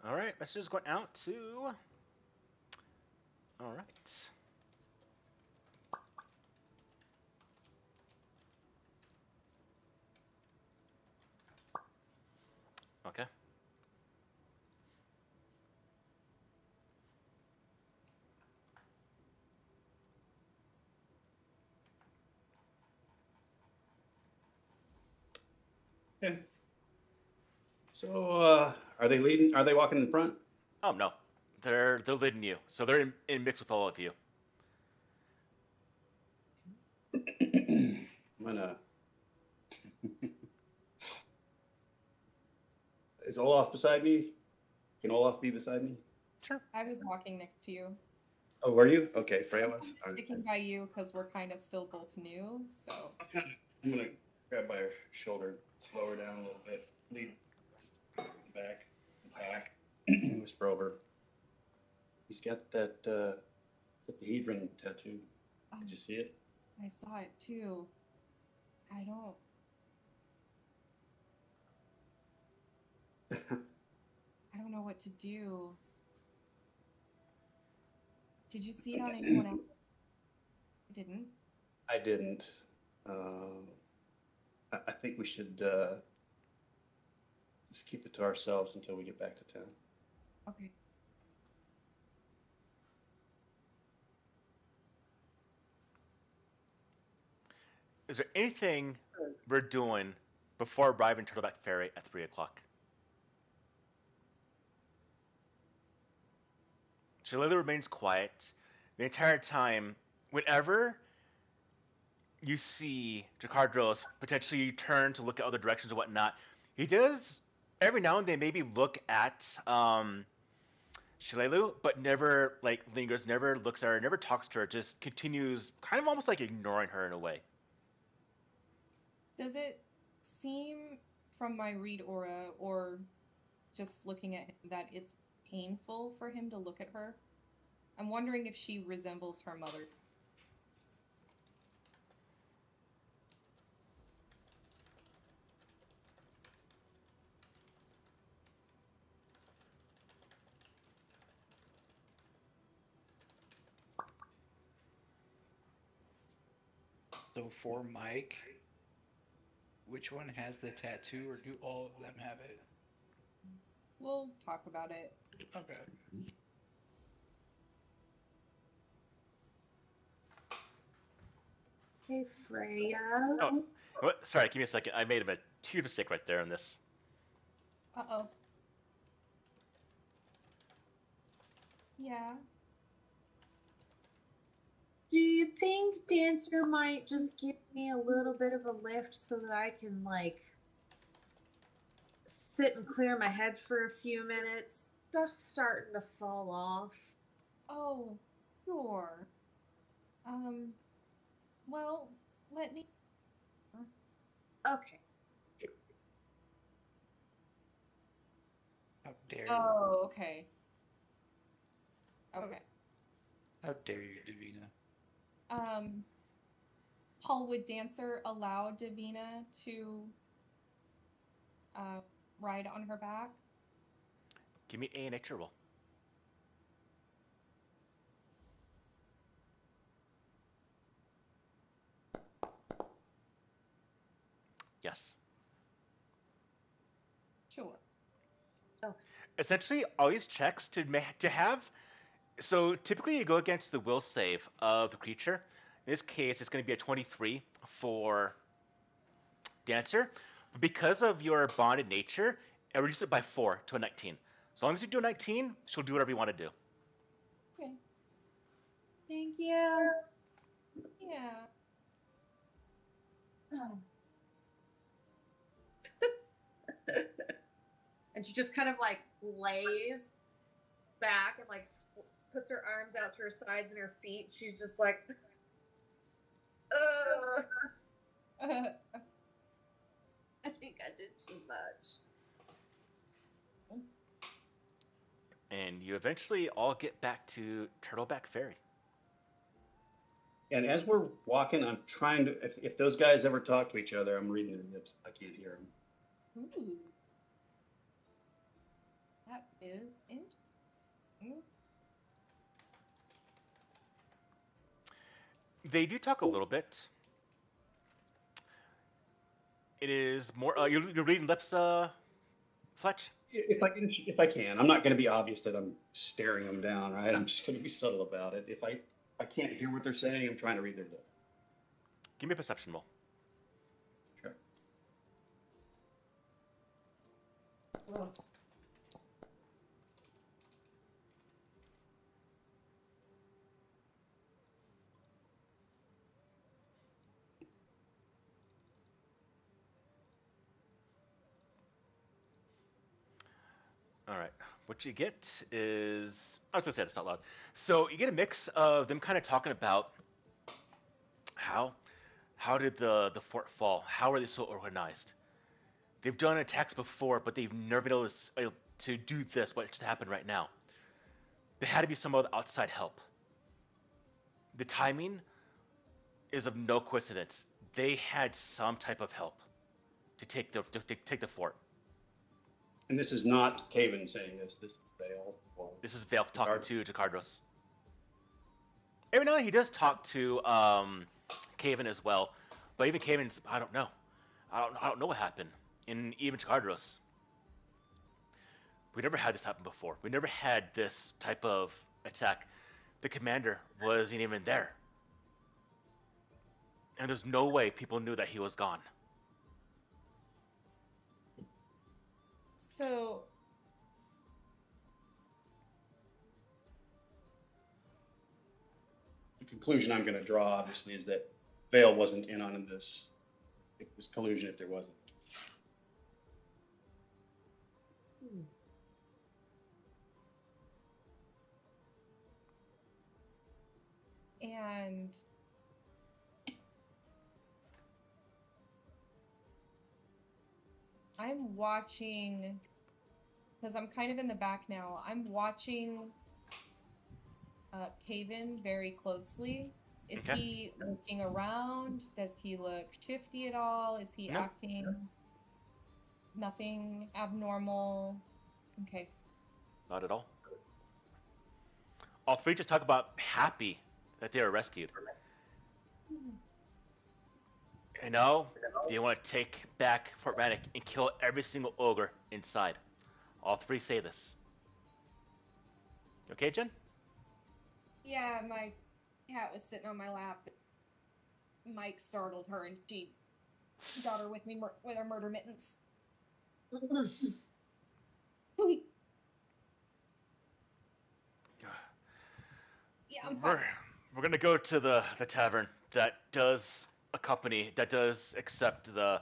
All right, message is going out to. All right. Okay. Okay. So, are they leading? Are they walking in front? Oh no, they're leading you, so they're in mix with all of you. I'm gonna. Is Olaf beside me? Can Olaf be beside me? Sure. I was walking next to you. Oh, were you? Okay, Freya was. Sticking by you because we're kind of still both new, so. I'm gonna grab by her shoulder, slow her down a little bit, lead back, whisper over. He's got that Hedron tattoo. Did you see it? I saw it too. I don't. I don't know what to do. Did you see it on anyone else? I didn't. I didn't. I think we should just keep it to ourselves until we get back to town. Okay. Is there anything we're doing before arriving Turtleback Ferry at 3 o'clock? Shalila remains quiet the entire time. Whenever you see Jakardros potentially turn to look at other directions and whatnot, he does every now and then maybe look at Shalelu, but never like lingers, never looks at her, never talks to her, just continues kind of almost like ignoring her in a way. Does it seem from my read aura or just looking at him that it's painful for him to look at her? I'm wondering if she resembles her mother. So for Mike, which one has the tattoo, or do all of them have it? We'll talk about it. Okay. Hey, Freya. Oh, sorry, give me a second. I made a huge mistake right there in this. Uh-oh. Yeah. Do you think Dancer might just give me a little bit of a lift so that I can, like, sit and clear my head for a few minutes? Stuff's starting to fall off. Oh, sure. Well, let me. Okay. How dare you? Oh, okay. Okay. How dare you, Davina? Paul, would Dancer allow Davina to ride on her back? Give me a nature roll. Yes. Sure. Essentially, all these checks to have. So typically, you go against the will save of the creature. In this case, it's going to be a 23 for Dancer. But because of your bonded nature, it reduces it by 4 to a 19. As long as you do a 19, she'll do whatever you want to do. Okay. Thank you. Yeah. And she just kind of like lays back and like puts her arms out to her sides and her feet. She's just like, ugh. I think I did too much. And you eventually all get back to Turtleback Ferry. And as we're walking, I'm trying to, if those guys ever talk to each other, I'm reading their lips. I can't hear them. Ooh. That is interesting. They do talk a little bit. It is more. You're reading lips, Fletch? If I can, I'm not going to be obvious that I'm staring them down, right? I'm just going to be subtle about it. If I can't hear what they're saying, I'm trying to read their lips. Give me a perception roll. Sure. Oh. All right. What you get is I was gonna say this not loud. So you get a mix of them kind of talking about how did the fort fall? How are they so organized? They've done attacks before, but they've never been able to do this. What just happened right now? There had to be some other outside help. The timing is of no coincidence. They had some type of help to take the fort. And this is not Caven saying this. This is Vale. This is Vale talking to Cardros. Every now and then he does talk to Caven as well, but even Caven's I don't know. I don't know what happened. And even Cardros, we never had this happen before. We never had this type of attack. The commander wasn't even there, and there's no way people knew that he was gone. So, The conclusion I'm going to draw, obviously, is that Vale wasn't in on this collusion if there wasn't. and I'm watching because I'm kind of in the back now. I'm watching Caven very closely. Is Okay. he looking around? Does he look shifty at all? Is he No. acting nothing abnormal? Okay. Not at all. All three just talk about happy that they were rescued. You know, they want to take back Fort Rannoch and kill every single ogre inside. All three say this. Okay, Jen? Yeah, my cat was sitting on my lap. Mike startled her and she got her with me with her murder mittens. Yeah, I'm fine. We're gonna go to the tavern that does accept the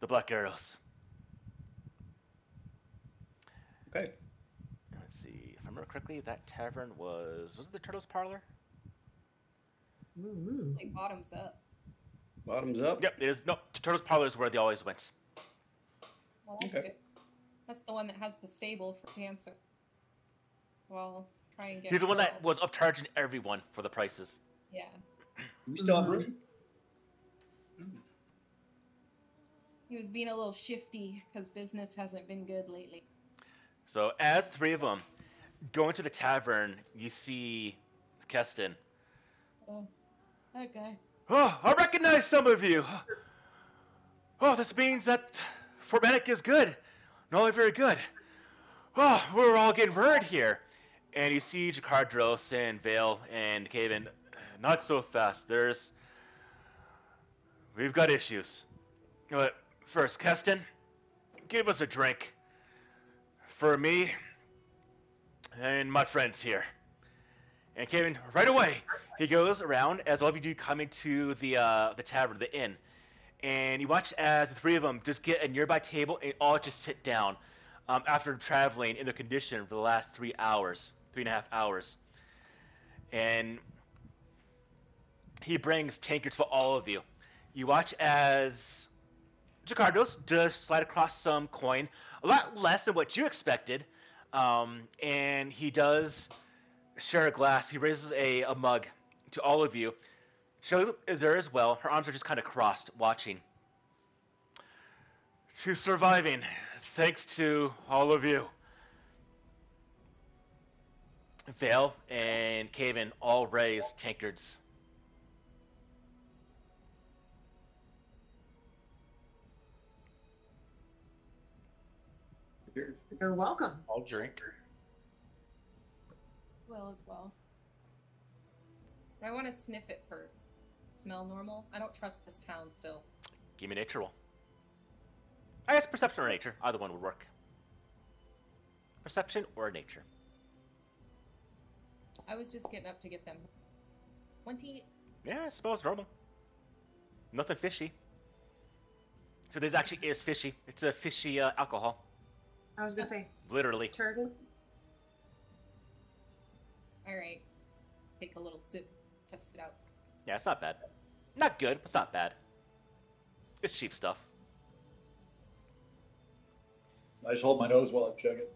black arrows. Okay. Let's see if I remember correctly. That tavern was it the Turtles Parlor? Like bottoms up. Bottoms up. Yep, it is. No, Turtles Parlor is where they always went. Well, that's Okay. good. That's the one that has the stable for Dancer. Well, try and get. He's the one that Pearl. was upcharging everyone for the prices. Yeah. You still have room? He was being a little shifty because business hasn't been good lately. So as the three of them go into the tavern, you see Keston. Oh, that guy. Oh, I recognize some of you. Oh, this means that Formatic is good. Not only very good. Oh, we're all getting worried here. And you see Jakardros and Vale and Caven. Not so fast. We've got issues. But first, Keston, give us a drink. For me and my friends here. And Caven, right away, he goes around as all of you do come into the tavern, the inn. And you watch as the three of them just get a nearby table and all just sit down after traveling in the condition for the last 3 hours, 3.5 hours. And he brings tankards for all of you. You watch as Jacardos does slide across some coin, a lot less than what you expected. And he does share a glass. He raises a mug to all of you. Shelly is there as well. Her arms are just kind of crossed, watching. To surviving, thanks to all of you. Vale and Caven all raise tankards. You're welcome. I'll drink. Well, as well. I want to sniff it first. Smell normal? I don't trust this town still. Give me a nature roll. I guess perception or nature. Either one would work. Perception or nature. I was just getting up to get them. 20. Yeah, I suppose normal. Nothing fishy. So this actually is fishy. It's a fishy alcohol. I was gonna say Literally. turtle. Alright. Take a little sip. Test it out. Yeah, it's not bad. Not good, but it's not bad. It's cheap stuff. I just hold my nose while I chug it.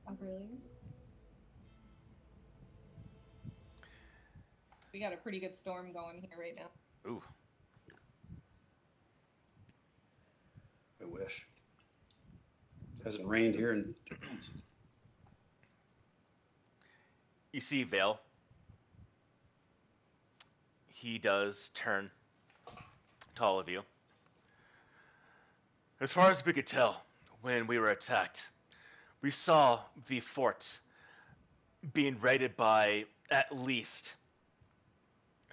Oh, really? We got a pretty good storm going here right now. Ooh. I wish. It hasn't rained here in 2 months. You see Vale. He does turn to all of you. As far as we could tell, when we were attacked, we saw the fort being raided by at least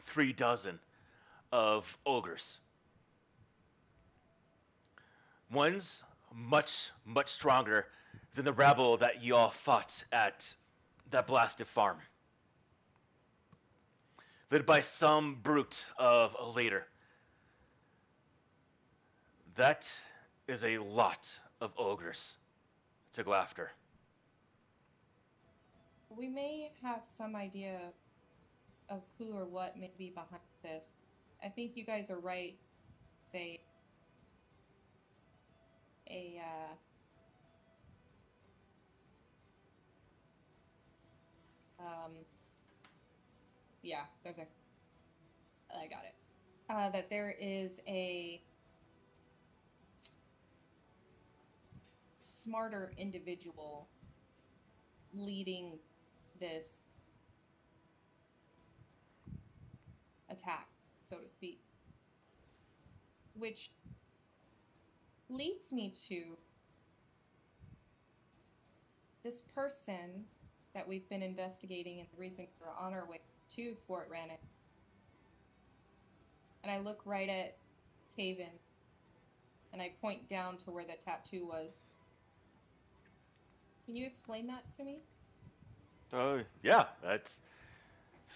3 dozen of ogres. One's much, much stronger than the rabble that you all fought at that blasted farm. Led by some brute of a leader. That is a lot of ogres to go after. We may have some idea of who or what may be behind this. I think you guys are right. Say yeah, I got it. That there is a smarter individual leading this attack, so to speak. Which leads me to this person that we've been investigating and the reason we're on our way to Fort Rannoch. And I look right at Caven and I point down to where the tattoo was. Can you explain that to me? Yeah, it's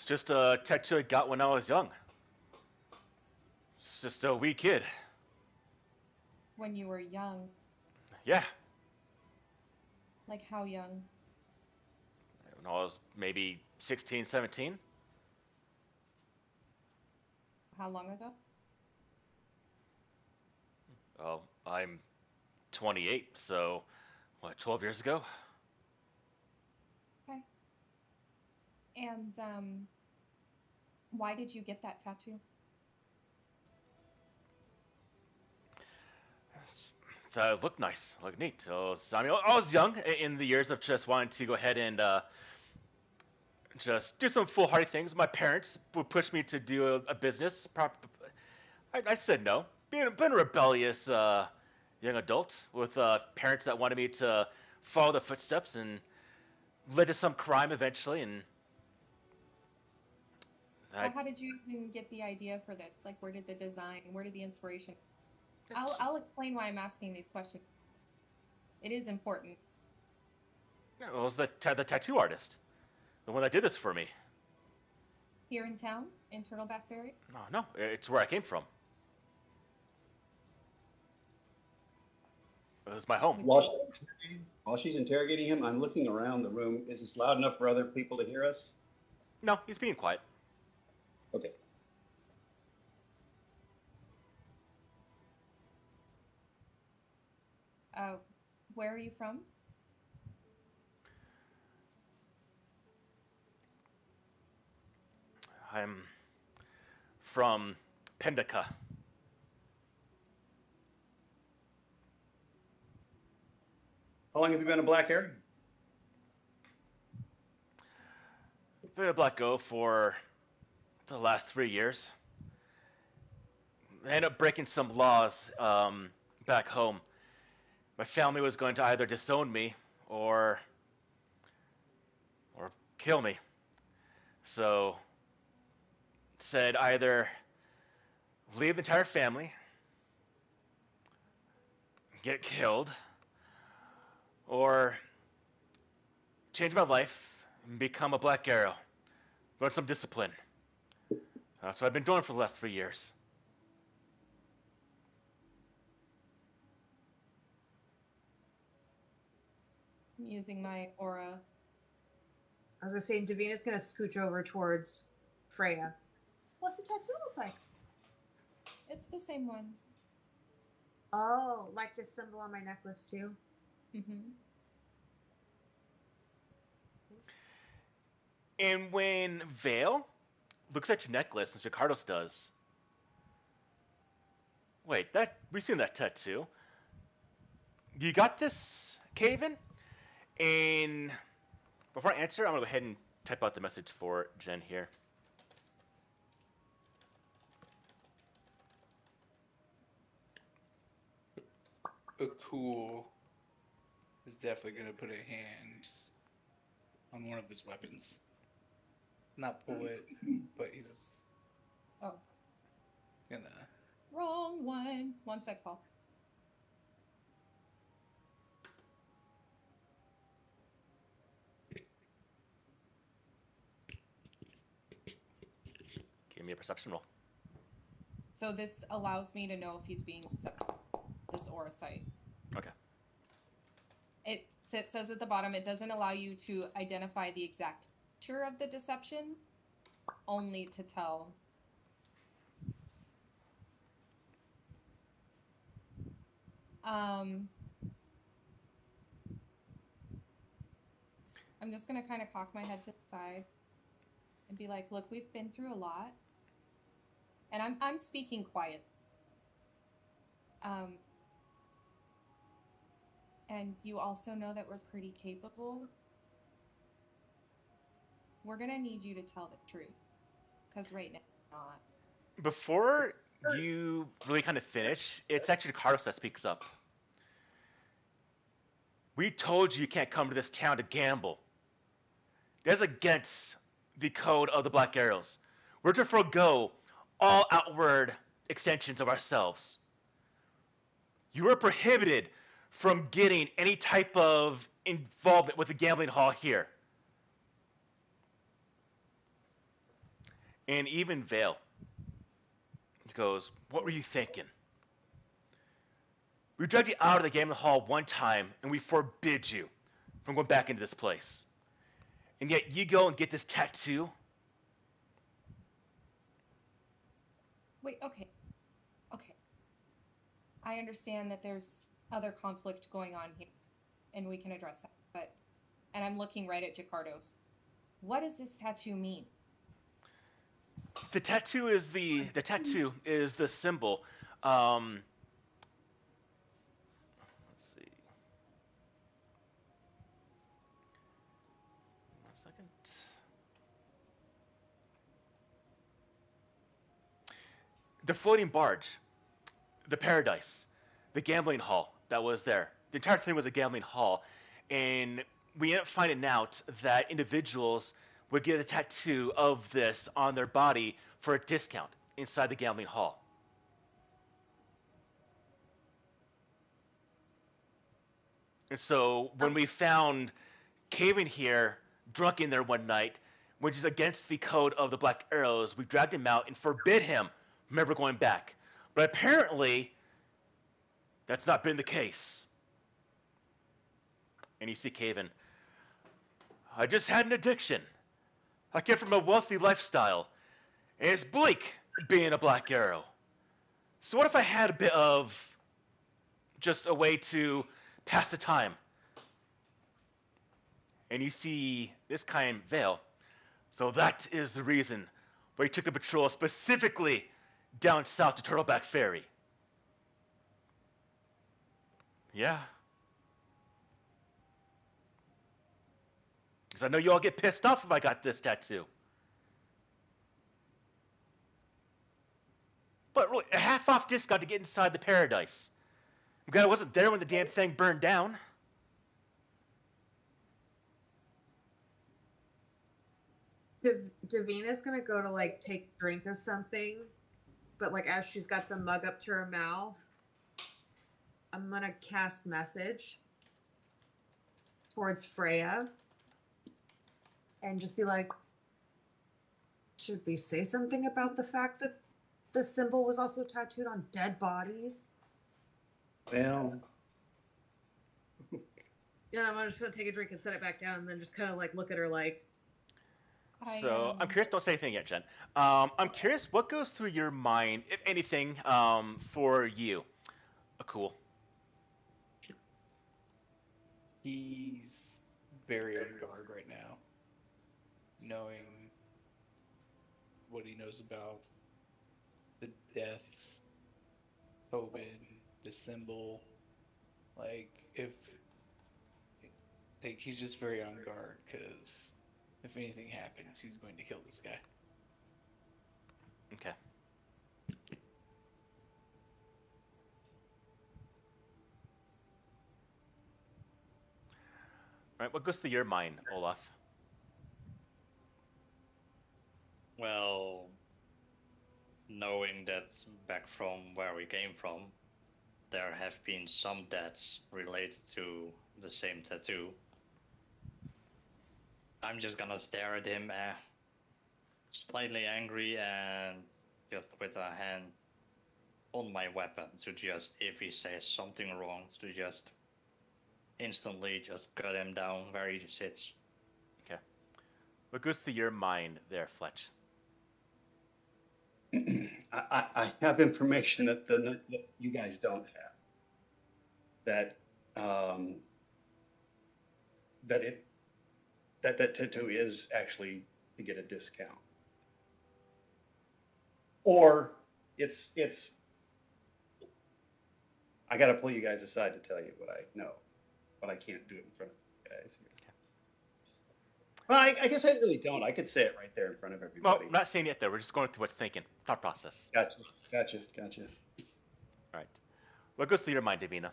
just a tattoo I got when I was young. It's just a wee kid. When you were young. Yeah. Like how young? When I was maybe 16, 17. How long ago? Oh, I'm 28, so what, 12 years ago? And why did you get that tattoo? That looked nice, looked neat. I mean, I was young in the years of just wanting to go ahead and just do some foolhardy things. My parents would push me to do a business. I said no. Being a rebellious young adult with parents that wanted me to follow the footsteps and led to some crime eventually. And How did you even get the idea for this? Like, where did the design, where did the inspiration? I'll explain why I'm asking these questions. It is important. It was the tattoo artist, the one that did this for me. Here in town, in Turtleback Ferry? No, it's where I came from. It was my home. While she's interrogating him, I'm looking around the room. Is this loud enough for other people to hear us? No, he's being quiet. Okay. Where are you from? I'm from Pendica. How long have you been a black area? Been a Black Go for the last 3 years. I ended up breaking some laws back home. My family was going to either disown me or kill me. So said either leave the entire family, get killed, or change my life and become a Black Arrow. Learn some discipline. That's what I've been doing for the last 3 years. I'm using my aura. I was gonna say, Davina's gonna scooch over towards Freya. What's the tattoo look like? It's the same one. Oh, like this symbol on my necklace too? Mm-hmm. And when Vale looks at your necklace, as Jacardos does, wait, we've seen that tattoo. You got this, Caven? And before I answer, I'm gonna go ahead and type out the message for Jen here. Cool is definitely gonna put a hand on one of his weapons. Not pull it, but he's just gonna. Wrong one. One sec, Paul. Give me a perception roll. So this allows me to know if he's being accepted. This aura sight. Okay. It says at the bottom, it doesn't allow you to identify the exact nature of the deception, only to tell. I'm just gonna kind of cock my head to the side and be like, look, we've been through a lot. And I'm speaking quiet. And you also know that we're pretty capable. We're gonna need you to tell the truth. Because right now, not. Before you really kind of finish, it's actually Carlos that speaks up. We told you can't come to this town to gamble. That's against the code of the Black Arrows. We're to forego all outward extensions of ourselves. You are prohibited from getting any type of involvement with the gambling hall here. And even Vale goes, what were you thinking? We dragged you out of the gambling hall one time, and we forbid you from going back into this place. And yet you go and get this tattoo? Wait, okay. I understand that there's other conflict going on here, and we can address that. And I'm looking right at Jacardos. what does this tattoo mean? The tattoo is the symbol. Let's see. 1 second. The floating barge, the paradise, the gambling hall that was there. The entire thing was a gambling hall, and we ended up finding out that individuals would get a tattoo of this on their body for a discount inside the gambling hall. And so when we found Caven here drunk in there one night, which is against the code of the Black Arrows, we dragged him out and forbid him from ever going back. But apparently, that's not been the case. And you see Caven. I just had an addiction. I came from a wealthy lifestyle, and it's bleak being a Black Arrow. So what if I had a bit of just a way to pass the time? And you see this kind veil. So that is the reason why he took the patrol specifically down south to Turtleback Ferry. Yeah. Because I know you all get pissed off if I got this tattoo. But really, a half-off discount to get inside the paradise. I'm glad I wasn't there when the damn thing burned down. Davina's gonna go to like take a drink of something, but like as she's got the mug up to her mouth, I'm gonna cast message towards Freya and just be like, should we say something about the fact that the symbol was also tattooed on dead bodies? Well, Yeah, I'm just gonna take a drink and set it back down and then just kind of like look at her like. So I'm curious. Don't say anything yet, Jen. I'm curious what goes through your mind, if anything, for you. Cool. He's very on guard right now, knowing what he knows about the deaths, Tobin, the symbol. Like, he's just very on guard because if anything happens, he's going to kill this guy. Okay. All right. What goes through your mind, Olaf? Well, knowing that back from where we came from, there have been some deaths related to the same tattoo. I'm just gonna stare at him, slightly angry, and just with a hand on my weapon to just, if he says something wrong, to just instantly just cut him down where he sits. Okay. What goes through your mind there, Fletch? I have information that you guys don't have. That that tattoo is actually to get a discount, or it's. I got to pull you guys aside to tell you what I know, but I can't do it in front of you guys. Okay. Well, I guess I really don't. I could say it right there in front of everybody. Well, I'm not saying it there. We're just going through what's thinking. Thought process. Gotcha. All right. What goes through your mind, Davina?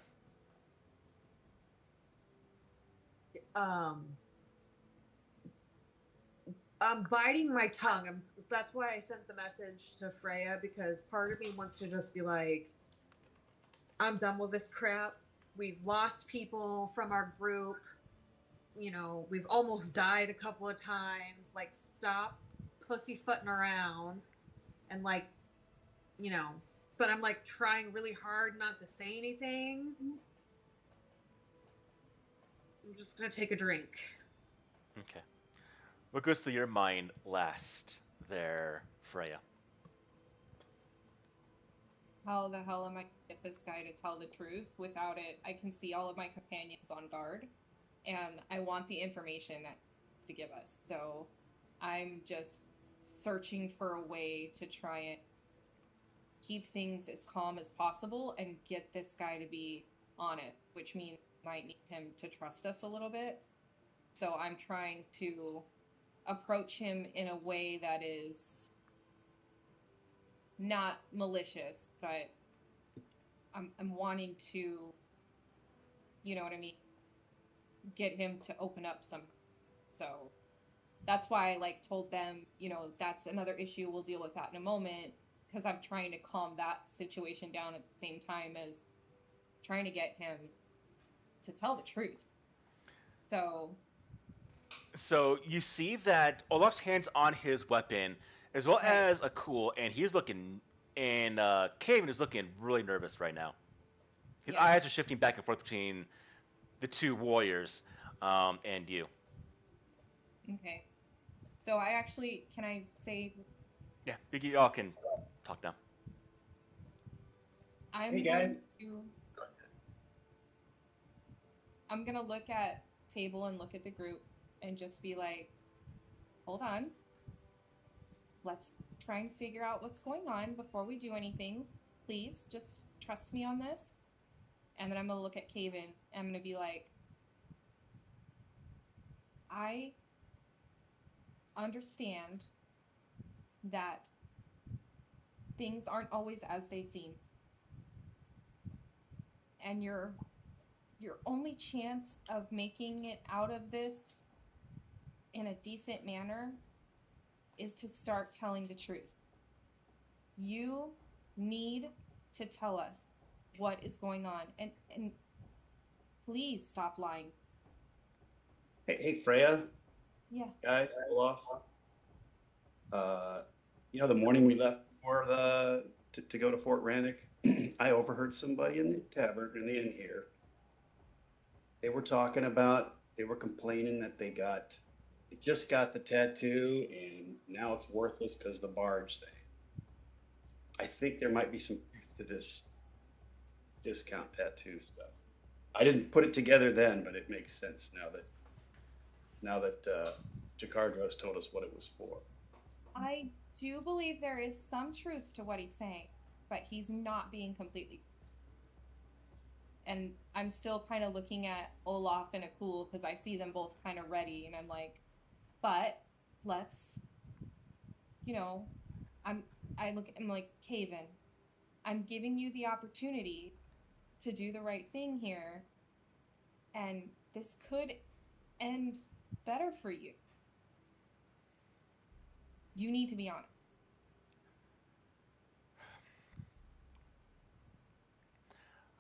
I'm biting my tongue. That's why I sent the message to Freya, because part of me wants to just be like, I'm done with this crap. We've lost people from our group. You know, we've almost died a couple of times. Like, stop pussyfooting around. And like, you know, but I'm like trying really hard not to say anything. I'm just gonna take a drink. Okay. What goes through your mind last there, Freya? How the hell am I going to get this guy to tell the truth without it? I can see all of my companions on guard, and I want the information to give us. So I'm just searching for a way to try and keep things as calm as possible and get this guy to be on it, which means I might need him to trust us a little bit. So I'm trying to approach him in a way that is not malicious, but I'm wanting to, you know what I mean, get him to open up some. So that's why I like told them, you know, that's another issue. We'll deal with that in a moment, because I'm trying to calm that situation down at the same time as trying to get him to tell the truth. So you see that Olaf's hands on his weapon, as well Right. as a cool, and he's looking, and Caven is looking really nervous right now. His Yeah. eyes are shifting back and forth between the two warriors, and you. Okay. So I actually, can I say, Yeah, y'all can talk now. I'm Hey, going guys. to, I'm gonna look at Table and look at the group and just be like, hold on. Let's try and figure out what's going on before we do anything. Please, just trust me on this. And then I'm gonna look at Caven and I'm gonna be like, I understand that things aren't always as they seem. And your only chance of making it out of this in a decent manner is to start telling the truth. You need to tell us what is going on, and please stop lying. Hey, Freya, Yeah. guys, Olaf. You know, the morning we left for to go to Fort Rannick, I overheard somebody in the tavern in the inn here. They were talking about, they were complaining that they just got the tattoo and now it's worthless because the barge thing. I think there might be some truth to this discount tattoo stuff. I didn't put it together then, but it makes sense now that Jakardros told us what it was for. I do believe there is some truth to what he's saying, but he's not being completely. And I'm still kind of looking at Olaf and Akul because I see them both kind of ready, and I'm like, but let's, you know, I'm like, Caven, I'm giving you the opportunity to do the right thing here, and this could end better for you. You need to be honest.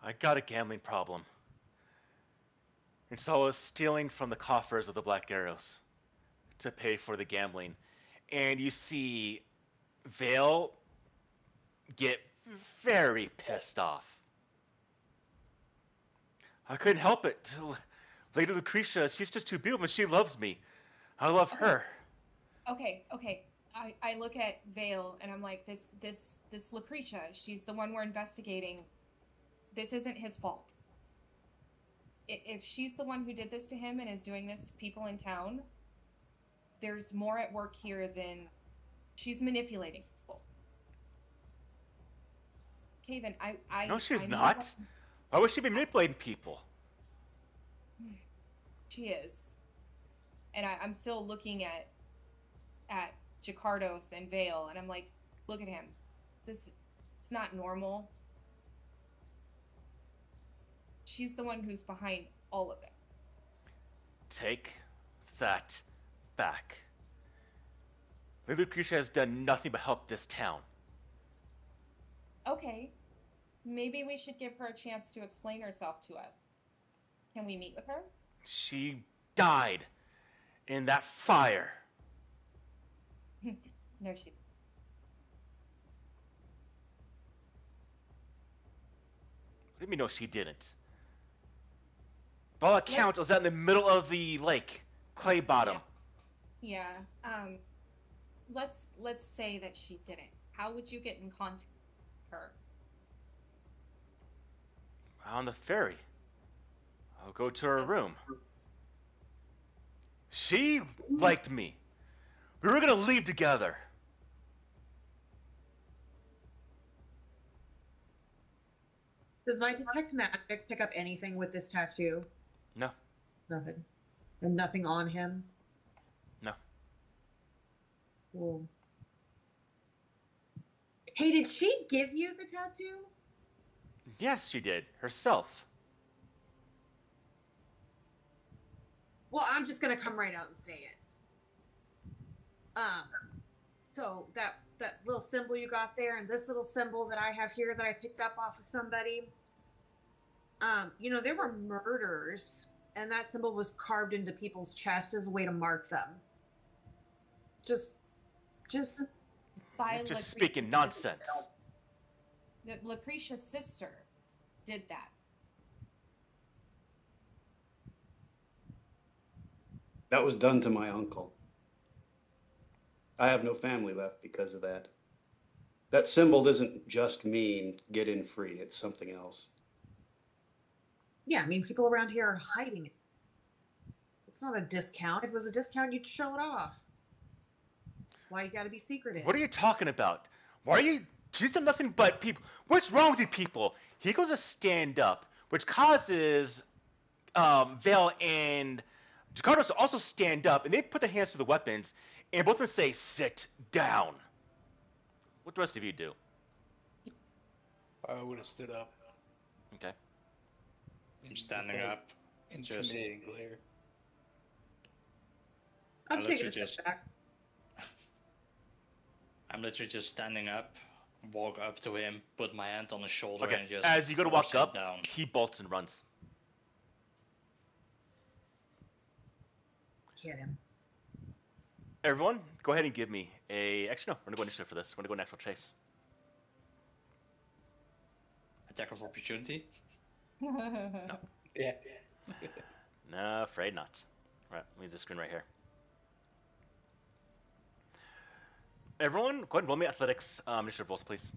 I got a gambling problem. And so I was stealing from the coffers of the Black Arrows to pay for the gambling. And you see Vale get very pissed off. I couldn't help it. Lady Lucretia, she's just too beautiful and she loves me. I love her. Okay. I look at Vale and I'm like, this Lucretia, she's the one we're investigating. This isn't his fault. If she's the one who did this to him and is doing this to people in town, there's more at work here than she's manipulating people. Caven, No, she's I not. Why would she be manipulating people? She is. And I'm still looking at Jakardos and Vale, and I'm like, look at him. It's not normal. She's the one who's behind all of it. Take that back. Lady Lucretia has done nothing but help this town. Okay. Maybe we should give her a chance to explain herself to us. Can we meet with her? She died in that fire. No, she. What do you mean, no, she didn't? By all accounts, it was out in the middle of the lake, clay bottom. Yeah. Let's say that she didn't. How would you get in contact with her? On the ferry. I'll go to her room. She liked me. We were gonna leave together. Does my detect magic pick up anything with this tattoo? No. Nothing. And nothing on him? No. Cool. Hey, did she give you the tattoo? Yes, she did. Herself. Well, I'm just gonna come right out and say it. So that little symbol you got there, and this little symbol that I have here that I picked up off of somebody. There were murders, and that symbol was carved into people's chest as a way to mark them. Just By Just speaking nonsense. Lucretia's sister did that. That was done to my uncle. I have no family left because of that. That symbol doesn't just mean get in free. It's something else. Yeah, I mean, people around here are hiding it. It's not a discount. If it was a discount, you'd show it off. Why you gotta be secretive? What are you talking about? Why are you... She's done nothing but people... What's wrong with you people? He goes to stand up, which causes Vale and Jakarta to also stand up, and they put their hands to the weapons, and both of them say, sit down. What the rest of you do? I would have stood up. Okay. I'm standing up. Intimidating glare. I'm I taking a literally step back. I'm literally just standing up, walk up to him, put my hand on his shoulder, Okay. and just As you go to walk force him up, down. he bolts and runs. Get him. Everyone, go ahead and give me a... Actually, no. We're going to go initiative for this. We're going to go natural chase. Attack of opportunity. No. Yeah. No, afraid not. Right, let me use this screen right here. Everyone, go ahead and roll me athletics initiative rolls, please.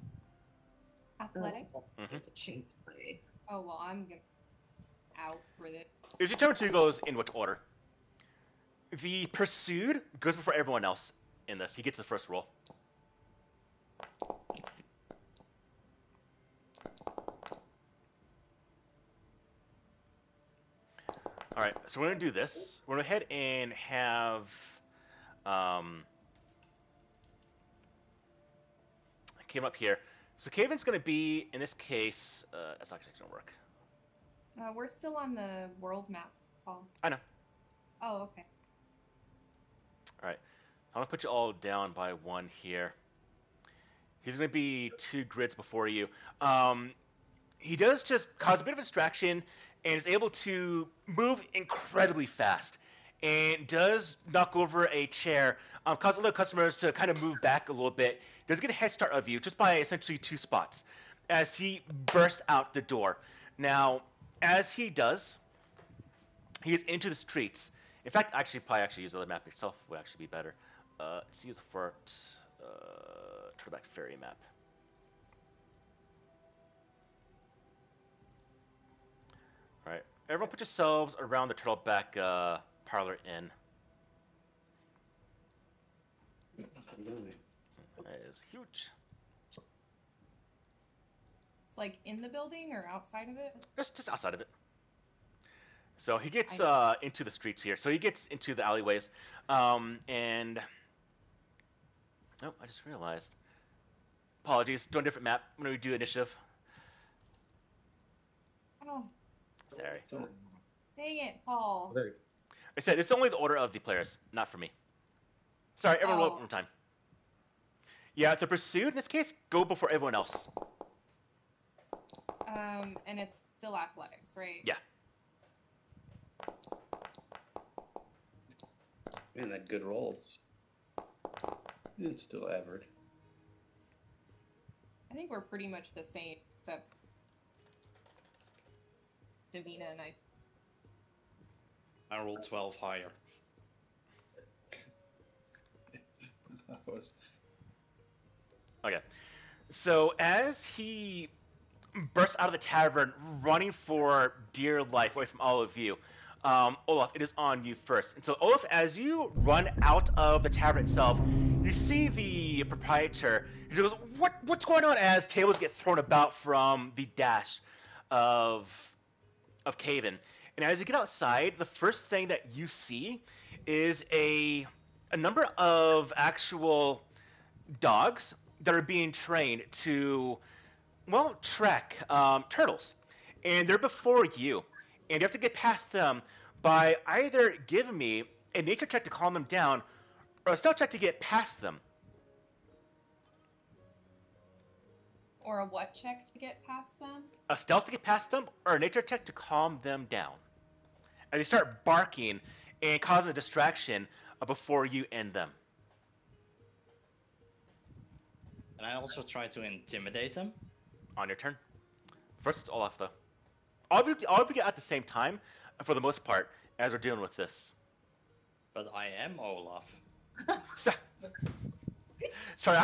Athletic? Mhm. To change my... Oh, well, I'm gonna out with it. It's your turn 2 goes in which order? The pursued goes before everyone else in this. He gets the first roll. Alright, so we're going to do this. We're going to go ahead and have... I came up here. So Kaven's going to be, in this case... that's not going to work. We're still on the world map, Paul. I know. Oh, okay. Alright. I'm going to put you all down by 1 here. He's going to be 2 grids before you. He does just cause a bit of a distraction and is able to move incredibly fast. And does knock over a chair, cause other customers to kind of move back a little bit. Does get a head start of you just by essentially 2 spots as he bursts out the door. Now, as he does, he is into the streets. In fact, probably use the other map yourself would actually be better. Let's use the Fort Turtleback Ferry map. Alright, everyone put yourselves around the Turtleback Parlor Inn. That is huge. It's like in the building or outside of it? Just outside of it. So he gets into the streets here. So he gets into the alleyways. And... Oh, I just realized. Apologies. Doing a different map. I'm going to do initiative. Oh, Sorry. dang it, Paul. There. I said it's only the order of the players, not for me. Sorry, everyone roll Oh. one more time. Yeah, the pursued, in this case, go before everyone else. And it's still athletics, right? Yeah. Man, that good rolls. It's still average. I think we're pretty much the same, except Davina and I. rolled 12 higher. That was... Okay. So as he bursts out of the tavern, running for dear life away from all of you, Olaf, it is on you first. And so, Olaf, as you run out of the tavern itself, you see the proprietor. He goes, "What's going on?" As tables get thrown about from the dash of Caven. And as you get outside, the first thing that you see is a number of actual dogs that are being trained to, well, track turtles. And they're before you. And you have to get past them by either giving me a nature check to calm them down or a stealth check to get past them. Or a what check to get past them? A stealth to get past them or a nature check to calm them down. As they start barking and causing a distraction before you end them. And I also try to intimidate them. On your turn. First, it's Olaf, though. All of you get at the same time, for the most part, as we're dealing with this. But I am Olaf. Sorry,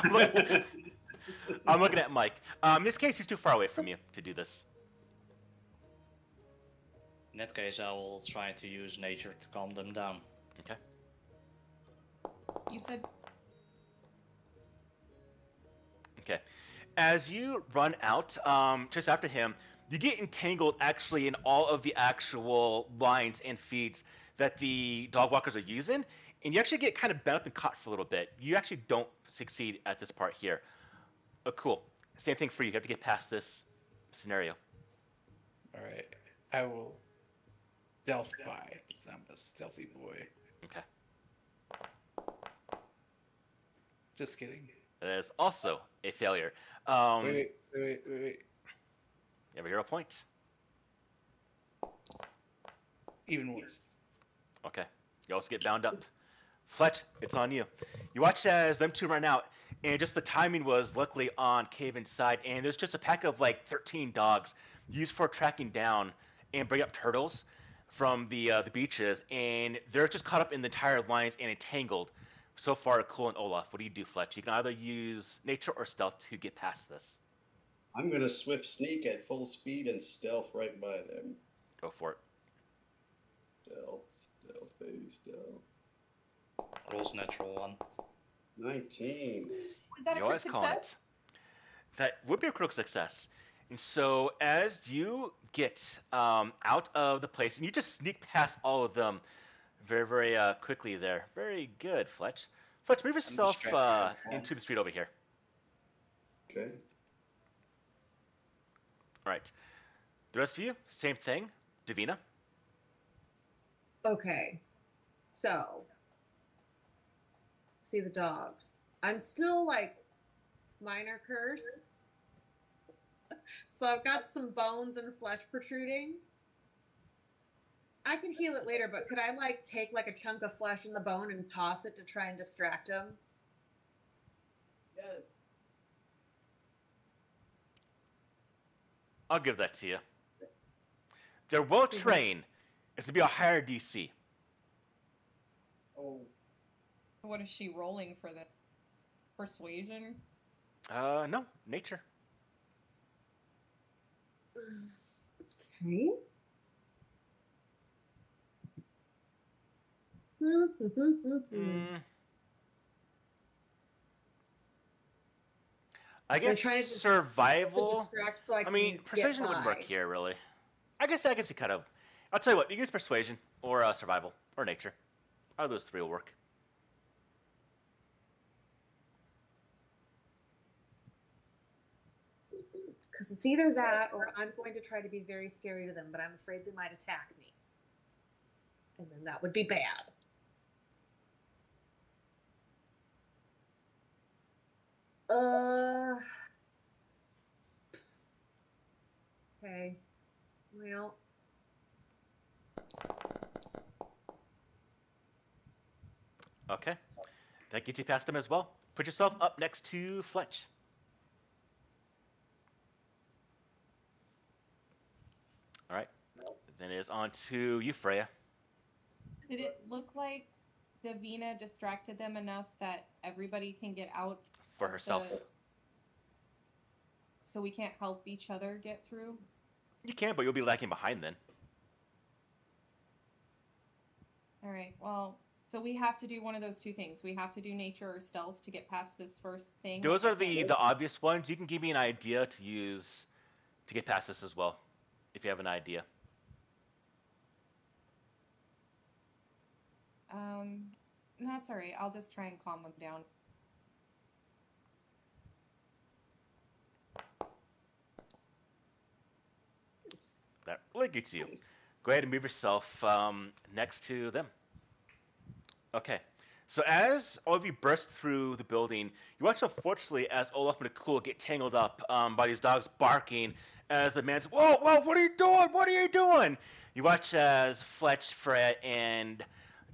I'm looking at Mike. In this case, he's too far away from you to do this. In that case, I will try to use nature to calm them down. Okay. You said... Okay. As you run out, just after him, you get entangled actually in all of the actual lines and feeds that the dog walkers are using, and you actually get kind of bent up and caught for a little bit. You actually don't succeed at this part here. Oh, cool. Same thing for you. You have to get past this scenario. All right. I will stealth by, because I'm a stealthy boy. Okay. Just kidding. That is also a failure. Wait. You have a hero point. Even worse. Okay. You also get bound up. Fletch, it's on you. You watch as them two run out, and just the timing was luckily on Caven's side, and there's just a pack of like 13 dogs used for tracking down and bring up turtles from the beaches, and they're just caught up in the entire lines and entangled. So far, Cool and Olaf, what do you do, Fletch? You can either use nature or stealth to get past this. I'm going to swift sneak at full speed and stealth right by them. Go for it. Stealth, baby, stealth. Rolls natural 1. 19. Was that a You always crit call success? it. That would be a critical success. And so as you get out of the place, and you just sneak past all of them very, very quickly there. Very good, Fletch. Fletch, move yourself into the street over here. Okay. All right. The rest of you, same thing. Davina. Okay. So, see the dogs. I'm still like minor curse. So I've got some bones and flesh protruding. I could heal it later, but could I like take like a chunk of flesh in the bone and toss it to try and distract him? Yes. I'll give that to you. They're well trained. It's to be a higher DC. Oh. What is she rolling for the persuasion? No, nature. Okay. I guess survival. So I mean, persuasion wouldn't work here, really. I guess you kind of. I'll tell you what. You can use persuasion or survival or nature. Either of those three will work. Because it's either that or I'm going to try to be very scary to them, but I'm afraid they might attack me. And then that would be bad. Okay. Well. Okay. That gets you past them as well. Put yourself up next to Fletch. All right. Then it is on to you, Freya. Did it look like Davina distracted them enough that everybody can get out For herself. So we can't help each other get through? You can, but you'll be lagging behind then. All right. Well, so we have to do one of those two things. We have to do nature or stealth to get past this first thing. Those like are the obvious ones. You can give me an idea to use to get past this as well, if you have an idea. That's all right. I'll just try and calm them down. That really gets you. Go ahead and move yourself next to them. Okay. So as all of you burst through the building, you watch, unfortunately, as Olaf and Akul get tangled up by these dogs barking as the man's, whoa, whoa, what are you doing? What are you doing? You watch as Fletch, Fred, and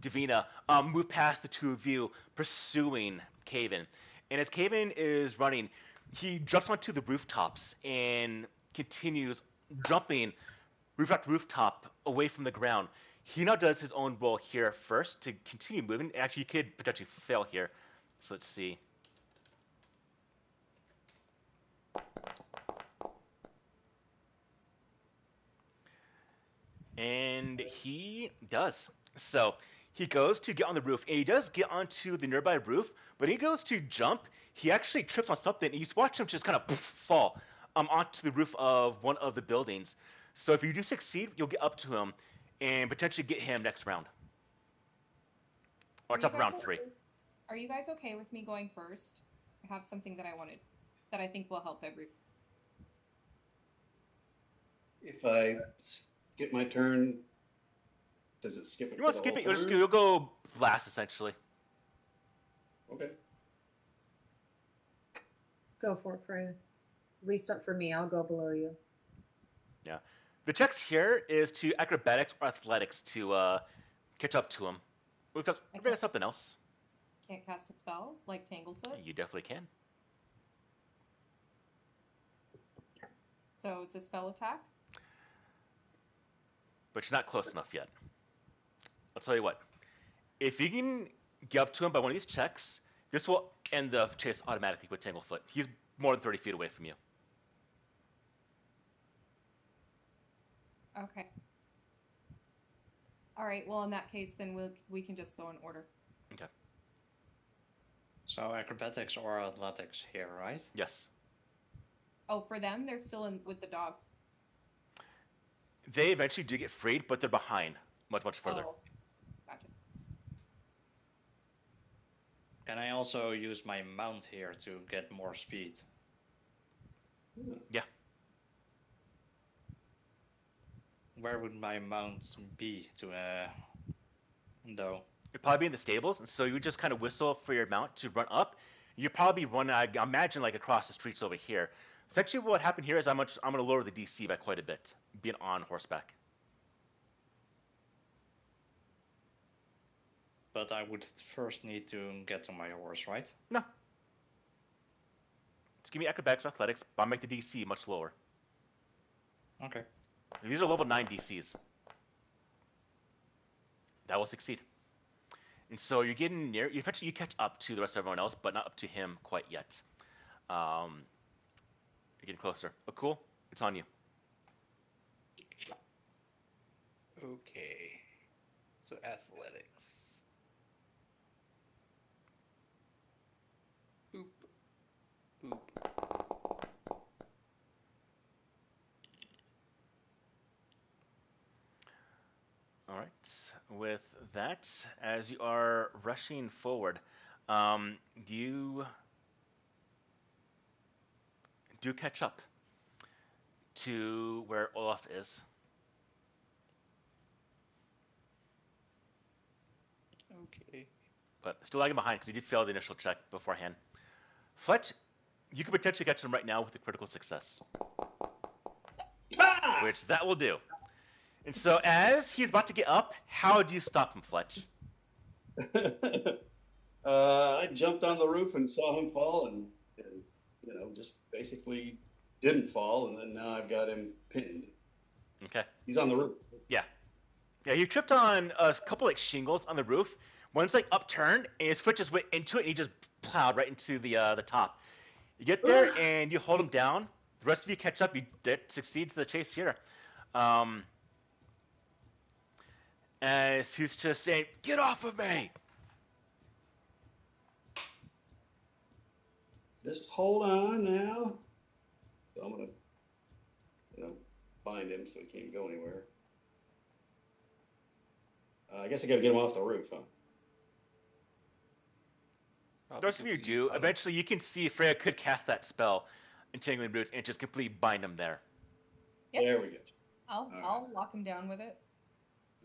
Davina move past the two of you, pursuing Caven. And as Caven is running, he jumps onto the rooftops and continues jumping rooftop to rooftop away from the ground. He now does his own roll here first to continue moving. Actually, he could potentially fail here. So let's see. And he does. So he goes to get on the roof, and he does get onto the nearby roof, but he goes to jump. He actually trips on something, and you watch him just kind of fall onto the roof of one of the buildings. So if you do succeed, you'll get up to him and potentially get him next round. Or top of round 3. Are you guys okay with me going first? I have something that that I think will help everyone. If I skip my turn, does it skip it? You won't skip it. You'll go last, essentially. Okay. Go for it, Freya. At least up for me. I'll go below you. Yeah. The checks here is to acrobatics or athletics to catch up to him. We've got something else. Can't cast a spell like Tanglefoot? You definitely can. So it's a spell attack? But you're not close enough yet. I'll tell you what. If you can get up to him by one of these checks, this will end the chase automatically with Tanglefoot. He's more than 30 feet away from you. Okay. All right. Well, in that case, then we can just go in order. Okay. So acrobatics or athletics here, right? Yes. Oh, for them, they're still in with the dogs. They eventually do get freed, but they're behind much, much further. Oh, gotcha. Can I also use my mount here to get more speed? Yeah. Where would my mount be to though? You'd probably be in the stables, and so you would just kind of whistle for your mount to run up. You'd probably run, I imagine, like across the streets over here. Essentially, what happened here is I'm going to lower the DC by quite a bit, being on horseback. But I would first need to get on my horse, right? No. Just give me acrobatics or athletics, but I'll make the DC much lower. Okay. These are level 9 DCs. That will succeed. And so you're getting near. Eventually, you catch up to the rest of everyone else, but not up to him quite yet. You're getting closer. Oh, cool. It's on you. Okay. So athletics. Boop. Boop. All right. With that, as you are rushing forward, you do catch up to where Olaf is. Okay. But still lagging behind because you did fail the initial check beforehand. Fletch, you could potentially catch him right now with a critical success. Which that will do. And so as he's about to get up, how do you stop him, Fletch? I jumped on the roof and saw him fall and just basically didn't fall, and then now I've got him pinned. Okay. He's on the roof. Yeah, you tripped on a couple like shingles on the roof. One's like upturned, and his foot just went into it, and he just plowed right into the top. You get there, and you hold him down. The rest of you catch up. That succeeds the chase here. as he's just saying, "Get off of me!" Just hold on now. So I'm gonna, bind him so he can't go anywhere. I guess I gotta get him off the roof, huh? Those of you do. Eventually, you can see Freya could cast that spell, Entangling Roots, and just completely bind him there. Yep. There we go. I'll lock him down with it.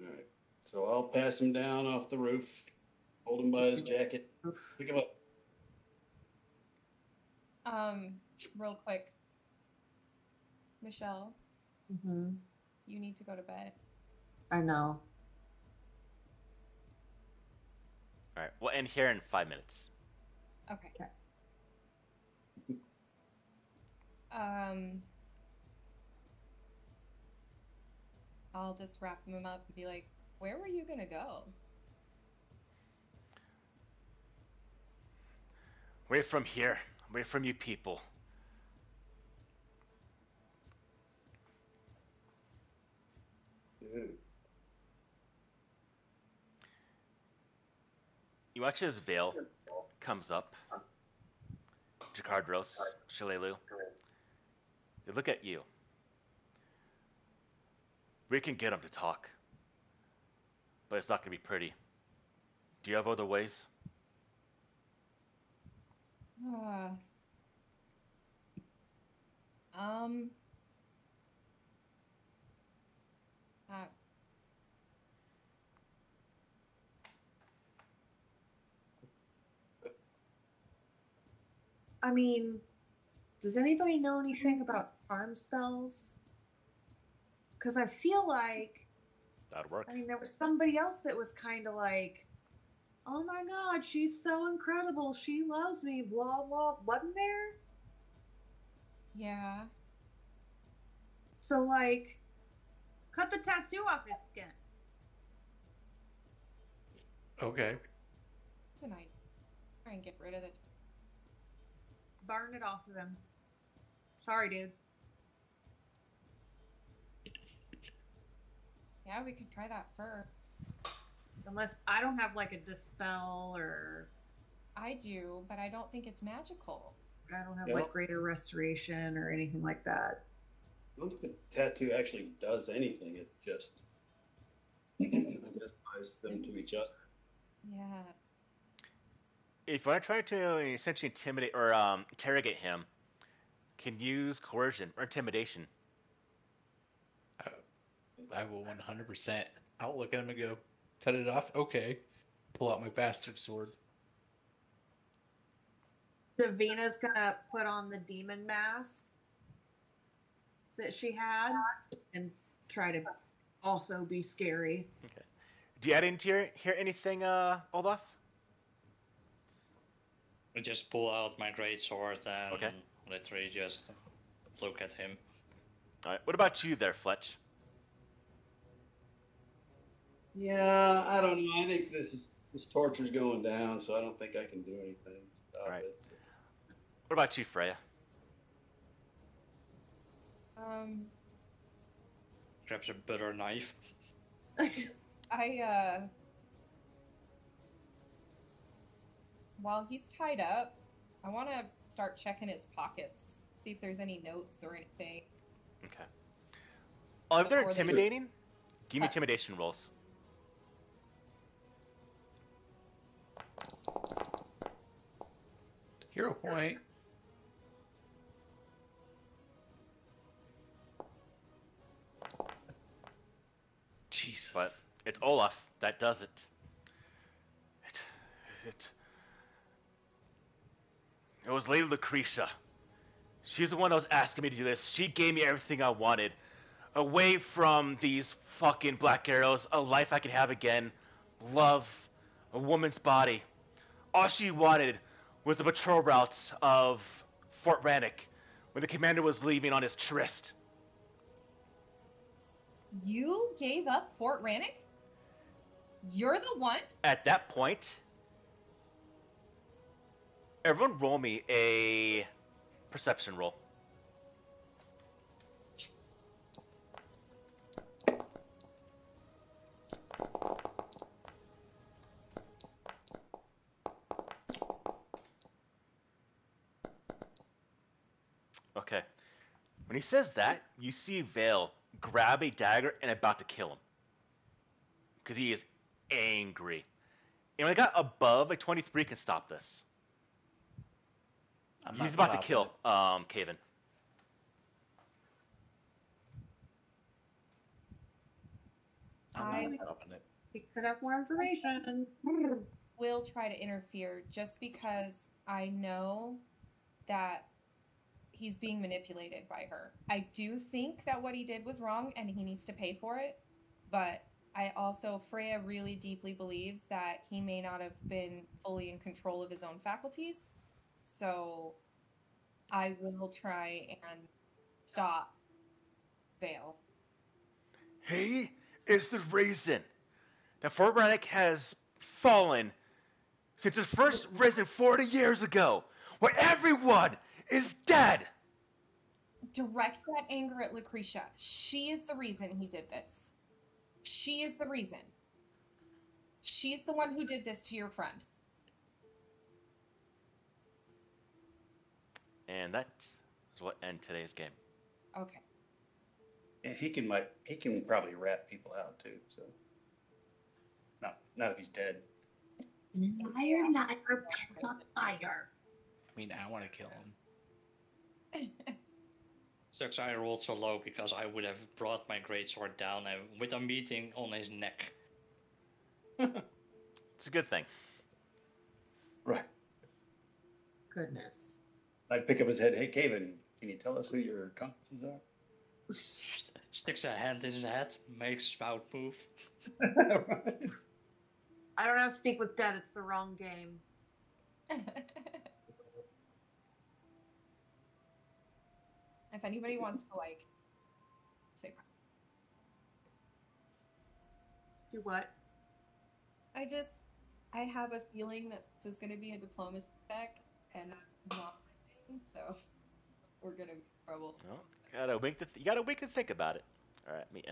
All right. So I'll pass him down off the roof, hold him by his jacket, pick him up. Real quick, Michelle, Mm-hmm. you need to go to bed. I know. All right, we'll end here in 5 minutes. Okay. Okay. I'll just wrap him up and be like, where were you gonna go? Away from here. Away from you people. Dude. You watch as Vale comes up. Jakardros, Shalelu. They look at you. We can get them to talk. But it's not going to be pretty. Do you have other ways? Uh, I mean, does anybody know anything about charm spells? Because I feel like, That'd work. I mean, there was somebody else that was kind of like, oh my god, she's so incredible, she loves me, blah, blah. Wasn't there? yeah. So, like, cut the tattoo off his skin. Okay. Tonight. Try and get rid of it. Burn it off of him. Sorry, dude. Yeah, we could try that first. Unless I don't have, like, a dispel or... I do, but I don't think it's magical. I don't have, Yeah. like, greater restoration or anything like that. I don't think the tattoo actually does anything. It just identifies them to each other. Yeah. If you want to try to essentially intimidate or interrogate him, can use coercion or intimidation. I will 100%. I'll look at him and go, cut it off? Okay. Pull out my bastard sword. Davina's gonna put on the demon mask that she had and try to also be scary. Okay. Do you add into hear anything, Olaf? I just pull out my great sword and Okay. literally just look at him. All right. What about you there, Fletch? Yeah, I don't know. I think this torture's going down, so I don't think I can do anything to stop Right. it. What about you, Freya? Grabs a butter knife. While he's tied up, I want to start checking his pockets, see if there's any notes or anything. Okay. Oh, if they're Before they- intimidating, give me intimidation rolls. Hero point. Jesus. But it's Olaf that does it. It was Lady Lucretia. She's the one that was asking me to do this. She gave me everything I wanted. Away from these fucking black arrows, a life I could have again, love, a woman's body. All she wanted was the patrol route of Fort Rannoch when the commander was leaving on his tryst. You gave up Fort Rannoch? You're the one? At that point, everyone roll me a perception roll. When he says that, you see Vale grab a dagger and about to kill him. Because he is angry. And when I got above a 23, can stop this. I'm He's not about to stopping kill it. Caven. I'm I not stopping it. We could have more information. will try to interfere just because I know that he's being manipulated by her. I do think that what he did was wrong and he needs to pay for it, but I also, Freya really deeply believes that he may not have been fully in control of his own faculties. So I will try and stop Vale. He is the reason that Fort Reddick has fallen since it first risen 40 years ago, where everyone is dead. Direct that anger at Lucretia. She is the reason he did this. She is the reason. She's the one who did this to your friend. And that is what ends today's game. Okay. And he can probably rat people out too. So not if he's dead. Fire, not repent on fire. I mean, I want to kill him. Sucks I rolled so low because I would have brought my greatsword down and with a meeting on his neck. It's a good thing. Right. Goodness. I'd pick up his head. Hey, Caven, can you tell us who your accomplices are? Sticks a hand in his head, makes his mouth move. Right. I don't have to speak with dead. It's the wrong game. If anybody wants to say, Do what? I have a feeling that this is going to be a diplomacy check, and that's not my thing, so we're going to be in trouble. Well, you gotta wait to think about it. All right, me end.